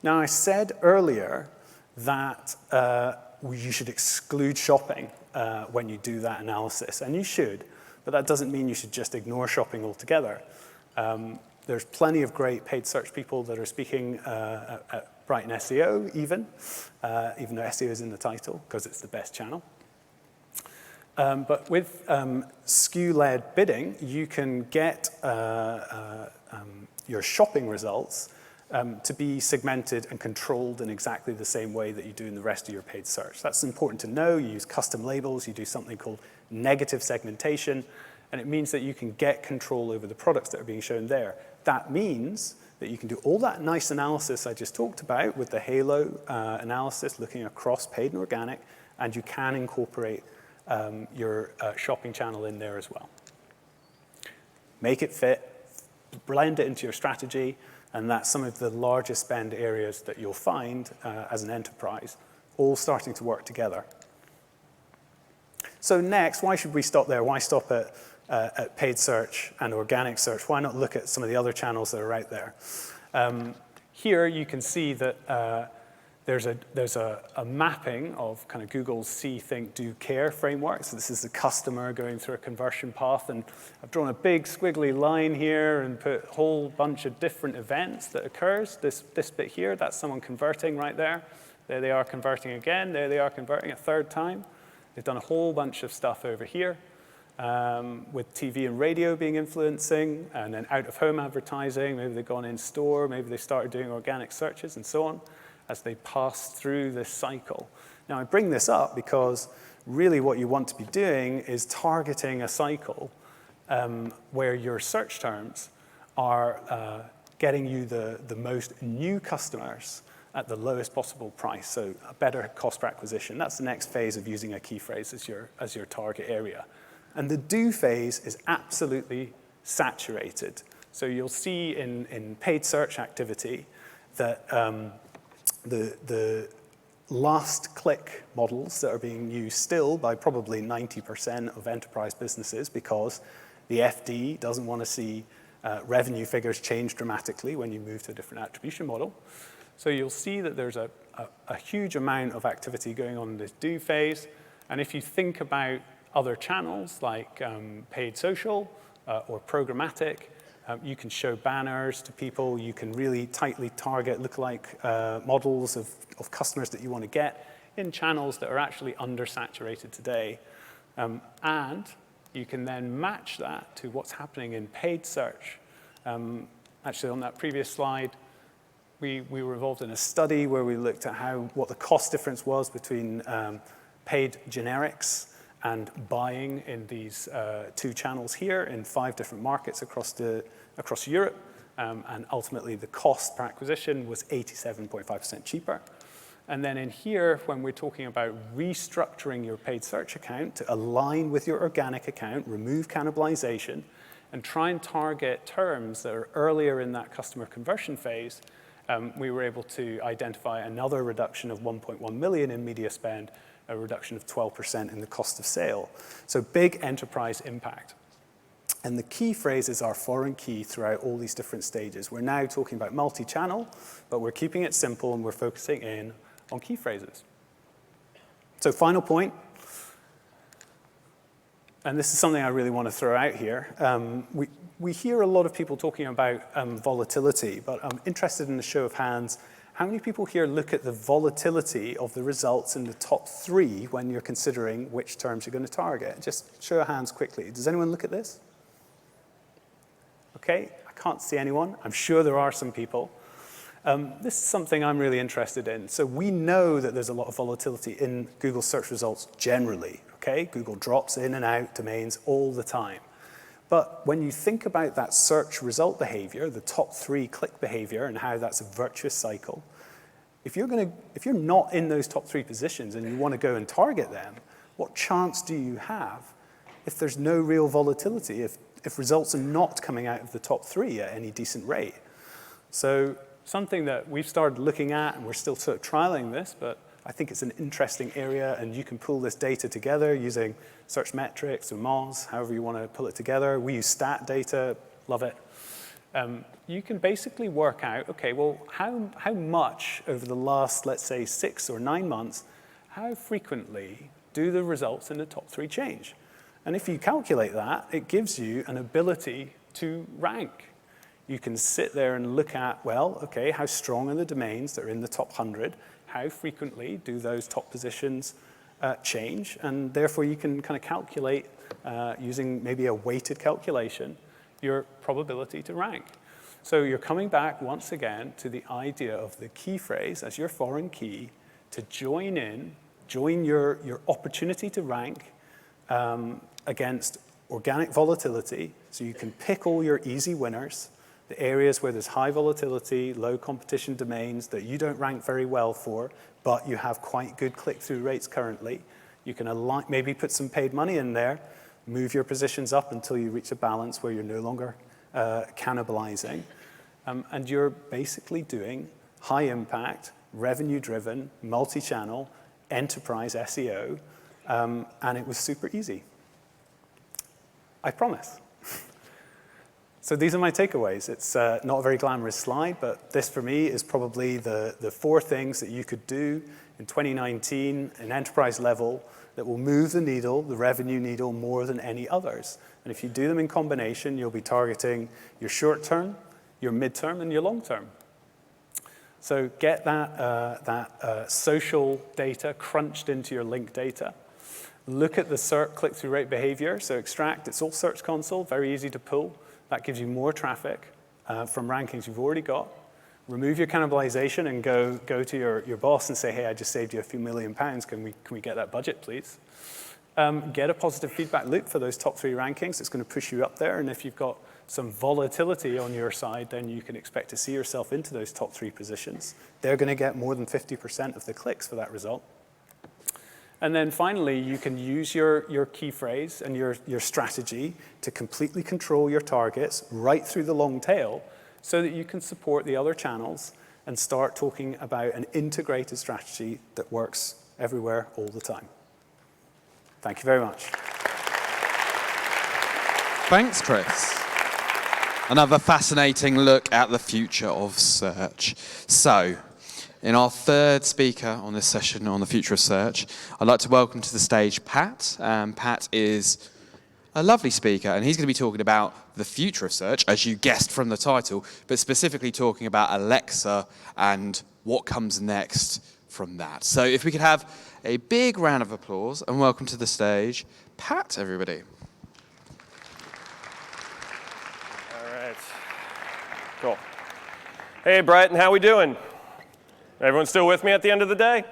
Now, I said earlier that you should exclude shopping when you do that analysis, and you should, but that doesn't mean you should just ignore shopping altogether. There's plenty of great paid search people that are speaking at Brighton SEO even though SEO is in the title, because it's the best channel. But with SKU-led bidding, you can get your shopping results to be segmented and controlled in exactly the same way that you do in the rest of your paid search. That's important to know. You use custom labels. You do something called negative segmentation, and it means that you can get control over the products that are being shown there. That means that you can do all that nice analysis I just talked about with the Halo analysis, looking across paid and organic, and you can incorporate your shopping channel in there as well. Make it fit, blend it into your strategy, and that's some of the largest spend areas that you'll find as an enterprise, all starting to work together. So next, why should we stop there? Why stop at paid search and organic search? Why not look at some of the other channels that are out there? Here you can see that there's a mapping of kind of Google's See, Think, Do, Care framework. So this is the customer going through a conversion path, and I've drawn a big squiggly line here and put a whole bunch of different events that occurs. This bit here, that's someone converting right there. There they are converting again. There they are converting a third time. They've done a whole bunch of stuff over here. with TV and radio being influencing, and then out-of-home advertising. Maybe they've gone in-store, maybe they started doing organic searches and so on as they pass through this cycle. Now, I bring this up because really what you want to be doing is targeting a cycle where your search terms are getting you the most new customers at the lowest possible price, so a better cost per acquisition. That's the next phase of using a key phrase as your target area. And the do phase is absolutely saturated. So you'll see in paid search activity that the last click models that are being used still by probably 90% of enterprise businesses, because the FD doesn't want to see revenue figures change dramatically when you move to a different attribution model. So you'll see that there's a huge amount of activity going on in this do phase. And if you think about other channels like paid social or programmatic, you can show banners to people. You can really tightly target lookalike models of customers that you want to get in channels that are actually undersaturated today. And you can then match that to what's happening in paid search. Actually, on that previous slide, we were involved in a study where we looked at what the cost difference was between paid generics and buying in these two channels here in 5 different markets across Europe. And ultimately, the cost per acquisition was 87.5% cheaper. And then in here, when we're talking about restructuring your paid search account to align with your organic account, remove cannibalization, and try and target terms that are earlier in that customer conversion phase, we were able to identify another reduction of 1.1 million in media spend, a reduction of 12% in the cost of sale. So big enterprise impact. And the key phrases are foreign key throughout all these different stages. We're now talking about multi-channel, but we're keeping it simple and we're focusing in on key phrases. So final point, and this is something I really want to throw out here. We hear a lot of people talking about volatility, but I'm interested in a show of hands. How many people here look at the volatility of the results in the top 3 when you're considering which terms you're going to target? Just show of hands quickly. Does anyone look at this? Okay, I can't see anyone. I'm sure there are some people. This is something I'm really interested in. So we know that there's a lot of volatility in Google search results generally. Okay, Google drops in and out domains all the time. But when you think about that search result behavior, the top 3 click behavior and how that's a virtuous cycle, if you're not in those top 3 positions and you want to go and target them, what chance do you have if there's no real volatility, if results are not coming out of the top 3 at any decent rate? So something that we've started looking at, and we're still sort of trialing this, but I think it's an interesting area, and you can pull this data together using search metrics or Moz, however you want to pull it together. We use stat data, love it. You can basically work out, okay, well, how much over the last, let's say, 6 or 9 months, how frequently do the results in the top 3 change? And if you calculate that, it gives you an ability to rank. You can sit there and look at, well, okay, how strong are the domains that are in the top 100? How frequently do those top positions change? And therefore, you can kind of calculate, using maybe a weighted calculation, your probability to rank. So you're coming back once again to the idea of the key phrase as your foreign key to join your opportunity to rank against organic volatility. So you can pick all your easy winners, the areas where there's high volatility, low competition domains that you don't rank very well for, but you have quite good click-through rates currently. You can maybe put some paid money in there, move your positions up until you reach a balance where you're no longer cannibalizing. And you're basically doing high-impact, revenue-driven, multi-channel, enterprise SEO, and it was super easy. I promise. So these are my takeaways. It's not a very glamorous slide, but this for me is probably the 4 things that you could do in 2019 in enterprise level that will move the needle, the revenue needle, more than any others. And if you do them in combination, you'll be targeting your short term, your mid-term, and your long term. So get that social data crunched into your link data. Look at the SERP click-through rate behavior. So extract, it's all Search Console, very easy to pull. That gives you more traffic from rankings you've already got. Remove your cannibalization and go to your boss and say, hey, I just saved you a few £1 million. Can we get that budget, please? Get a positive feedback loop for those top 3 rankings. It's going to push you up there. And if you've got some volatility on your side, then you can expect to see yourself into those top 3 positions. They're going to get more than 50% of the clicks for that result. And then finally, you can use your key phrase and your strategy to completely control your targets right through the long tail so that you can support the other channels and start talking about an integrated strategy that works everywhere all the time. Thank you very much. Thanks, Chris. Another fascinating look at the future of search. So, in our third speaker on this session on the future of search, I'd like to welcome to the stage Pat. Pat is a lovely speaker, and he's going to be talking about the future of search, as you guessed from the title, but specifically talking about Alexa and what comes next from that. So if we could have a big round of applause and welcome to the stage Pat, everybody. All right. Cool. Hey, Brighton, how we doing? Everyone still with me at the end of the day?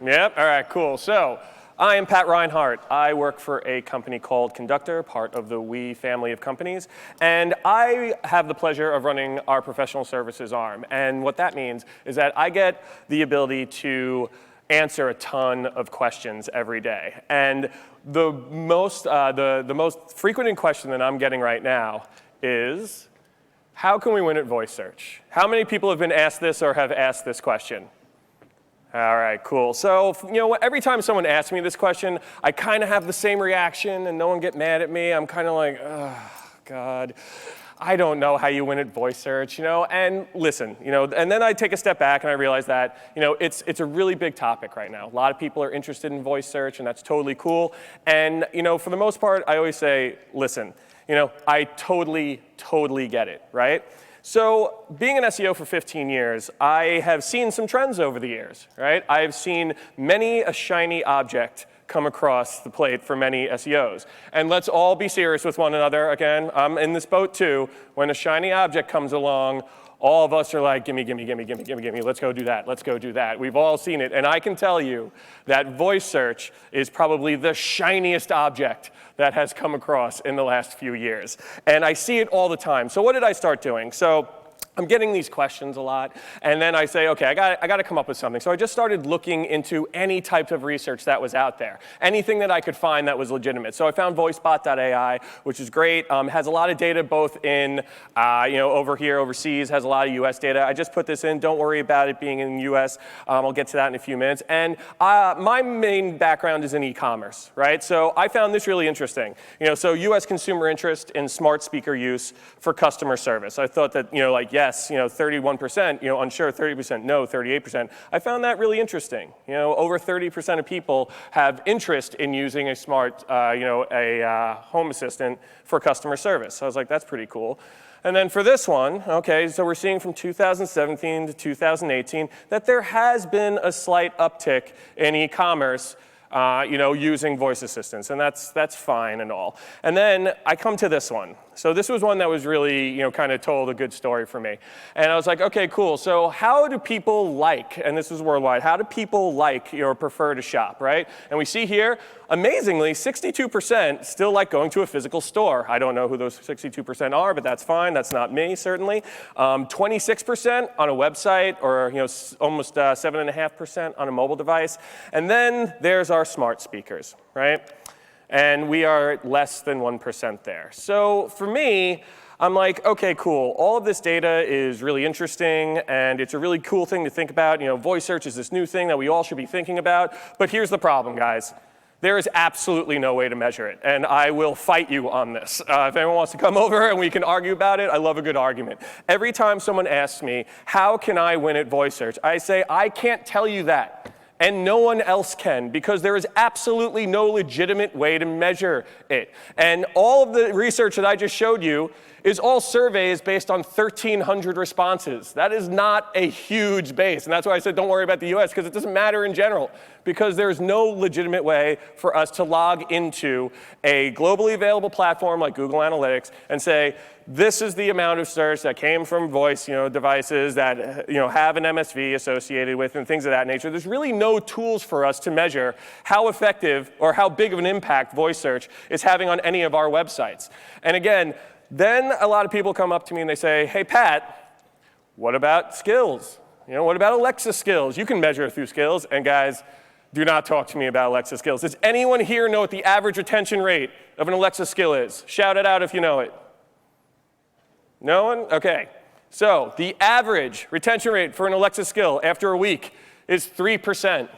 Yep, all right, cool. So, I am Pat Reinhardt. I work for a company called Conductor, part of the We family of companies, and I have the pleasure of running our professional services arm. And what that means is that I get the ability to answer a ton of questions every day. And the most frequent question that I'm getting right now is, how can we win at voice search? How many people have been asked this or have asked this question? All right, cool. So, every time someone asks me this question, I kind of have the same reaction, and no one get mad at me. I'm kind of like, oh, God, I don't know how you win at voice search, And listen, and then I take a step back and I realize that, it's a really big topic right now. A lot of people are interested in voice search, and that's totally cool. And, for the most part, I always say, listen, I totally get it, right? So being an SEO for 15 years, I have seen some trends over the years, right? I've seen many a shiny object come across the plate for many SEOs. And let's all be serious with one another. Again, I'm in this boat too. When a shiny object comes along, all of us are like, gimme, gimme, gimme, gimme, gimme, gimme, let's go do that, let's go do that. We've all seen it, and I can tell you that voice search is probably the shiniest object that has come across in the last few years. And I see it all the time. So what did I start doing? So I'm getting these questions a lot, and then I say, okay, I got to come up with something. So I just started looking into any type of research that was out there, anything that I could find that was legitimate. So I found voicebot.ai, which is great. Has a lot of data both in, over here, overseas, has a lot of US data. I just put this in. Don't worry about it being in the US. I'll get to that in a few minutes. And my main background is in e-commerce, right? So I found this really interesting. So US consumer interest in smart speaker use for customer service. I thought that, yes, 31%, unsure, 30%, no, 38%. I found that really interesting. Over 30% of people have interest in using a smart, home assistant for customer service. So I was like, that's pretty cool. And then for this one, okay, so we're seeing from 2017 to 2018 that there has been a slight uptick in e-commerce using voice assistants, and that's fine and all. And then I come to this one. So this was one that was really, kind of told a good story for me. And I was like, okay, cool. So how do people like, and this is worldwide, how do people like or prefer to shop, right? And we see here, amazingly, 62% still like going to a physical store. I don't know who those 62% are, but that's fine. That's not me, certainly. 26% on a website, or almost 7.5% on a mobile device. And then there's our smart speakers, right? And we are less than 1% there. So for me, I'm like, okay, cool. All of this data is really interesting, and it's a really cool thing to think about. Voice search is this new thing that we all should be thinking about. But here's the problem, guys. There is absolutely no way to measure it, and I will fight you on this. If anyone wants to come over and we can argue about it, I love a good argument. Every time someone asks me, how can I win at voice search? I say, I can't tell you that. And no one else can, because there is absolutely no legitimate way to measure it. And all of the research that I just showed you is all surveys based on 1,300 responses. That is not a huge base. And that's why I said don't worry about the US, because it doesn't matter in general. because there's no legitimate way for us to log into a globally available platform like Google Analytics and say, this is the amount of search that came from voice devices that have an MSV associated with and things of that nature. There's really no tools for us to measure how effective or how big of an impact voice search is having on any of our websites. And again, then a lot of people come up to me and they say, hey, Pat, what about skills? What about Alexa skills? You can measure through skills. And guys, do not talk to me about Alexa skills. Does anyone here know what the average retention rate of an Alexa skill is? Shout it out if you know it. No one? OK. So the average retention rate for an Alexa skill after a week is 3%.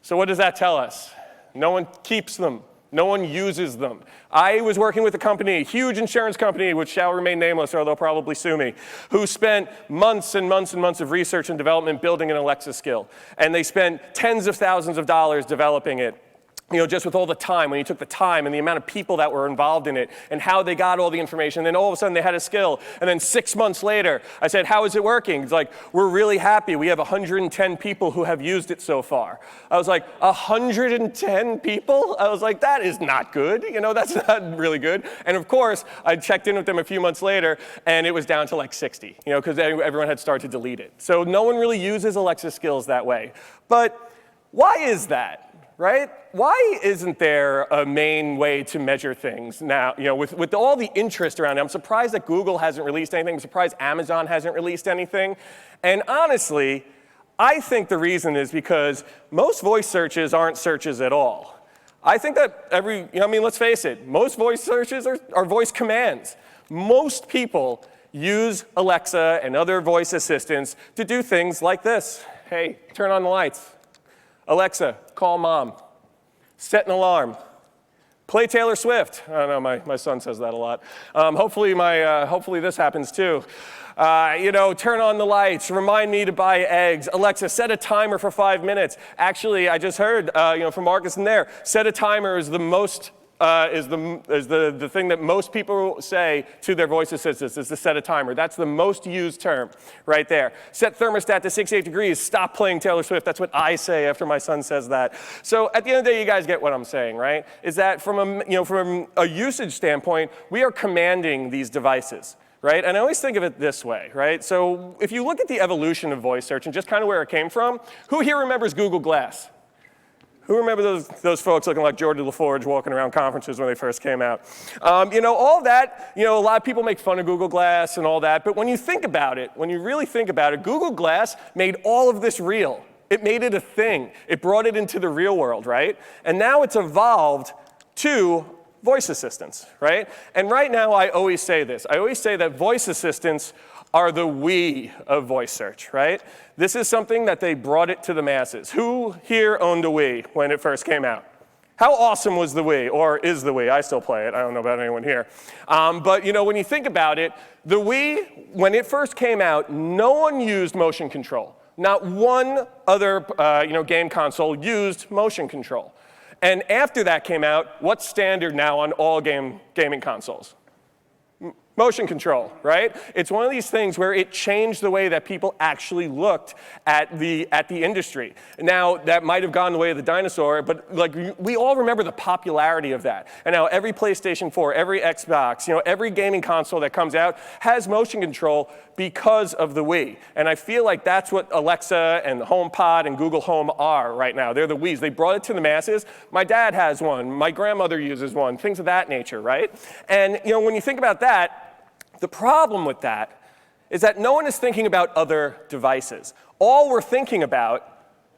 So what does that tell us? No one keeps them. No one uses them. I was working with a company, a huge insurance company, which shall remain nameless or they'll probably sue me, who spent months and months and months of research and development building an Alexa skill. And they spent tens of thousands of dollars developing it. Just with all the time, when you took the time and the amount of people that were involved in it and how they got all the information, and then all of a sudden they had a skill. And then 6 months later, I said, how is it working? It's like, we're really happy. We have 110 people who have used it so far. I was like, 110 people? I was like, that is not good. That's not really good. And of course, I checked in with them a few months later, and it was down to like 60, because everyone had started to delete it. So no one really uses Alexa skills that way. But why is that? Right? Why isn't there a main way to measure things now? With all the interest around it, I'm surprised that Google hasn't released anything. I'm surprised Amazon hasn't released anything. And honestly, I think the reason is because most voice searches aren't searches at all. I think that let's face it, most voice searches are voice commands. Most people use Alexa and other voice assistants to do things like this. Hey, turn on the lights. Alexa, call mom. Set an alarm. Play Taylor Swift. I don't know, my son says that a lot. Hopefully this happens too. Turn on the lights. Remind me to buy eggs. Alexa, set a timer for 5 minutes. Actually, I just heard from Marcus in there. Set a timer is the most is the thing that most people say to their voice assistants is to set a timer. That's the most used term right there. Set thermostat to 68 degrees. Stop playing Taylor Swift. That's what I say after my son says that. So at the end of the day, you guys get what I'm saying, right? Is that from a usage standpoint, we are commanding these devices. Right? And I always think of it this way, right? So if you look at the evolution of voice search and just kind of where it came from, who here remembers Google Glass? Who remember those folks looking like George LaForge walking around conferences when they first came out? All that, a lot of people make fun of Google Glass and all that, but when you think about it, when you really think about it, Google Glass made all of this real. It made it a thing. It brought it into the real world, right? And now it's evolved to voice assistants, right? And right now I always say this. I always say that voice assistants are the we of voice search, right? This is something that they brought it to the masses. Who here owned a Wii when it first came out? How awesome was the Wii, or is the Wii? I still play it. I don't know about anyone here. But when you think about it, the Wii, when it first came out, no one used motion control. Not one other game console used motion control. And after that came out, what's standard now on all gaming consoles? Motion control, right? It's one of these things where it changed the way that people actually looked at the industry. Now, that might have gone the way of the dinosaur, but we all remember the popularity of that. And now every PlayStation 4, every Xbox, every gaming console that comes out has motion control because of the Wii. And I feel like that's what Alexa and HomePod and Google Home are right now. They're the Wiis. They brought it to the masses. My dad has one. My grandmother uses one. Things of that nature, right? And when you think about that, the problem with that is that no one is thinking about other devices. All we're thinking about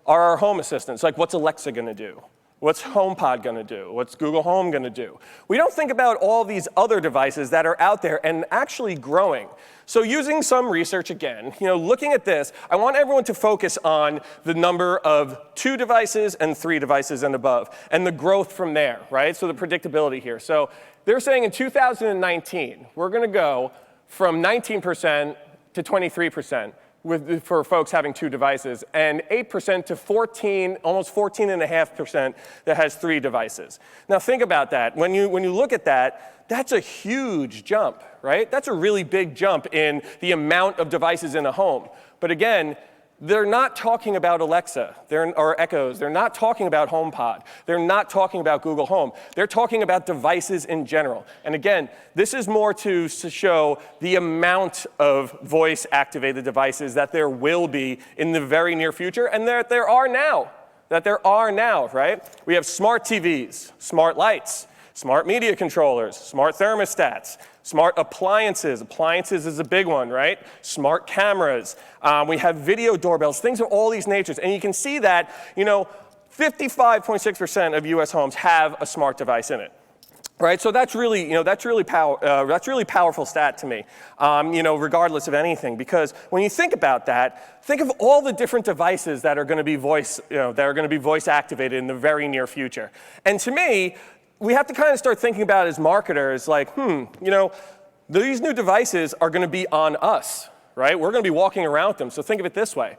are our home assistants, like what's Alexa going to do? What's HomePod going to do? What's Google Home going to do? We don't think about all these other devices that are out there and actually growing. So using some research again, looking at this, I want everyone to focus on the number of 2 devices and 3 devices and above, and the growth from there, right? So the predictability here. So they're saying in 2019, we're going to go from 19% to 23% for folks having 2 devices, and 8% to 14, almost 14.5% that has 3 devices. Now think about that. When you look at that, that's a huge jump, right? That's a really big jump in the amount of devices in a home. But again, they're not talking about Alexa or Echoes. They're not talking about HomePod. They're not talking about Google Home. They're talking about devices in general. And again, this is more to show the amount of voice-activated devices that there will be in the very near future, and that there are now. Right? We have smart TVs, smart lights, smart media controllers, smart thermostats, smart appliances. Appliances is a big one, right? Smart cameras. We have video doorbells, things of all these natures. And you can see that, 55.6% of US homes have a smart device in it. Right, so that's really powerful stat to me, regardless of anything. Because when you think about that, think of all the different devices that are going to be voice activated in the very near future. And to me, we have to kind of start thinking about it as marketers, like, these new devices are going to be on us. Right? We're going to be walking around with them. So think of it this way.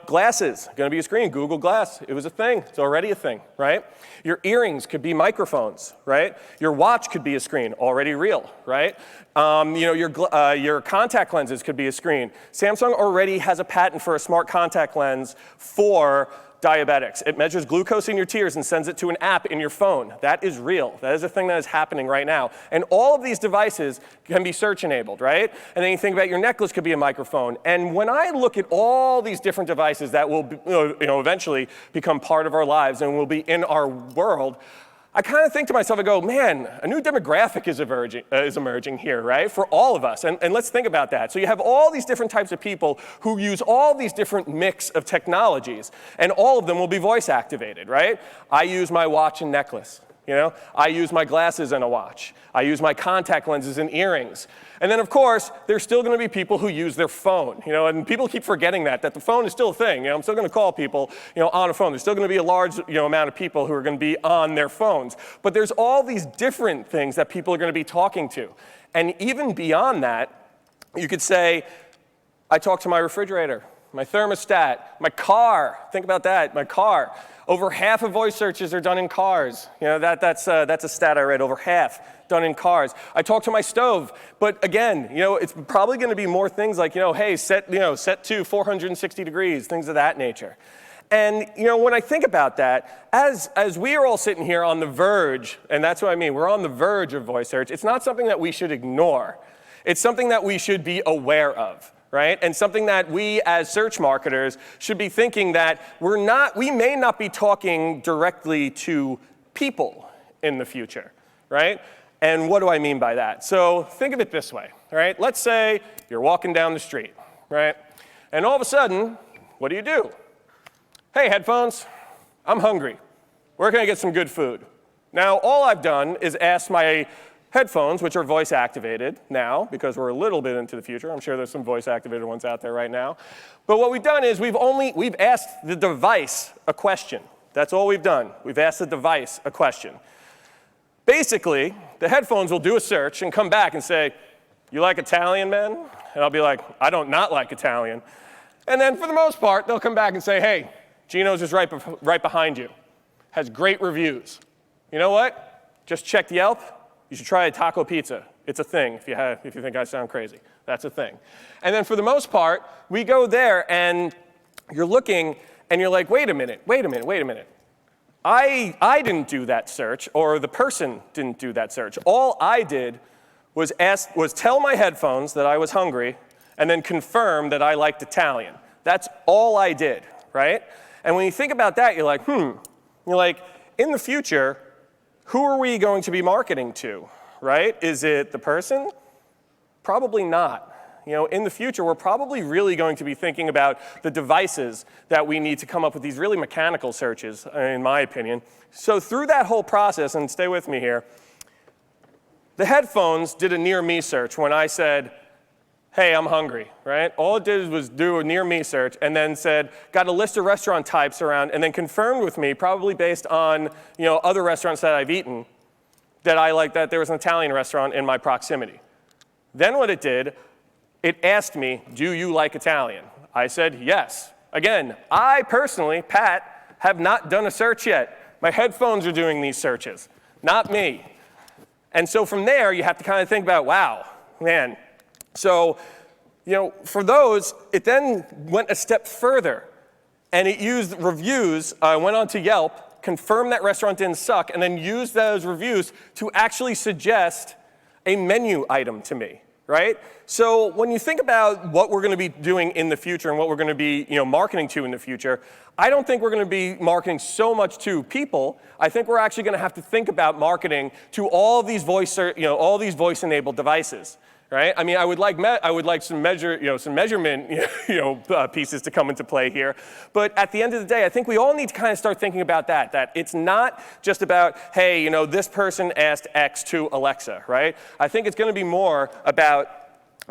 Glasses, going to be a screen. Google Glass, it was a thing. It's already a thing, right? Your earrings could be microphones, right? Your watch could be a screen, already real, right? Your contact lenses could be a screen. Samsung already has a patent for a smart contact lens for diabetics. It measures glucose in your tears and sends it to an app in your phone. That is real. That is a thing that is happening right now. And all of these devices can be search enabled, right? And then you think about your necklace could be a microphone. And when I look at all these different devices that will eventually become part of our lives and will be in our world, I kind of think to myself, I go, man, a new demographic is emerging here, right, for all of us. And let's think about that. So you have all these different types of people who use all these different mix of technologies, and all of them will be voice activated, right? I use my watch and necklace. I use my glasses and a watch. I use my contact lenses and earrings. And then, of course, there's still going to be people who use their phone. And people keep forgetting that the phone is still a thing. I'm still going to call people, on a phone. There's still going to be a large, amount of people who are going to be on their phones. But there's all these different things that people are going to be talking to. And even beyond that, you could say, I talk to my refrigerator, my thermostat, my car. Think about that, my car. Over half of voice searches are done in cars. That's a stat I read, over half done in cars. I talk to my stove, but again, it's probably going to be more things like, hey, set to 460 degrees, things of that nature. And when I think about that, as we are all sitting here on the verge, and that's what I mean, we're on the verge of voice search, it's not something that we should ignore. It's something that we should be aware of. Right? And something that we as search marketers should be thinking that we may not be talking directly to people in the future, right? And what do I mean by that? So think of it this way, right? Let's say you're walking down the street, right? And all of a sudden, what do? Hey, headphones, I'm hungry. Where can I get some good food? Now, all I've done is ask my headphones, which are voice activated now, because we're a little bit into the future. I'm sure there's some voice activated ones out there right now. But what we've done is we've asked the device a question. That's all we've done. We've asked the device a question. Basically, the headphones will do a search and come back and say, you like Italian, man? And I'll be like, I don't not like Italian. And then for the most part, they'll come back and say, hey, Gino's is right behind you. Has great reviews. You know what? Just check Yelp. You should try a taco pizza. It's a thing if you think I sound crazy. That's a thing. And then for the most part, we go there and you're looking and you're like, wait a minute. I didn't do that search, or the person didn't do that search. All I did was tell my headphones that I was hungry and then confirm that I liked Italian. That's all I did, right? And when you think about that, you're like, You're like, in the future, who are we going to be marketing to, right? Is it the person? Probably not. In the future, we're probably really going to be thinking about the devices that we need to come up with these really mechanical searches, in my opinion. So through that whole process, and stay with me here, the headphones did a near me search when I said, hey, I'm hungry, right? All it did was do a near me search and then said, got a list of restaurant types around, and then confirmed with me, probably based on other restaurants that I've eaten, that I liked that there was an Italian restaurant in my proximity. Then what it did, it asked me, do you like Italian? I said, yes. Again, I personally, Pat, have not done a search yet. My headphones are doing these searches, not me. And so from there, you have to kind of think about, wow, man. So For those, it then went a step further, and it used reviews, went on to Yelp, confirmed that restaurant didn't suck, and then used those reviews to actually suggest a menu item to me, right? So when you think about what we're going to be doing in the future and what we're going to be marketing to in the future, I don't think we're going to be marketing so much to people. I think we're actually going to have to think about marketing to all these voice-enabled devices. Right? I mean, I would like some measurement, pieces to come into play here. But at the end of the day, I think we all need to kind of start thinking about that it's not just about, hey, this person asked X to Alexa, right? I think it's going to be more about,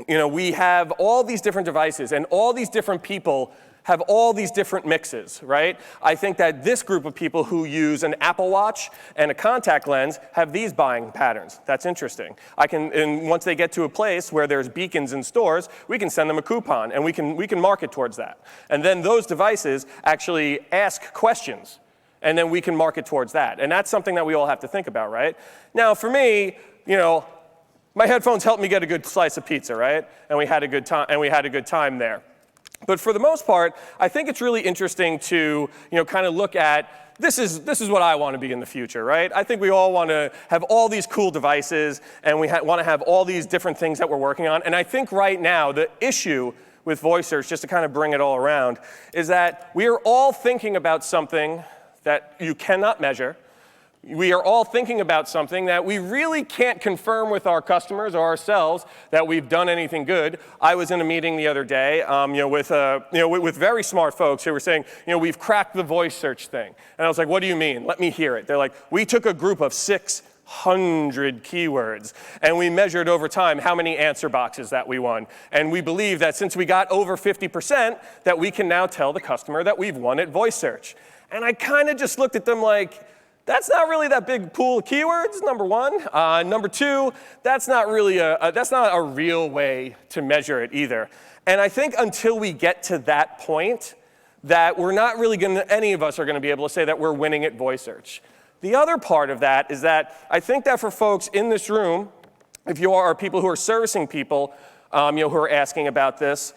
we have all these different devices and all these different people have all these different mixes, right? I think that this group of people who use an Apple Watch and a contact lens have these buying patterns. That's interesting. And once they get to a place where there's beacons in stores, we can send them a coupon and we can market towards that. And then those devices actually ask questions, and then we can market towards that. And that's something that we all have to think about, right? Now, for me, my headphones helped me get a good slice of pizza, right? And we had a good time there. But for the most part, I think it's really interesting to kind of look at, this is what I want to be in the future, right? I think we all want to have all these cool devices, and we want to have all these different things that we're working on. And I think right now, the issue with voice search, just to kind of bring it all around, is that we are all thinking about something that you cannot measure. We are all thinking about something that we really can't confirm with our customers or ourselves that we've done anything good. I was in a meeting the other day, with very smart folks who were saying, we've cracked the voice search thing. And I was like, what do you mean? Let me hear it. They're like, we took a group of 600 keywords, and we measured over time how many answer boxes that we won. And we believe that since we got over 50%, that we can now tell the customer that we've won at voice search. And I kind of just looked at them like, that's not really that big pool of keywords, number one. Number two, that's not a real way to measure it either. And I think until we get to that point, that we're not really any of us are going to be able to say that we're winning at voice search. The other part of that is that I think that for folks in this room, if you are people who are servicing people, who are asking about this,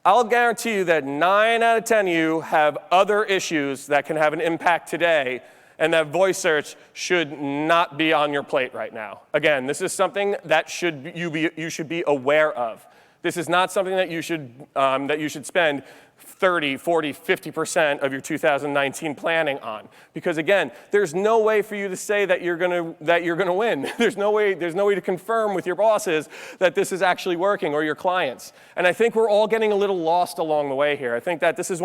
I'll guarantee you that 9 out of 10 of you have other issues that can have an impact today, and that voice search should not be on your plate right now. Again, this is something that you should be aware of. This is not something that you should spend 30, 40, 50% of your 2019 planning on. Because again, there's no way for you to say that you're gonna win. There's no way to confirm with your bosses that this is actually working, or your clients. And I think we're all getting a little lost along the way here. I think that this is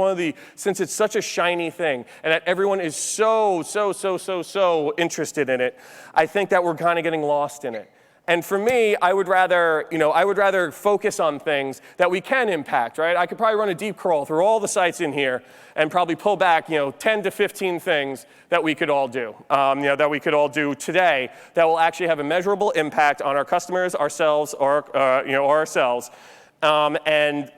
since it's such a shiny thing, and that everyone is so interested in it, I think that we're kind of getting lost in it. And for me, I would rather focus on things that we can impact, right? I could probably run a deep crawl through all the sites in here and probably pull back, 10 to 15 things that we could all do, today that will actually have a measurable impact on our customers, ourselves, ourselves. And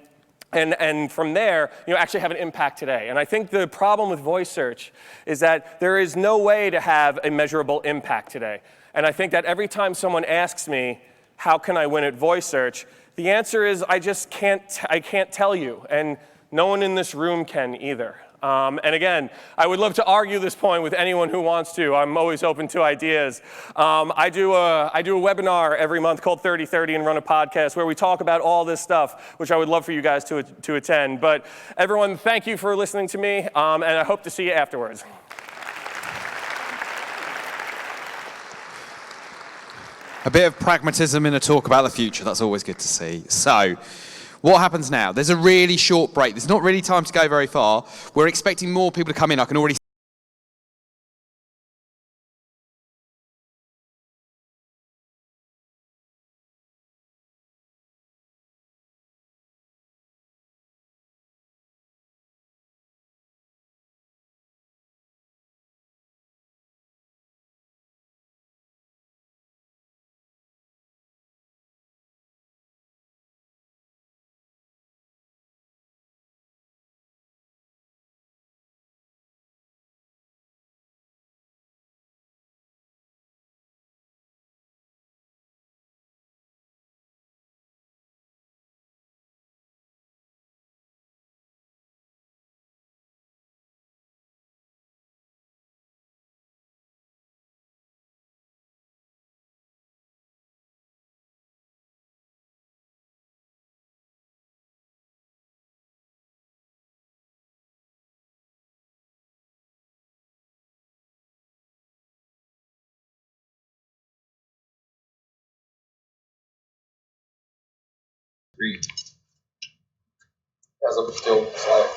from there, actually have an impact today. And I think the problem with voice search is that there is no way to have a measurable impact today. And I think that every time someone asks me, how can I win at voice search, the answer is I can't tell you. And no one in this room can either. And again, I would love to argue this point with anyone who wants to. I'm always open to ideas. I do a webinar every month called 30/30 and run a podcast where we talk about all this stuff, which I would love for you guys to attend. But everyone, thank you for listening to me, and I hope to see you afterwards. A bit of pragmatism in a talk about the future. That's always good to see. So, what happens now? There's a really short break. There's not really time to go very far. We're expecting more people to come in. I can already 3. As I'm still silent.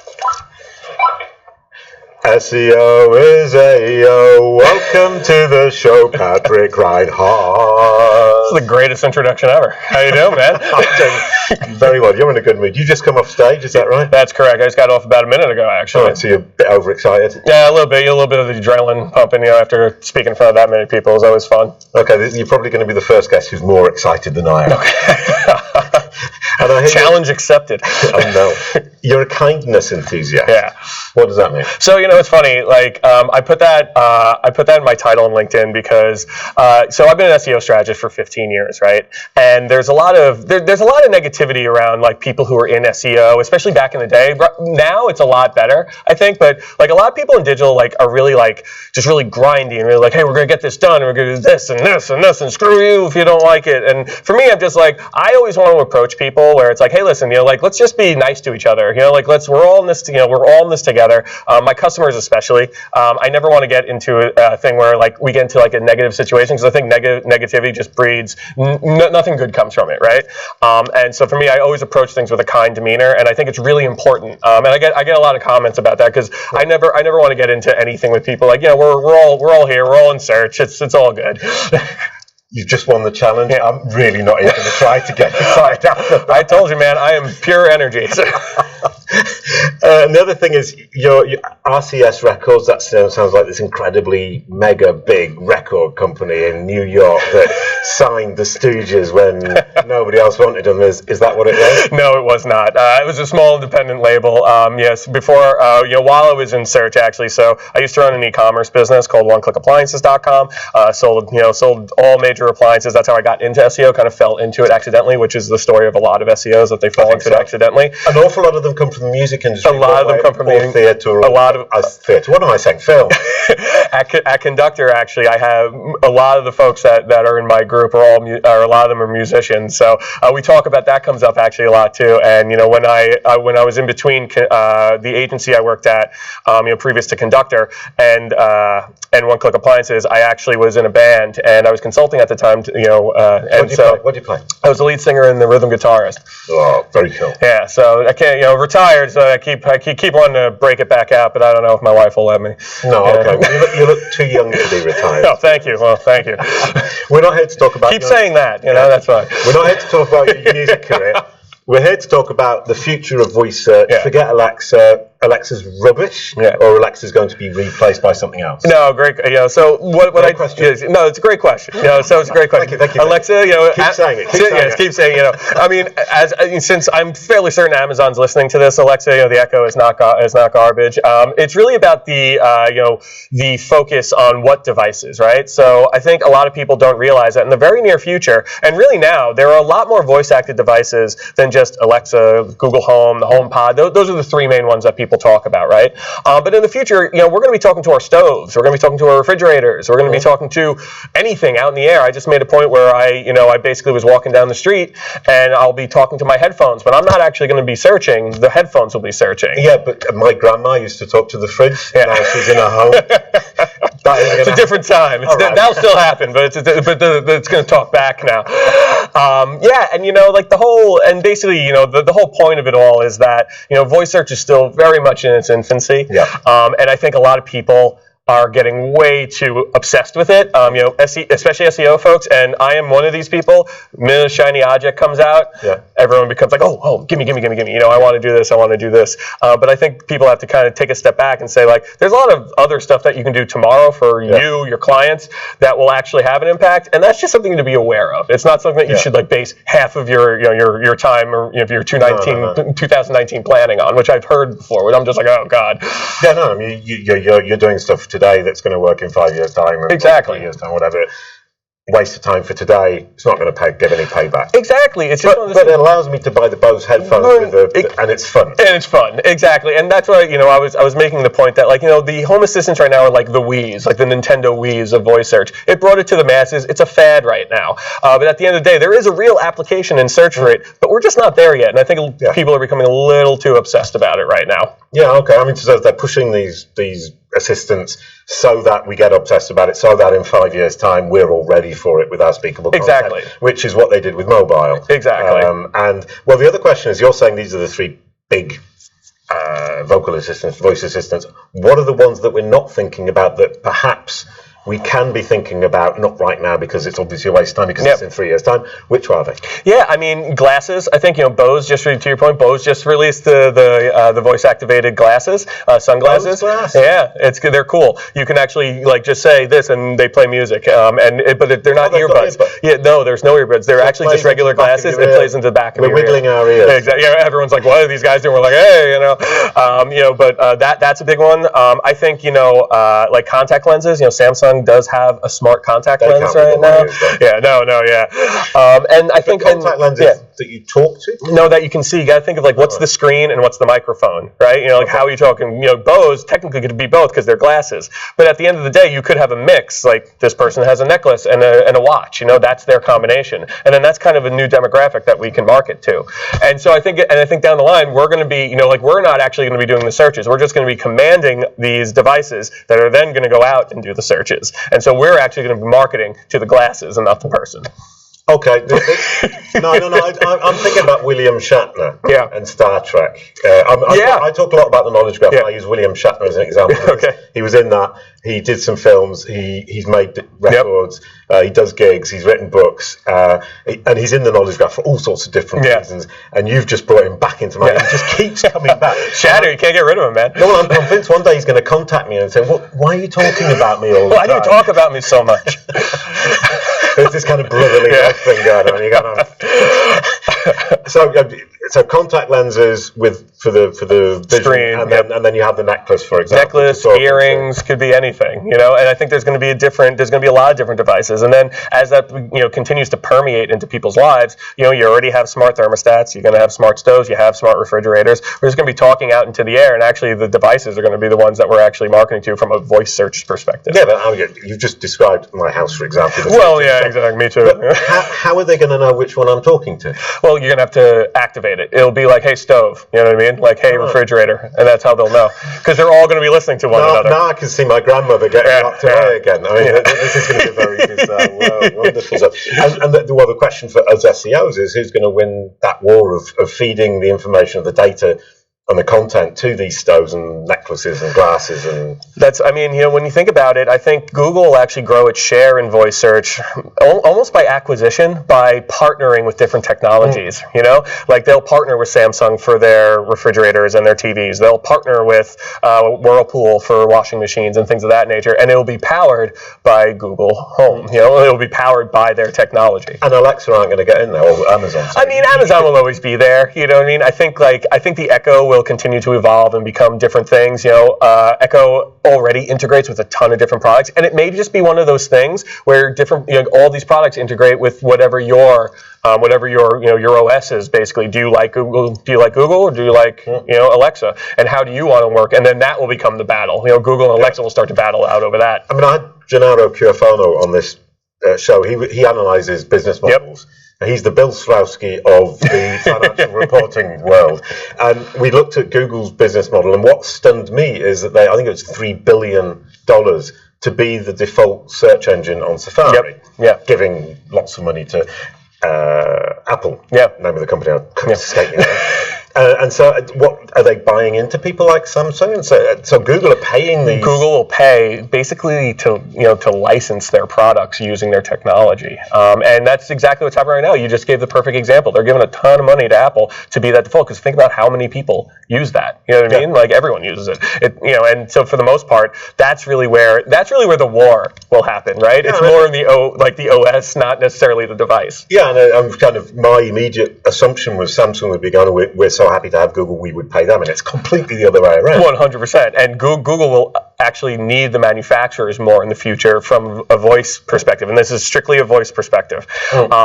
SEO is AO. Welcome to the show, Patrick Reinhardt. This is the greatest introduction ever. How you doing, man? I'm doing very well. You're in a good mood. You just come off stage, is that right? That's correct. I just got off about a minute ago, actually. All right, so you're a bit overexcited? Yeah, a little bit. A little bit of the adrenaline pumping, after speaking in front of that many people is always fun. Okay, you're probably going to be the first guest who's more excited than I am. Okay. And I Challenge accepted. Oh no, you're a kindness enthusiast. Yeah. What does that mean? So it's funny. Like I put that in my title on LinkedIn because so I've been an SEO strategist for 15 years, right? And there's a lot of negativity around like people who are in SEO, especially back in the day. Now it's a lot better, I think. But like a lot of people in digital like are really like just really grindy and really like, hey, we're gonna get this done. And we're gonna do this and this and this and screw you if you don't like it. And for me, I'm just like I always want to approach people where it's like, hey, listen, like let's just be nice to each other. Like we're all in this, we're all in this together. My customers especially. I never want to get into a thing where like we get into like a negative situation because I think negativity just breeds nothing good comes from it, right? And so for me, I always approach things with a kind demeanor, and I think it's really important. And I get a lot of comments about that because I never want to get into anything with people like we're all here, we're all in search. It's all good. You've just won the challenge. Yeah. I'm really not even going to try to get excited. I told you, man, I am pure energy. And the other thing is your RCS Records. That sounds like this incredibly mega big record company in New York that signed the Stooges when nobody else wanted them. Is that what it was? No, it was not. It was a small independent label. Yes, before while I was in search actually. So I used to run an e-commerce business called OneClickAppliances.com. Sold all major appliances. That's how I got into SEO. Kind of fell into it accidentally, which is the story of a lot of SEOs that they fall into it accidentally. An awful lot of them come from the music industry. A lot of them come from the theatre. Theatre. What am I saying? Film. At Conductor, actually, I have a lot of the folks that are in my group are a lot of them are musicians. So we talk about that comes up actually a lot too. And when I was in between the agency I worked at, previous to Conductor and One Click Appliances, I actually was in a band and I was consulting at the time. What do you play? I was the lead singer and the rhythm guitarist. Oh, very cool. Yeah, so I can't, retired, so I keep wanting to break it back out, but I don't know if my wife will let me. No, okay. You look too young to be retired. No, thank you. Well, thank you. We're not here to talk about. Keep saying that. That's fine. We're not here to talk about your music career. We're here to talk about the future of voice search. Yeah. Forget Alexa. Alexa's rubbish, or Alexa's going to be replaced by something else? No, great. So what I question? No, it's a great question. So it's a great question. Thank you. Alexa, keep saying it. Keep saying it. I mean, since I'm fairly certain Amazon's listening to this, Alexa, the Echo is not garbage. It's really about the focus on what devices, right? So I think a lot of people don't realize that in the very near future, and really now, there are a lot more voice-acted devices than just Alexa, Google Home, the HomePod. Those are the three main ones that people talk about, right? But in the future, we're going to be talking to our stoves, we're going to be talking to our refrigerators, we're going to be talking to anything out in the air. I just made a point where I basically was walking down the street and I'll be talking to my headphones, but I'm not actually going to be searching. The headphones will be searching. Yeah, but my grandma used to talk to the fridge. Yeah. Now she's in her home. It's a different time. That'll still happen, but it's going to talk back now. And the whole, and basically, the whole point of it all is that voice search is still very much in its infancy. Yeah. And I think a lot of people are getting way too obsessed with it, especially SEO folks, and I am one of these people. The minute a shiny object comes out, everyone becomes like, oh, gimme. I want to do this. But I think people have to kind of take a step back and say, like, there's a lot of other stuff that you can do tomorrow for you, your clients, that will actually have an impact, and that's just something to be aware of. It's not something that you should like base half of your time or your 2019 planning on, which I've heard before. Where I'm just like, oh God. Yeah, no, I mean you're doing stuff today that's going to work in 5 years' time, or exactly 3 years' time, whatever. Waste of time for today. It's not going to give any payback. Exactly. It's but it allows me to buy the Bose headphones and it's fun. And it's fun, exactly. And that's why I was making the point that the home assistants right now are like the Wiis, like the Nintendo Wiis of voice search. It brought it to the masses. It's a fad right now. But at the end of the day, there is a real application in search for it, but we're just not there yet. And I think people are becoming a little too obsessed about it right now. Yeah. Okay. I mean, so they're pushing these assistants so that we get obsessed about it, so that in 5 years' time we're all ready for it with our speakable content, which is what they did with mobile. Exactly. And well, the other question is, you're saying these are the three big vocal assistants, voice assistants. What are the ones that we're not thinking about that perhaps we can be thinking about, not right now because it's obviously a waste of time because it's in 3 years' time? Which are they? Yeah, I mean, glasses. I think, Bose just, to your point, Bose just released the voice-activated glasses, sunglasses. Yeah, they're cool. You can actually just say this and they play music, but they're not earbuds. Yeah, no, there's no earbuds. They're actually just regular glasses. It plays into the back of your ear. We're wiggling our ears. Yeah, exactly. Yeah, everyone's like, what are these guys doing? We're like, hey, but that's a big one. I think, like contact lenses, Samsung does have a smart contact lens right now. And I think contact lenses that you talk to? No, that you can see. You got to think of what's the screen and what's the microphone, right? How are you talking? Bose technically could be both because they're glasses. But at the end of the day, you could have a mix. Like this person has a necklace and a watch. That's their combination. And then that's kind of a new demographic that we can market to. And so I think down the line we're going to be, we're not actually going to be doing the searches. We're just going to be commanding these devices that are then going to go out and do the searches. And so we're actually going to be marketing to the glasses and not the person. Okay. No. I'm thinking about William Shatner and Star Trek. I talk a lot about the knowledge graph. I use William Shatner as an example. He was in that. He did some films. He's made records. He does gigs. He's written books. And he's in the knowledge graph for all sorts of different reasons. And you've just brought him back into my. He just keeps coming back. Shatner, you can't get rid of him, man. No, I'm convinced one day he's going to contact me and say, "Why are you talking about me all the time? Why do you talk about me so much?" There's this kind of brotherly thing going on. You got so contact lenses for the vision, screen, and then you have the necklace, for example. Necklace, earrings, could be anything, And I think there's going to be a lot of different devices. And then as that continues to permeate into people's lives, you already have smart thermostats. You're going to have smart stoves. You have smart refrigerators. We're just going to be talking out into the air, and actually the devices are going to be the ones that we're actually marketing to from a voice search perspective. Yeah, but you've just described my house, for example. Well, yeah, exactly. Me too. But how are they going to know which one I'm talking to? Well, you're going to have to activate it. It'll be like, hey, stove. You know what I mean? Like, hey, refrigerator. And that's how they'll know. Because they're all going to be listening to one another. Now I can see my grandmother getting locked away again. I mean, this is going to be very bizarre. Wonderful stuff. And the question for us SEOs is, who's going to win that war of feeding the information, the data, and the content to these stoves and necklaces and glasses? And when you think about it, I think Google will actually grow its share in voice search almost by acquisition, by partnering with different technologies. Like they'll partner with Samsung for their refrigerators and their TVs. They'll partner with Whirlpool for washing machines and things of that nature, and it'll be powered by Google Home. It'll be powered by their technology. And Alexa aren't going to get in there, or Amazon. Amazon will always be there. You know what I mean? I think the Echo will continue to evolve and become different things. Echo already integrates with a ton of different products, and it may just be one of those things where different, all these products integrate with whatever your OS is. Basically, do you like Google? Do you like Google, or do you like Alexa? And how do you want to work? And then that will become the battle. Google and Alexa will start to battle out over that. I had Gennaro Chiafano on this show. He analyzes business models. He's the Bill Strowski of the financial reporting world. And we looked at Google's business model, and what stunned me is that I think it was $3 billion to be the default search engine on Safari, giving lots of money to Apple, name of the company, I'm escaping now. And so, what are they buying into people like Samsung? And so Google are paying these. Google will pay basically to license their products using their technology, and that's exactly what's happening right now. You just gave the perfect example. They're giving a ton of money to Apple to be that default. Because think about how many people use that. You know what I mean? Like everyone uses it. And so for the most part, that's really where the war will happen, right? It's more in the OS, not necessarily the device. Yeah, and my immediate assumption was Samsung would be going, we're so happy to have Google, we would pay them, and it's completely the other way around. 100%. And Google will actually need the manufacturers more in the future from a voice perspective, and this is strictly a voice perspective,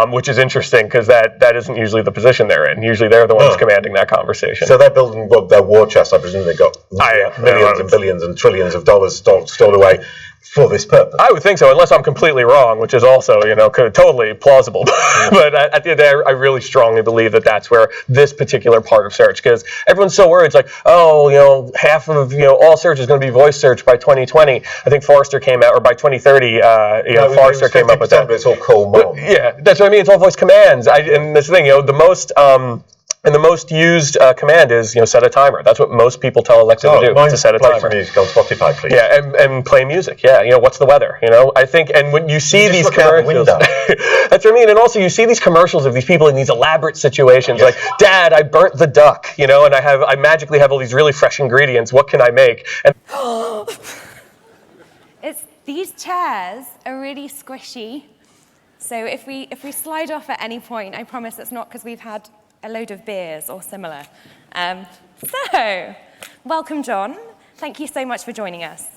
which is interesting because that isn't usually the position they're in. Usually they're the ones commanding that conversation. So they're building their war chest. I presume they've got millions and billions and trillions of dollars stored away for this purpose. I would think so, unless I'm completely wrong, which is also, totally plausible. But at the end of the day, I really strongly believe that that's where this particular part of search, because everyone's so worried. It's like, half of all search is going to be voice search by 2020. I think Forrester came out, or by 2030, Forrester came up with that. But it's all cold. Yeah, that's what I mean. It's all voice commands. And that's the thing. The most used command is, set a timer. That's what most people tell Alexa to do, to set a timer. Play music on Spotify, please. Yeah, and play music. Yeah, what's the weather? I think, and when you see these commercials, that's what I mean. And also, you see these commercials of these people in these elaborate situations, like, Dad, I burnt the duck, and I magically have all these really fresh ingredients. What can I make? And these chairs are really squishy. So if we slide off at any point, I promise it's not because we've had a load of beers or similar. So, welcome, John. Thank you so much for joining us.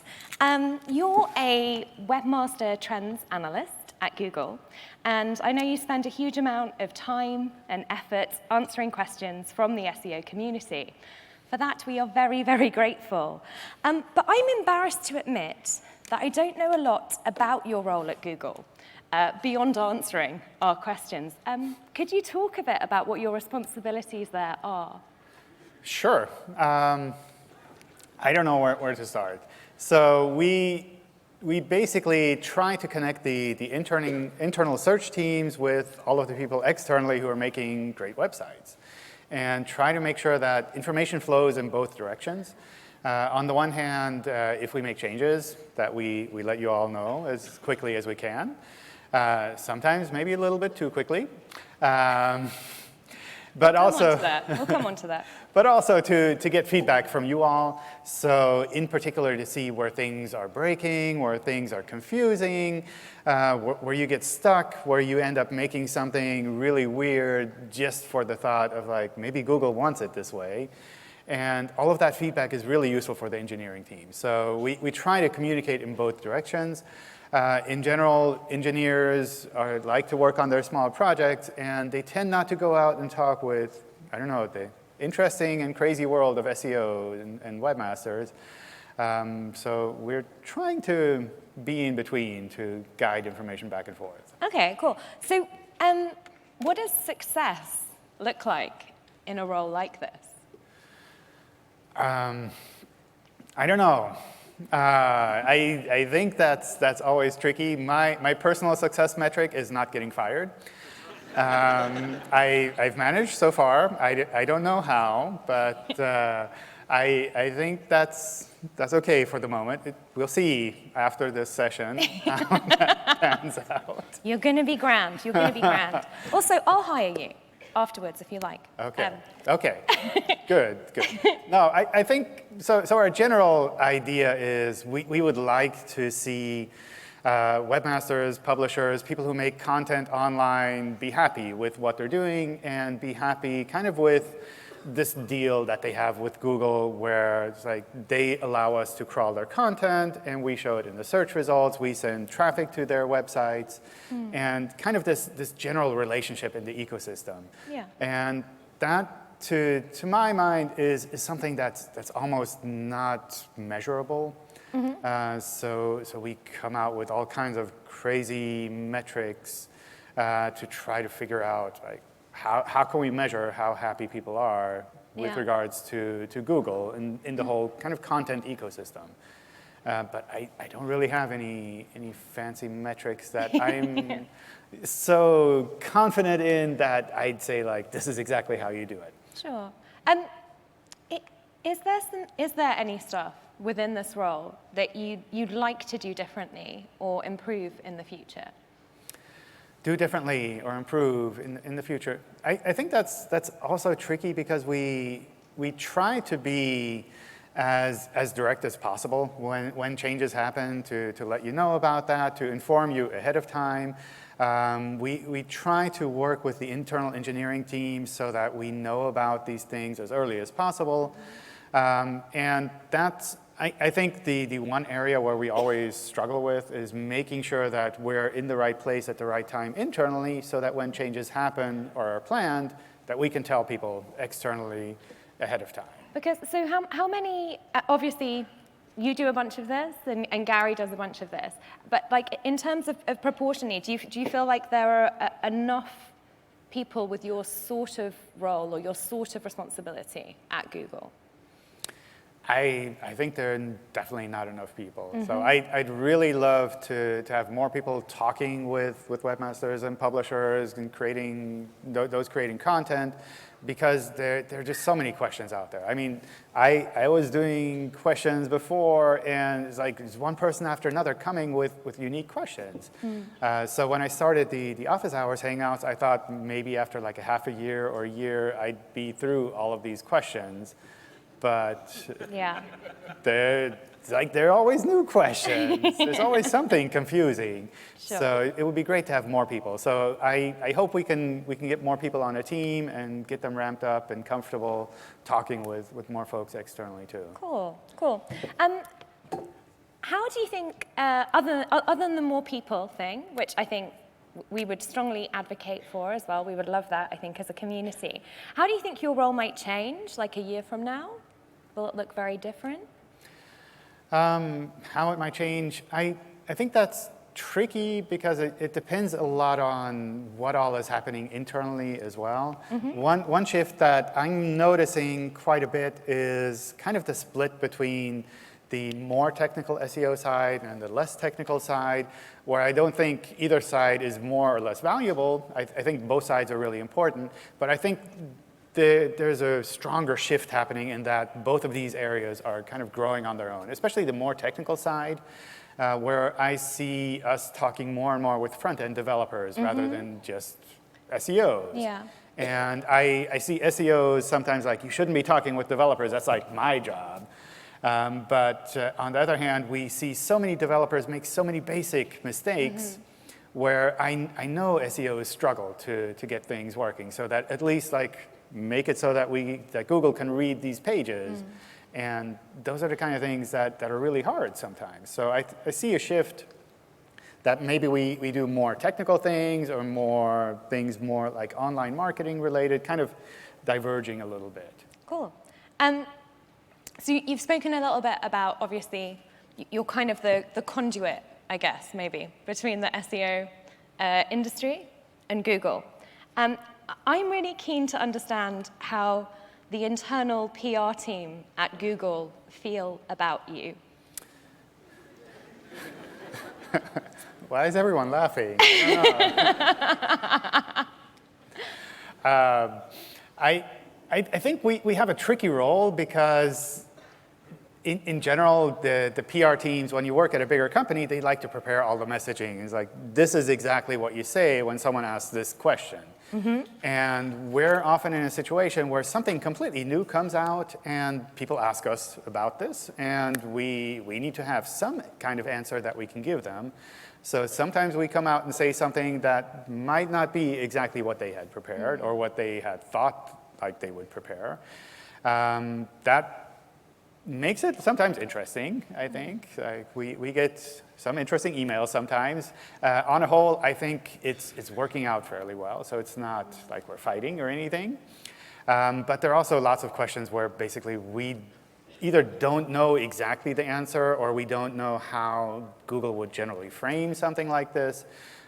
You're a Webmaster Trends Analyst at Google, and I know you spend a huge amount of time and effort answering questions from the SEO community. For that, we are very, very grateful. But I'm embarrassed to admit that I don't know a lot about your role at Google. Beyond answering our questions. Could you talk a bit about what your responsibilities there are? Sure. I don't know where to start. So we basically try to connect the internal search teams with all of the people externally who are making great websites, and try to make sure that information flows in both directions. On the one hand, if we make changes, that we let you all know as quickly as we can. Sometimes maybe a little bit too quickly. But also, we'll come on to that. But also to get feedback from you all. So in particular to see where things are breaking, where things are confusing, where you get stuck, where you end up making something really weird just for the thought of like, maybe Google wants it this way. And all of that feedback is really useful for the engineering team. So we try to communicate in both directions. In general, engineers like to work on their small projects, and they tend not to go out and talk with, the interesting and crazy world of SEO and webmasters. So we're trying to be in between to guide information back and forth. Okay, cool. So what does success look like in a role like this? I don't know. I think that's always tricky. My personal success metric is not getting fired. I've managed so far. I don't know how, but I think that's okay for the moment. We'll see after this session how that pans out. You're going to be grand. You're going to be grand. Also, I'll hire you afterwards if you like. Okay. Okay. Good. No, I think so. Our general idea is we would like to see webmasters, publishers, people who make content online be happy with what they're doing and be happy kind of with this deal that they have with Google where it's like they allow us to crawl their content and we show it in the search results, we send traffic to their websites, and kind of this general relationship in the ecosystem. Yeah. And that, to my mind, is something that's almost not measurable. So we come out with all kinds of crazy metrics to try to figure out like how can we measure how happy people are with regards to Google and in the whole kind of content ecosystem. But I don't really have any fancy metrics that I'm so confident in that I'd say like this is exactly how you do it. Sure. Is there any stuff within this role that you'd like to do differently or improve in the future? Do differently or improve in the future. I think that's also tricky because we try to be as direct as possible when changes happen to let you know about that, to inform you ahead of time. We try to work with the internal engineering team so that we know about these things as early as possible. And that's, I think the one area where we always struggle with is making sure that we're in the right place at the right time internally so that when changes happen or are planned, that we can tell people externally ahead of time. Because, so how many, obviously you do a bunch of this, and Gary does a bunch of this. But like in terms of proportionally, do you feel like there are enough people with your sort of role or your sort of responsibility at Google? I think there are definitely not enough people. So I'd really love to have more people talking with webmasters and publishers and creating those creating content, because there are just so many questions out there. I mean, I was doing questions before, and it's like there's one person after another coming with unique questions. So when I started the office hours hangouts, I thought maybe after like a half a year or a year, I'd be through all of these questions. But yeah, there are always new questions. There's always something confusing. Sure. So it would be great to have more people. So I hope we can get more people on a team and get them ramped up and comfortable talking with more folks externally too. Cool, cool. How do you think, other than the more people thing, which I think we would strongly advocate for as well, we would love that, I think, as a community. How do you think your role might change, like a year from now? Will it look very different? How it might change? I think that's tricky because it depends a lot on what all is happening internally as well. One shift that I'm noticing quite a bit is kind of the split between the more technical SEO side and the less technical side, where I don't think either side is more or less valuable. I think both sides are really important, but I think there's a stronger shift happening in that both of these areas are kind of growing on their own, especially the more technical side, where I see us talking more and more with front-end developers rather than just SEOs. Yeah. And I see SEOs sometimes like, you shouldn't be talking with developers, that's like my job. But on the other hand, we see so many developers make so many basic mistakes where I know SEOs struggle to get things working, so that at least like make it so that Google can read these pages. And those are the kind of things that are really hard sometimes. So I see a shift that maybe we do more technical things or more things more like online marketing related, kind of diverging a little bit. Cool. So you've spoken a little bit about, obviously, you're kind of the conduit, I guess, maybe, between the SEO industry and Google. I'm really keen to understand how the internal PR team at Google feel about you. Why is everyone laughing? I think we have a tricky role because in general, the PR teams, when you work at a bigger company, they like to prepare all the messaging. It's like, this is exactly what you say when someone asks this question. And we're often in a situation where something completely new comes out and people ask us about this, and we need to have some kind of answer that we can give them. So sometimes we come out and say something that might not be exactly what they had prepared or what they had thought like they would prepare. That makes it sometimes interesting, I think. Like we get some interesting emails sometimes. On a whole, I think it's working out fairly well, so it's not like we're fighting or anything. But there are also lots of questions where basically we either don't know exactly the answer or we don't know how Google would generally frame something like this,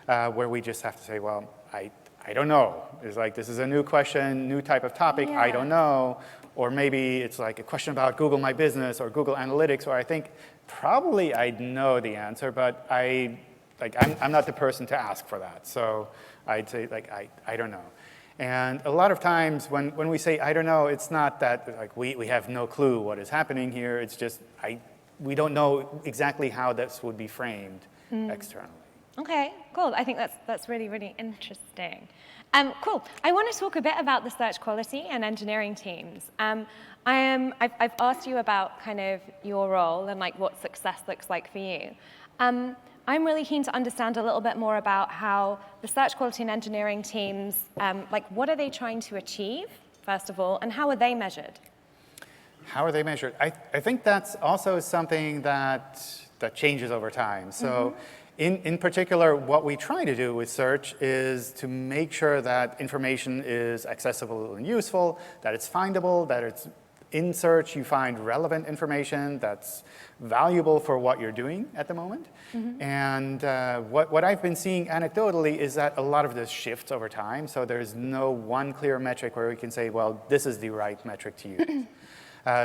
where we just have to say, well, I don't know. It's like, this is a new question, new type of topic, I don't know. Or maybe it's like a question about Google My Business or Google Analytics, where I think probably I'd know the answer, but I'm not the person to ask for that. So I'd say, like, I don't know. And a lot of times when we say I don't know, it's not that like we have no clue what is happening here. It's just we don't know exactly how this would be framed externally. Okay, cool. I think that's really, really interesting. Cool. I want to talk a bit about the search quality and engineering teams. I've asked you about kind of your role and like what success looks like for you. I'm really keen to understand a little bit more about how the search quality and engineering teams, like what are they trying to achieve, first of all, and how are they measured? How are they measured? I think that's also something that changes over time. So in particular, what we try to do with search is to make sure that information is accessible and useful, that it's findable, that it's in search you find relevant information that's valuable for what you're doing at the moment. And what I've been seeing anecdotally is that a lot of this shifts over time. So there's no one clear metric where we can say, well, this is the right metric to use.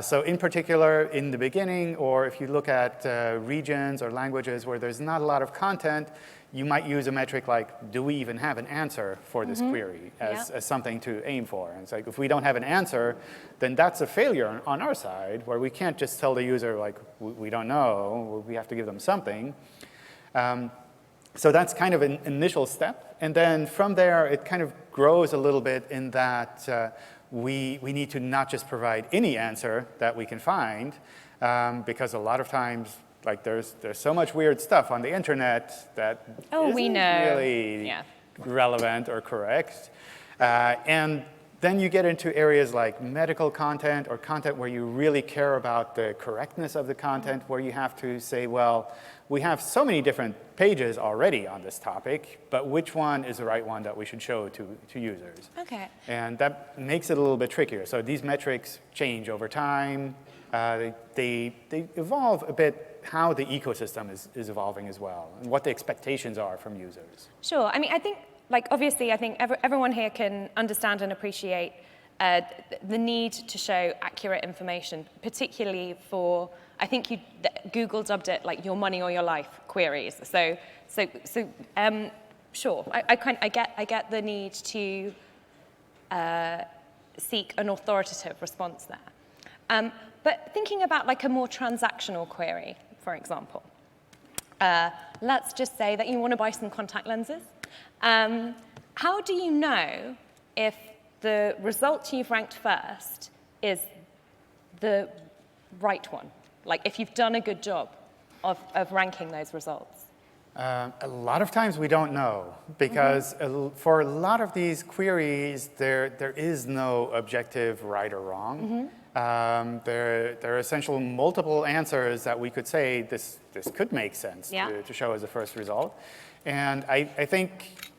So in particular, in the beginning, or if you look at regions or languages where there's not a lot of content, you might use a metric like, do we even have an answer for this query as something to aim for? And it's like, if we don't have an answer, then that's a failure on our side, where we can't just tell the user, like, we don't know, we have to give them something. So that's kind of an initial step. And then from there, it kind of grows a little bit in that we need to not just provide any answer that we can find, because a lot of times, like there's so much weird stuff on the internet that isn't really relevant or correct. And then you get into areas like medical content or content where you really care about the correctness of the content, where you have to say, well, we have so many different pages already on this topic, but which one is the right one that we should show to users? Okay. And that makes it a little bit trickier. So these metrics change over time. They evolve a bit how the ecosystem is evolving as well, and what the expectations are from users. Sure. I mean, I think, like, obviously, I think everyone here can understand and appreciate the need to show accurate information, particularly for, I think Google dubbed it like your money or your life queries. So sure, I get the need to seek an authoritative response there. But thinking about like a more transactional query, for example, let's just say that you want to buy some contact lenses. How do you know if the result you've ranked first is the right one? Like if you've done a good job of ranking those results? A lot of times we don't know, because for a lot of these queries, there is no objective right or wrong. There are essentially multiple answers that we could say this could make sense to show as a first result. And I think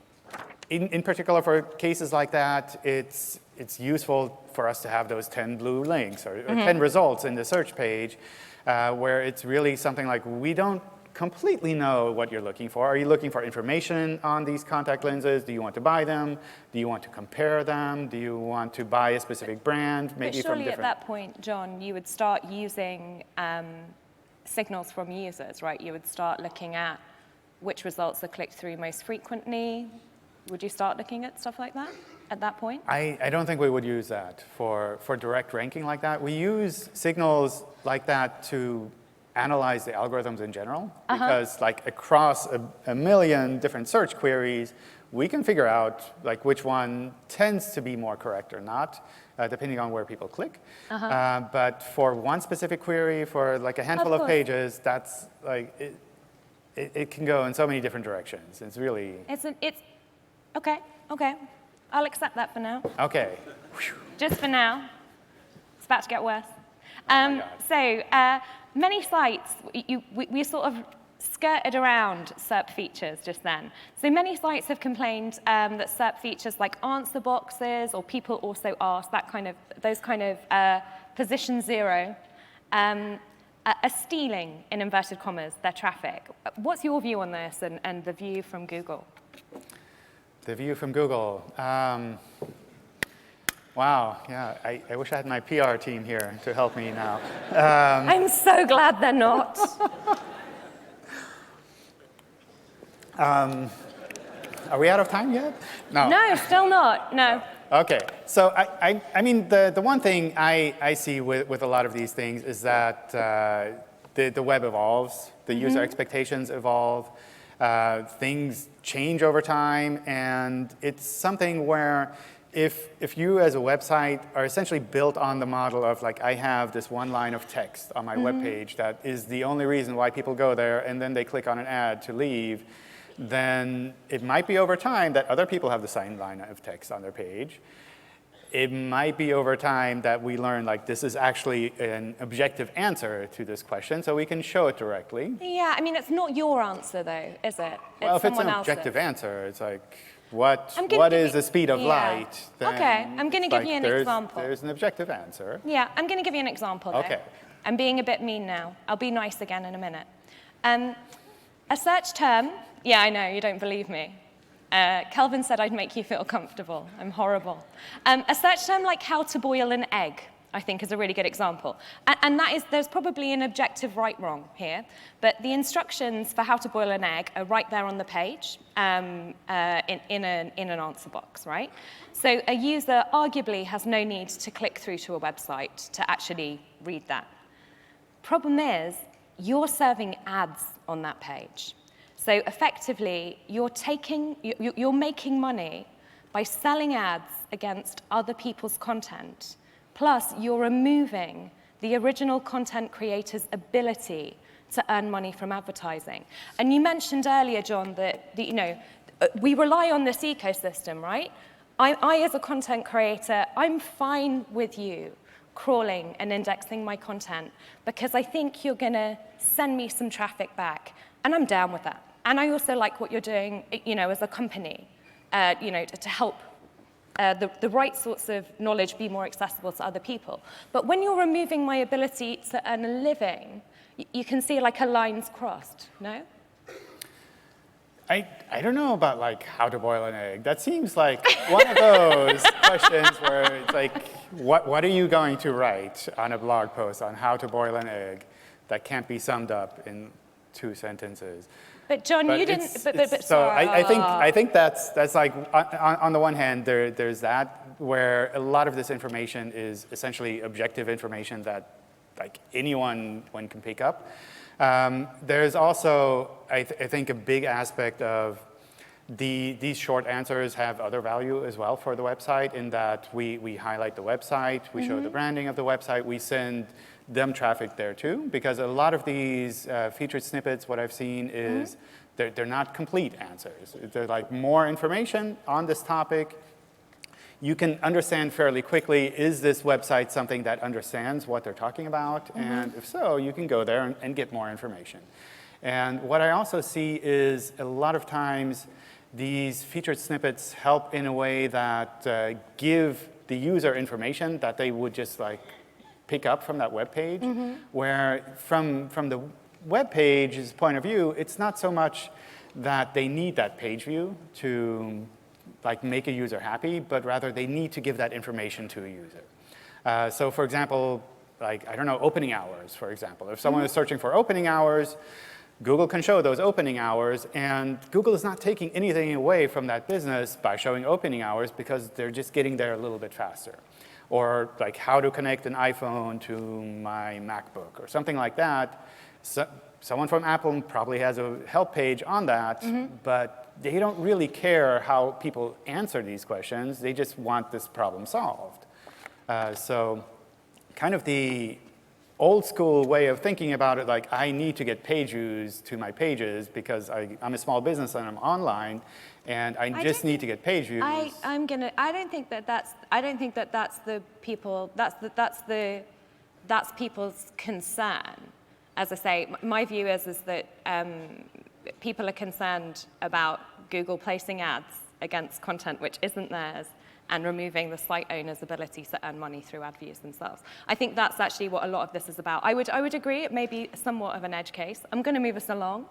in particular for cases like that, it's useful for us to have those 10 blue links or 10 results in the search page, where it's really something like, we don't completely know what you're looking for. Are you looking for information on these contact lenses? Do you want to buy them? Do you want to compare them? Do you want to buy a specific brand? Maybe but surely from different... at that point, John, you would start using signals from users, right? You would start looking at which results are clicked through most frequently. Would you start looking at stuff like that at that point? I don't think we would use that for direct ranking like that. We use signals like that to analyze the algorithms in general, because like across a million different search queries, we can figure out like which one tends to be more correct or not, depending on where people click. But for one specific query, for like a handful of pages, that's like, it can go in so many different directions. It's really... It's okay. I'll accept that for now. Okay. Just for now. It's about to get worse. Many sites, we sort of skirted around SERP features just then. So many sites have complained that SERP features like answer boxes, or people also ask, those kind of position zero, are stealing, in inverted commas, their traffic. What's your view on this and the view from Google? The view from Google. Wow, yeah, I wish I had my PR team here to help me now. I'm so glad they're not. Are we out of time yet? No. No, still not, no. Okay, so I mean, the one thing I see with a lot of these things is that the web evolves, the user expectations evolve, things change over time, and it's something where if you as a website are essentially built on the model of like, I have this one line of text on my web page that is the only reason why people go there, and then they click on an ad to leave, then it might be over time that other people have the same line of text on their page. it might be over time that we learn like this is actually an objective answer to this question, so we can show it directly. Yeah, I mean, it's not your answer though, is it? Well, if it's an objective answer, it's like, what is the speed of light? Then okay, I'm going to give you an example. There's an objective answer. Yeah, I'm going to give you an example though. Okay. I'm being a bit mean now. I'll be nice again in a minute. A search term, yeah, I know, you don't believe me. Kelvin said I'd make you feel comfortable. I'm horrible. A search term like how to boil an egg, I think, is a really good example. And that is, there's probably an objective right-wrong here, but the instructions for how to boil an egg are right there on the page in an answer box, right? So a user arguably has no need to click through to a website to actually read that. Problem is, you're serving ads on that page. So effectively, you're making money by selling ads against other people's content. Plus, you're removing the original content creator's ability to earn money from advertising. And you mentioned earlier, John, that we rely on this ecosystem, right? I, as a content creator, I'm fine with you crawling and indexing my content because I think you're going to send me some traffic back, and I'm down with that. And I also like what you're doing, as a company, to help the right sorts of knowledge be more accessible to other people. But when you're removing my ability to earn a living, you can see like a line's crossed, no? I don't know about like how to boil an egg. That seems like one of those questions where it's like, what are you going to write on a blog post on how to boil an egg that can't be summed up in 2 sentences? But John, you didn't. So I think that's like on the one hand there's that where a lot of this information is essentially objective information that like anyone can pick up. There's also I think a big aspect of these short answers have other value as well for the website in that we highlight the website, we show the branding of the website, we send them traffic there too, because a lot of these featured snippets, what I've seen is they're not complete answers. They're like more information on this topic. You can understand fairly quickly, is this website something that understands what they're talking about? And if so, you can go there and get more information. And what I also see is a lot of times these featured snippets help in a way that give the user information that they would just like pick up from that web page, where from the web page's point of view, it's not so much that they need that page view to like make a user happy, but rather they need to give that information to a user. So for example, like, I don't know, opening hours, for example. If someone is searching for opening hours, Google can show those opening hours, and Google is not taking anything away from that business by showing opening hours because they're just getting there a little bit faster. Or like how to connect an iPhone to my MacBook or something like that. So, someone from Apple probably has a help page on that, but they don't really care how people answer these questions. They just want this problem solved. So kind of the old school way of thinking about it, like I need to get page views to my pages because I'm a small business and I'm online, and I just need to get page views. I don't think that that's the people. That's people's concern. As I say, my view is that people are concerned about Google placing ads against content which isn't theirs and removing the site owner's ability to earn money through ad views themselves. I think that's actually what a lot of this is about. I would agree it may be somewhat of an edge case. I'm going to move us along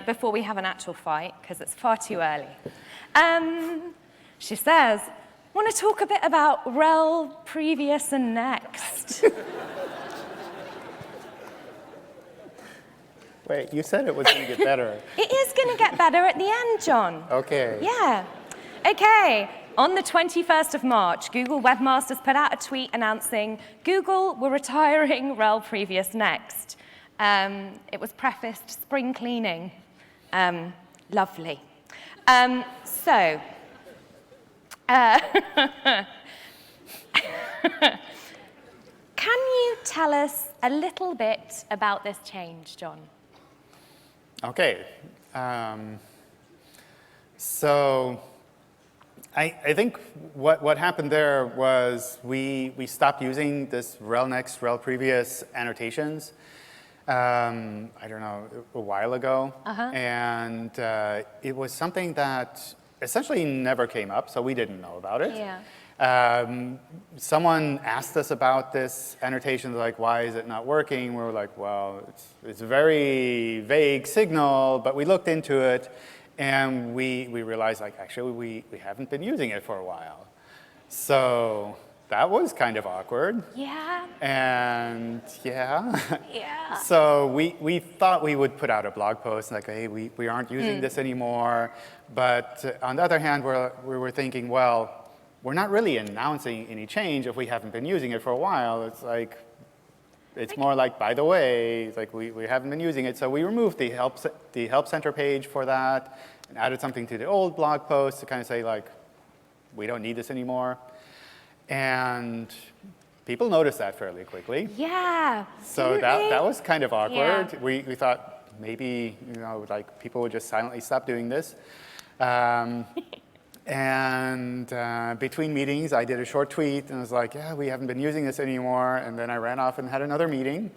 before we have an actual fight, because it's far too early. She says, want to talk a bit about rel, previous, and next. Wait, you said it was going to get better. It is going to get better at the end, John. Okay. Yeah. Okay. On the 21st of March, Google webmasters put out a tweet announcing Google were retiring rel previous next. It was prefaced spring cleaning. Lovely. Can you tell us a little bit about this change, John? Okay. So I think what happened there was we stopped using this rel next, rel previous annotations, I don't know, a while ago. And it was something that essentially never came up, so we didn't know about it. Someone asked us about this annotation, like, why is it not working? We were like, well, it's a very vague signal, but we looked into it. And we realized, like, actually, we haven't been using it for a while. So that was kind of awkward. Yeah. And yeah. Yeah. So we thought we would put out a blog post, like, hey, we aren't using this anymore. But on the other hand, we were thinking, well, we're not really announcing any change if we haven't been using it for a while. It's like, it's more like, by the way, it's like we haven't been using it. So we removed the help center page for that and added something to the old blog post to kind of say, like, we don't need this anymore. And people noticed that fairly quickly. Yeah. So that was kind of awkward. Yeah. We thought maybe, you know, like, people would just silently stop doing this. And between meetings, I did a short tweet and was like, yeah, we haven't been using this anymore. And then I ran off and had another meeting.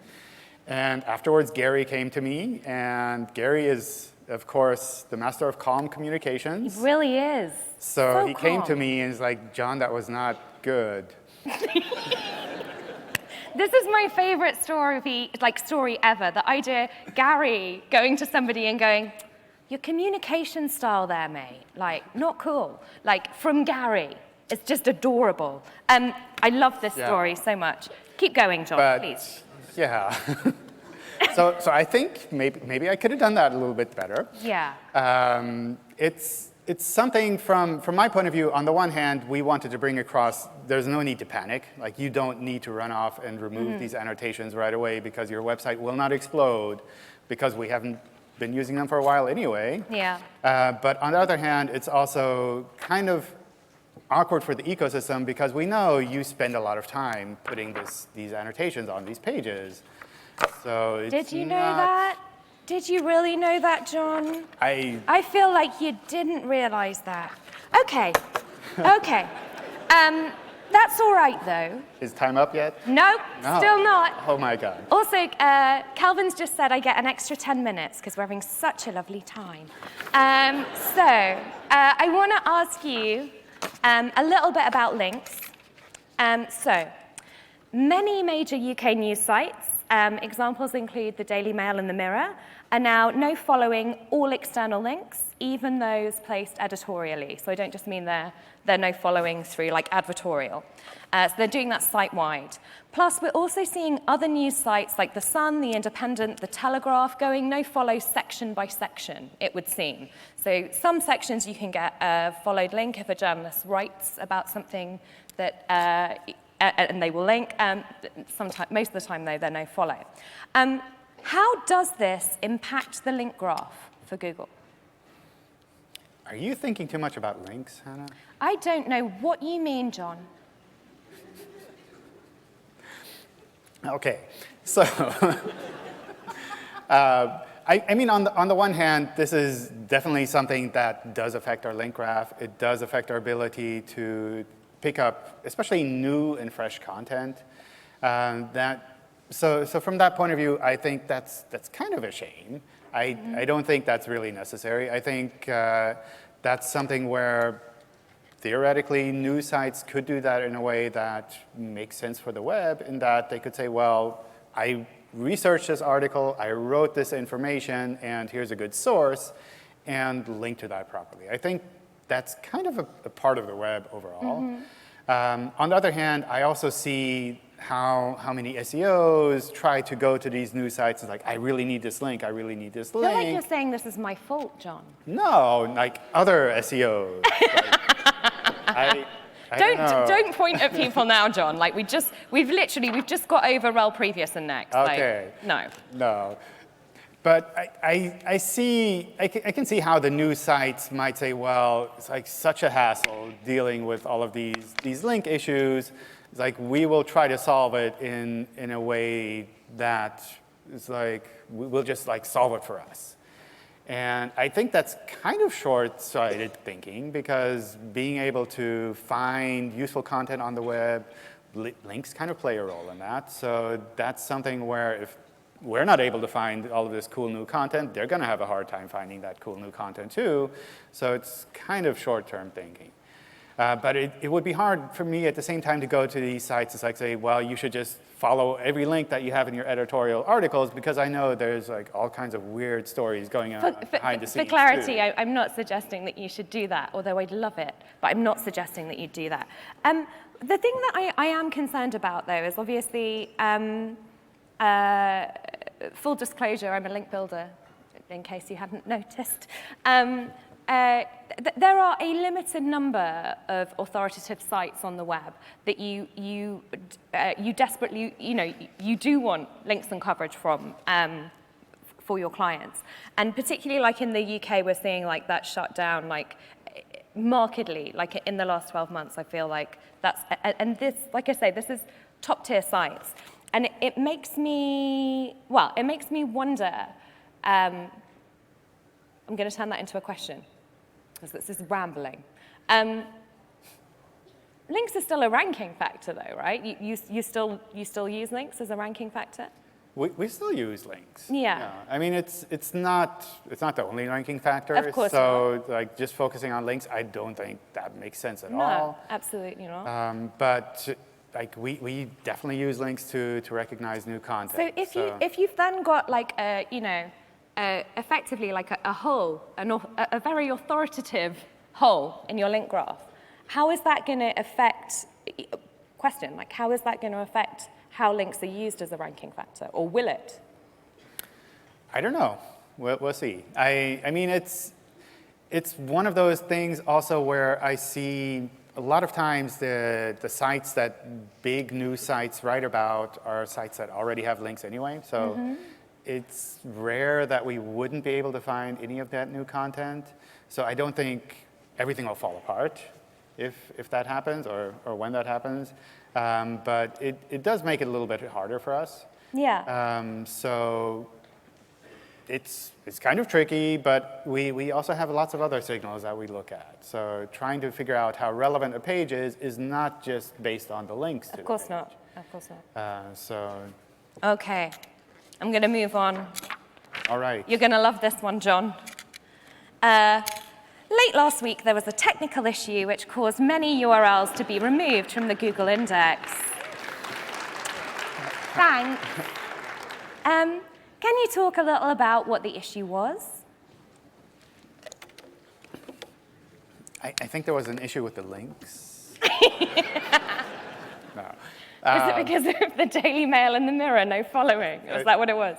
And afterwards, Gary came to me. And Gary is, of course, the master of calm communications. It really is. So he came to me and was like, John, that was not good. This is my favorite story ever. The idea, Gary going to somebody and going, your communication style there, mate, like, not cool. Like, from Gary. It's just adorable. I love this story so much. Keep going, John, please. Yeah. So I think maybe I could have done that a little bit better. Yeah. It's something from my point of view, on the one hand, we wanted to bring across, there's no need to panic. Like, you don't need to run off and remove these annotations right away because your website will not explode because we haven't been using them for a while anyway. Yeah. But on the other hand, it's also kind of awkward for the ecosystem because we know you spend a lot of time putting these annotations on these pages. So it's Did you know that? Did you really know that, John? I feel like you didn't realize that. Okay. Okay. That's all right, though. Is time up yet? No, still not. Oh, my God. Also, Calvin's just said I get an extra 10 minutes because we're having such a lovely time. I want to ask you a little bit about links. So, many major UK news sites, examples include the Daily Mail and the Mirror, are now no following all external links, even those placed editorially. So I don't just mean they're no following through like advertorial. So they're doing that site-wide. Plus, we're also seeing other news sites like The Sun, The Independent, The Telegraph going no follow section by section, it would seem. So some sections you can get a followed link if a journalist writes about something that and they will link. Most of the time, though, they're no follow. How does this impact the link graph for Google? Are you thinking too much about links, Hannah? I don't know what you mean, John. Okay, so I mean, on the one hand, this is definitely something that does affect our link graph. It does affect our ability to pick up, especially new and fresh content. So from that point of view, I think that's kind of a shame. I don't think that's really necessary. I think that's something where theoretically news sites could do that in a way that makes sense for the web, in that they could say, well, I researched this article, I wrote this information, and here's a good source, and link to that properly. I think that's kind of a part of the web overall. On the other hand, I also see how many SEOs try to go to these news sites and like, I really need this link, I really need this link. I feel like you're saying this is my fault, John. No, like other SEOs. Like, don't point at people now, John. Like we've just got over rel previous and next. Okay. Like, no. But I can see how the news sites might say, well, it's like such a hassle dealing with all of these link issues. It's like we will try to solve it in a way that is like we'll just like solve it for us. And I think that's kind of short-sighted thinking, because being able to find useful content on the web, links kind of play a role in that. So that's something where if we're not able to find all of this cool new content, they're going to have a hard time finding that cool new content too. So it's kind of short-term thinking. But it would be hard for me at the same time to go to these sites and like say, well, you should just follow every link that you have in your editorial articles, because I know there's like all kinds of weird stories going on behind the scenes. For clarity, I'm not suggesting that you should do that, although I'd love it, but I'm not suggesting that you do that. The thing that I am concerned about, though, is obviously, full disclosure, I'm a link builder, in case you hadn't noticed. There are a limited number of authoritative sites on the web that you desperately, you do want links and coverage from for your clients. And particularly like in the UK, we're seeing like that shut down like markedly, like in the last 12 months, I feel like that's, and this, like I say, this is top tier sites. And it makes me, well, it makes me wonder, I'm going to turn that into a question, because this is rambling. Links are still a ranking factor, though, right? You still use links as a ranking factor? We still use links. Yeah. I mean, it's not the only ranking factor. Of course so, like, just focusing on links, I don't think that makes sense at all. No, absolutely not. But like, we definitely use links to recognize new content. So if you've then got like a, effectively like a hole, a very authoritative hole in your link graph, how is that going to affect, question, like how is that going to affect how links are used as a ranking factor, or will it? I don't know. We'll see. I mean, it's one of those things also where I see a lot of times the sites that big news sites write about are sites that already have links anyway. So it's rare that we wouldn't be able to find any of that new content. So I don't think everything will fall apart if that happens, or when that happens. But it does make it a little bit harder for us. Yeah. So it's kind of tricky, but we also have lots of other signals that we look at. So trying to figure out how relevant a page is not just based on the links to Of course not. Of course not. Okay. I'm going to move on. All right. You're going to love this one, John. Late last week, there was a technical issue which caused many URLs to be removed from the Google index. Thanks. Can you talk a little about what the issue was? I think there was an issue with the links. No. Was it because of the Daily Mail and the Mirror no following? Was that what it was?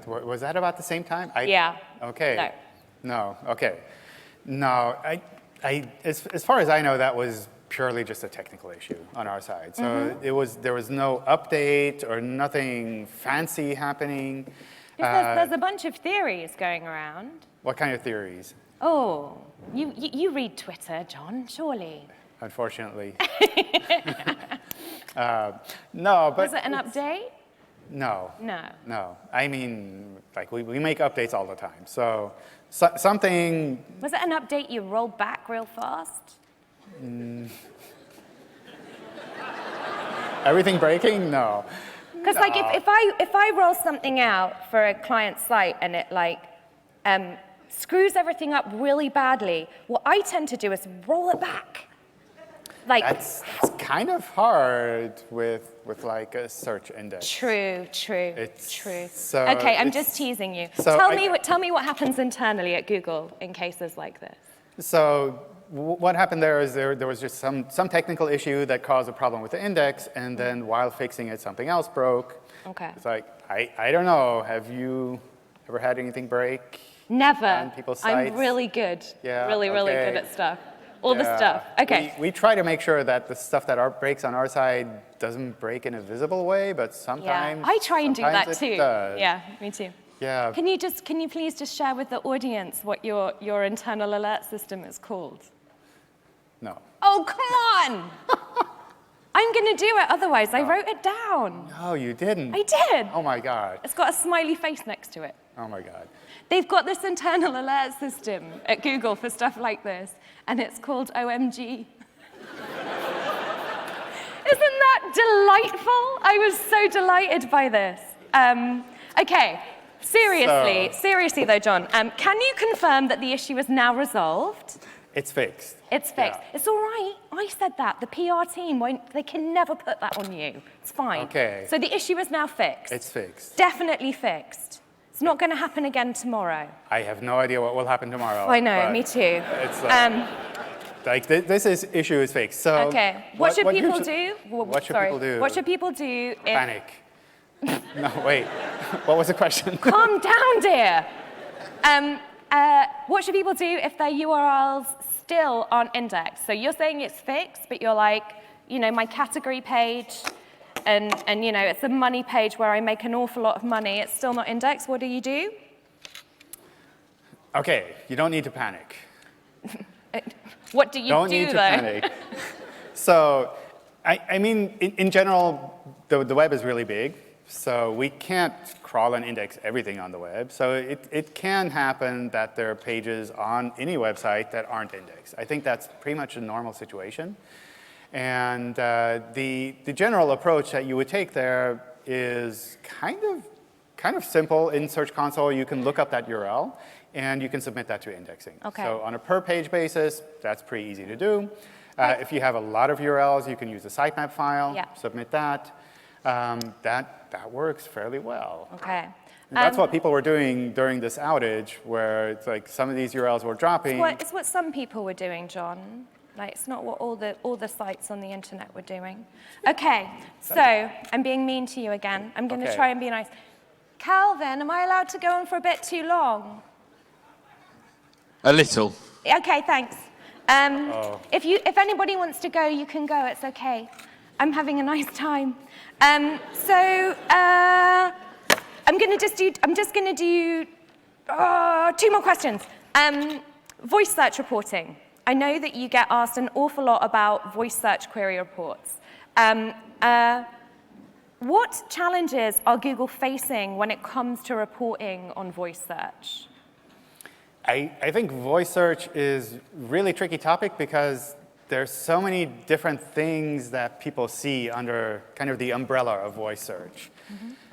Was that about the same time? Yeah. Okay. No. Okay. No. As far as I know, that was purely just a technical issue on our side. So there was no update or nothing fancy happening. There's a bunch of theories going around. What kind of theories? Oh, you read Twitter, John, surely. Unfortunately. No, but... Was it an update? No. No. No. I mean, like, we make updates all the time. So something... Was it an update you rolled back real fast? Everything breaking? No. Because like if I roll something out for a client site and it like screws everything up really badly, what I tend to do is roll it back. Like that's kind of hard with like a search index. True. True. So okay, I'm just teasing you. So tell me what happens internally at Google in cases like this. So what happened there is there was just some technical issue that caused a problem with the index, and then while fixing it, something else broke. Okay. It's like, I don't know, have you ever had anything break? Never. On people's sites? I'm really good. Yeah, really good at stuff. All the Yeah. stuff. Okay. We try to make sure that the stuff that breaks on our side doesn't break in a visible way, but sometimes I try and do that too. It does. Yeah, me too. Yeah. Can you please just share with the audience what your internal alert system is called? No. Oh, come on! I'm going to do it otherwise. I wrote it down. No, you didn't. I did. Oh my God. It's got a smiley face next to it. Oh my God. They've got this internal alert system at Google for stuff like this, and it's called OMG. Isn't that delightful? I was so delighted by this. Okay, seriously though, John, can you confirm that the issue is now resolved? It's fixed. It's fixed. Yeah. It's all right. I said that. The PR team they can never put that on you. It's fine. Okay. So the issue is now fixed. It's fixed. Definitely fixed. It's not going to happen again tomorrow. I have no idea what will happen tomorrow. I know, me too. It's this issue is fixed. So okay. What should people do? What should people do? What should people do if... Panic. No, wait. What was the question? Calm down, dear. What should people do if their URLs still aren't indexed? So you're saying it's fixed, but you're like, my category page, and it's a money page where I make an awful lot of money. It's still not indexed. What do you do? Okay, you don't need to panic. What do you don't do, need to though? panic. So, I mean, in general, the web is really big. So we can't crawl and index everything on the web. So it can happen that there are pages on any website that aren't indexed. I think that's pretty much a normal situation. And the general approach that you would take there is kind of simple. In Search Console, you can look up that URL, and you can submit that to indexing. Okay. So on a per-page basis, that's pretty easy to do. If you have a lot of URLs, you can use a sitemap file, submit that. That works fairly well. Okay. And that's what people were doing during this outage, where it's like some of these URLs were dropping. It's what some people were doing, John. Like, it's not what all the sites on the internet were doing. Okay, so I'm being mean to you again. I'm going to try and be nice. Calvin, am I allowed to go on for a bit too long? A little. Okay, thanks. If anybody wants to go, you can go. It's okay. I'm having a nice time. I'm just going to do 2 more questions. Voice search reporting. I know that you get asked an awful lot about voice search query reports. What challenges are Google facing when it comes to reporting on voice search? I think voice search is a really tricky topic because there's so many different things that people see under kind of the umbrella of voice search.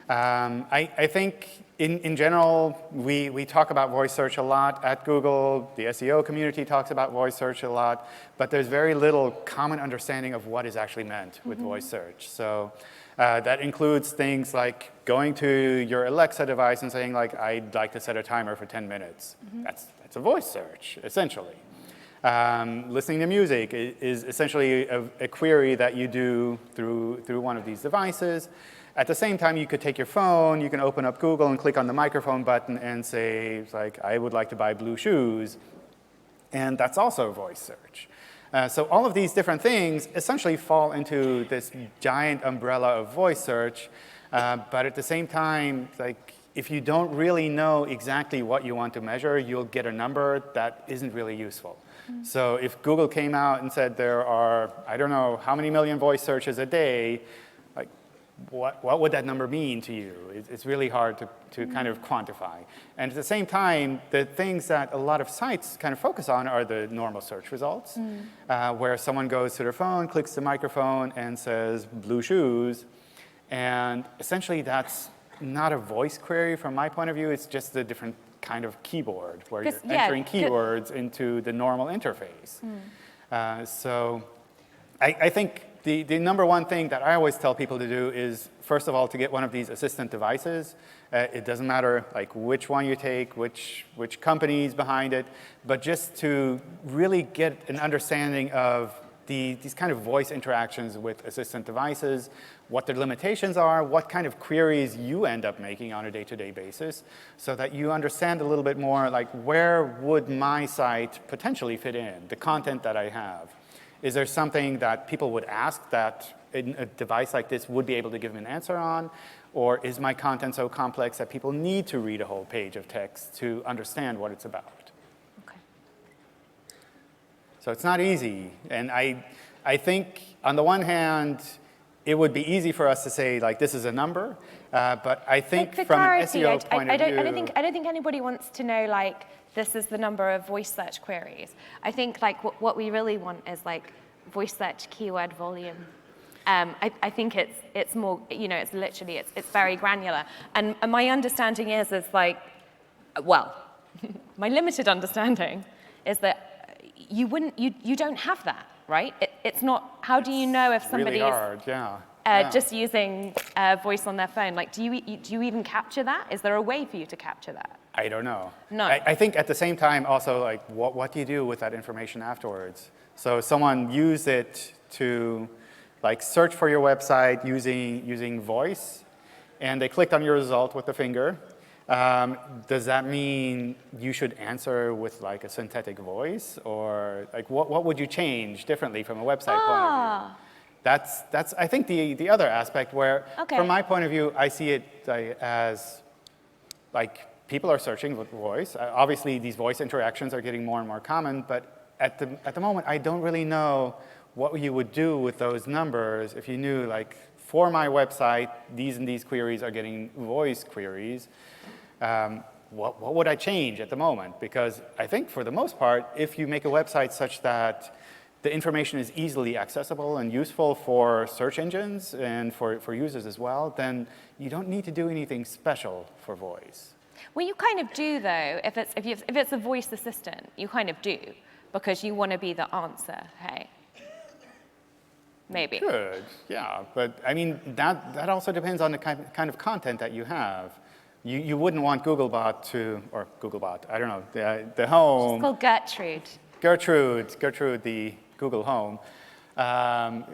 I think in general, we talk about voice search a lot at Google. The SEO community talks about voice search a lot, but there's very little common understanding of what is actually meant with voice search. So that includes things like going to your Alexa device and saying, like, I'd like to set a timer for 10 minutes. That's a voice search, essentially. Listening to music is essentially a query that you do through one of these devices. At the same time, you could take your phone, you can open up Google and click on the microphone button and say, like, I would like to buy blue shoes. And that's also voice search. So all of these different things essentially fall into this giant umbrella of voice search. But at the same time, like, if you don't really know exactly what you want to measure, you'll get a number that isn't really useful. So if Google came out and said there are, I don't know, how many million voice searches a day, like, what would that number mean to you? It's really hard to kind of quantify. And at the same time, the things that a lot of sites kind of focus on are the normal search results, where someone goes to their phone, clicks the microphone, and says, blue shoes. And essentially, that's not a voice query from my point of view. It's just a different kind of keyboard where you're entering keywords into the normal interface. So I think the number one thing that I always tell people to do is, first of all, to get one of these assistant devices. It doesn't matter like which one you take, which company is behind it, but just to really get an understanding of these kind of voice interactions with assistant devices, what their limitations are, what kind of queries you end up making on a day-to-day basis, so that you understand a little bit more, like, where would my site potentially fit in, the content that I have. Is there something that people would ask that a device like this would be able to give them an answer on? Or is my content so complex that people need to read a whole page of text to understand what it's about? Okay. So it's not easy. And I think, on the one hand, it would be easy for us to say, like, this is a number. But I think for from clarity, an SEO point of view, I don't think anybody wants to know like this is the number of voice search queries. I think like what we really want is like voice search keyword volume. I think it's more, you know, it's literally it's very granular. And my understanding is like, well, my limited understanding is that you don't have that, right? It's not. How do you know if somebody really hard, is just using voice on their phone? Like, do you even capture that? Is there a way for you to capture that? I don't know. No. I think at the same time also, like, what do you do with that information afterwards? So someone used it to, like, search for your website using voice, and they clicked on your result with the finger. Does that mean you should answer with, like, a synthetic voice? Or, like, what would you change differently from a website point of view? That's I think, the other aspect where, from my point of view, I see it as, like, people are searching with voice. Obviously, these voice interactions are getting more and more common, but at the moment, I don't really know what you would do with those numbers if you knew, like, for my website, these and these queries are getting voice queries. What would I change at the moment? Because I think, for the most part, if you make a website such that the information is easily accessible and useful for search engines and for users as well, then you don't need to do anything special for voice. Well, you kind of do, though. If it's a voice assistant, you kind of do, because you want to be the answer, hey? Maybe. Good, yeah. But, I mean, that also depends on the kind of content that you have. You wouldn't want Googlebot I don't know, the home. It's called Gertrude. Gertrude, the Google Home,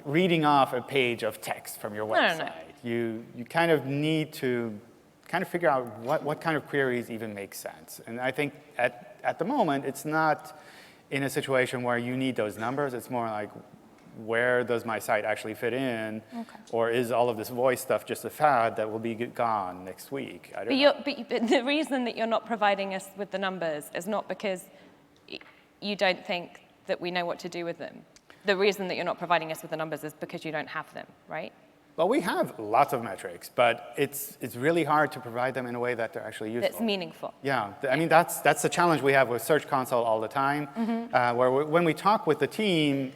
reading off a page of text from your website. No. You kind of need to kind of figure out what kind of queries even make sense. And I think at the moment, it's not in a situation where you need those numbers. It's more like, where does my site actually fit in? Okay. Or is all of this voice stuff just a fad that will be gone next week? I don't know. But the reason that you're not providing us with the numbers is not because you don't think that we know what to do with them. The reason that you're not providing us with the numbers is because you don't have them, right? Well, we have lots of metrics, but it's really hard to provide them in a way that they're actually useful. That's meaningful. Yeah, I mean, that's the challenge we have with Search Console all the time, where when we talk with the team,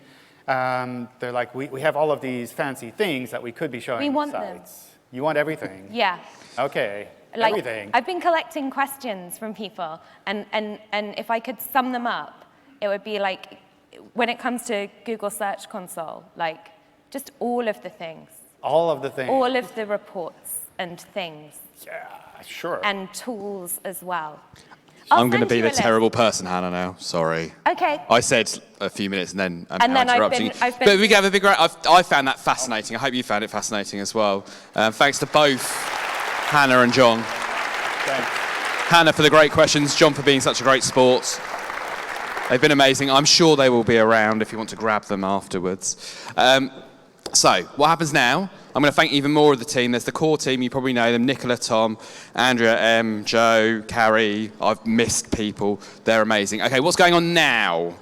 they're like, we have all of these fancy things that we could be showing we want sites. Them. You want everything? Yeah. Okay, like, everything. I've been collecting questions from people, and if I could sum them up, it would be like, when it comes to Google Search Console, like, just all of the things. All of the things. All of the reports and things. Yeah, sure. And tools as well. I'm going to be the terrible person, Hannah, now. Sorry. Okay. I said a few minutes and then I'm interrupting. I've been. But we have a big. I found that fascinating. I hope you found it fascinating as well. Thanks to both Hannah and John. Thanks. Hannah for the great questions. John for being such a great sport. They've been amazing. I'm sure they will be around if you want to grab them afterwards. So what happens now? I'm going to thank even more of the team. There's the core team. You probably know them. Nicola, Tom, Andrea, M, Joe, Carrie. I've missed people. They're amazing. Okay, what's going on now?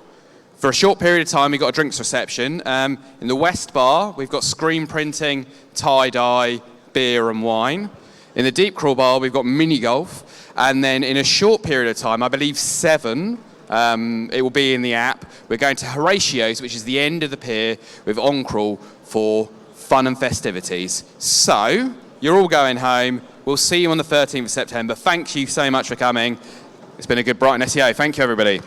For a short period of time, we've got a drinks reception. In the West Bar, we've got screen printing, tie-dye, beer and wine. In the Deep Crawl Bar, we've got mini golf. And then in a short period of time, I believe 7, it will be in the app. We're going to Horatio's, which is the end of the pier, with On Crawl for fun and festivities. So, you're all going home. We'll see you on the 13th of September. Thank you so much for coming. It's been a good Brighton SEO. Thank you, everybody.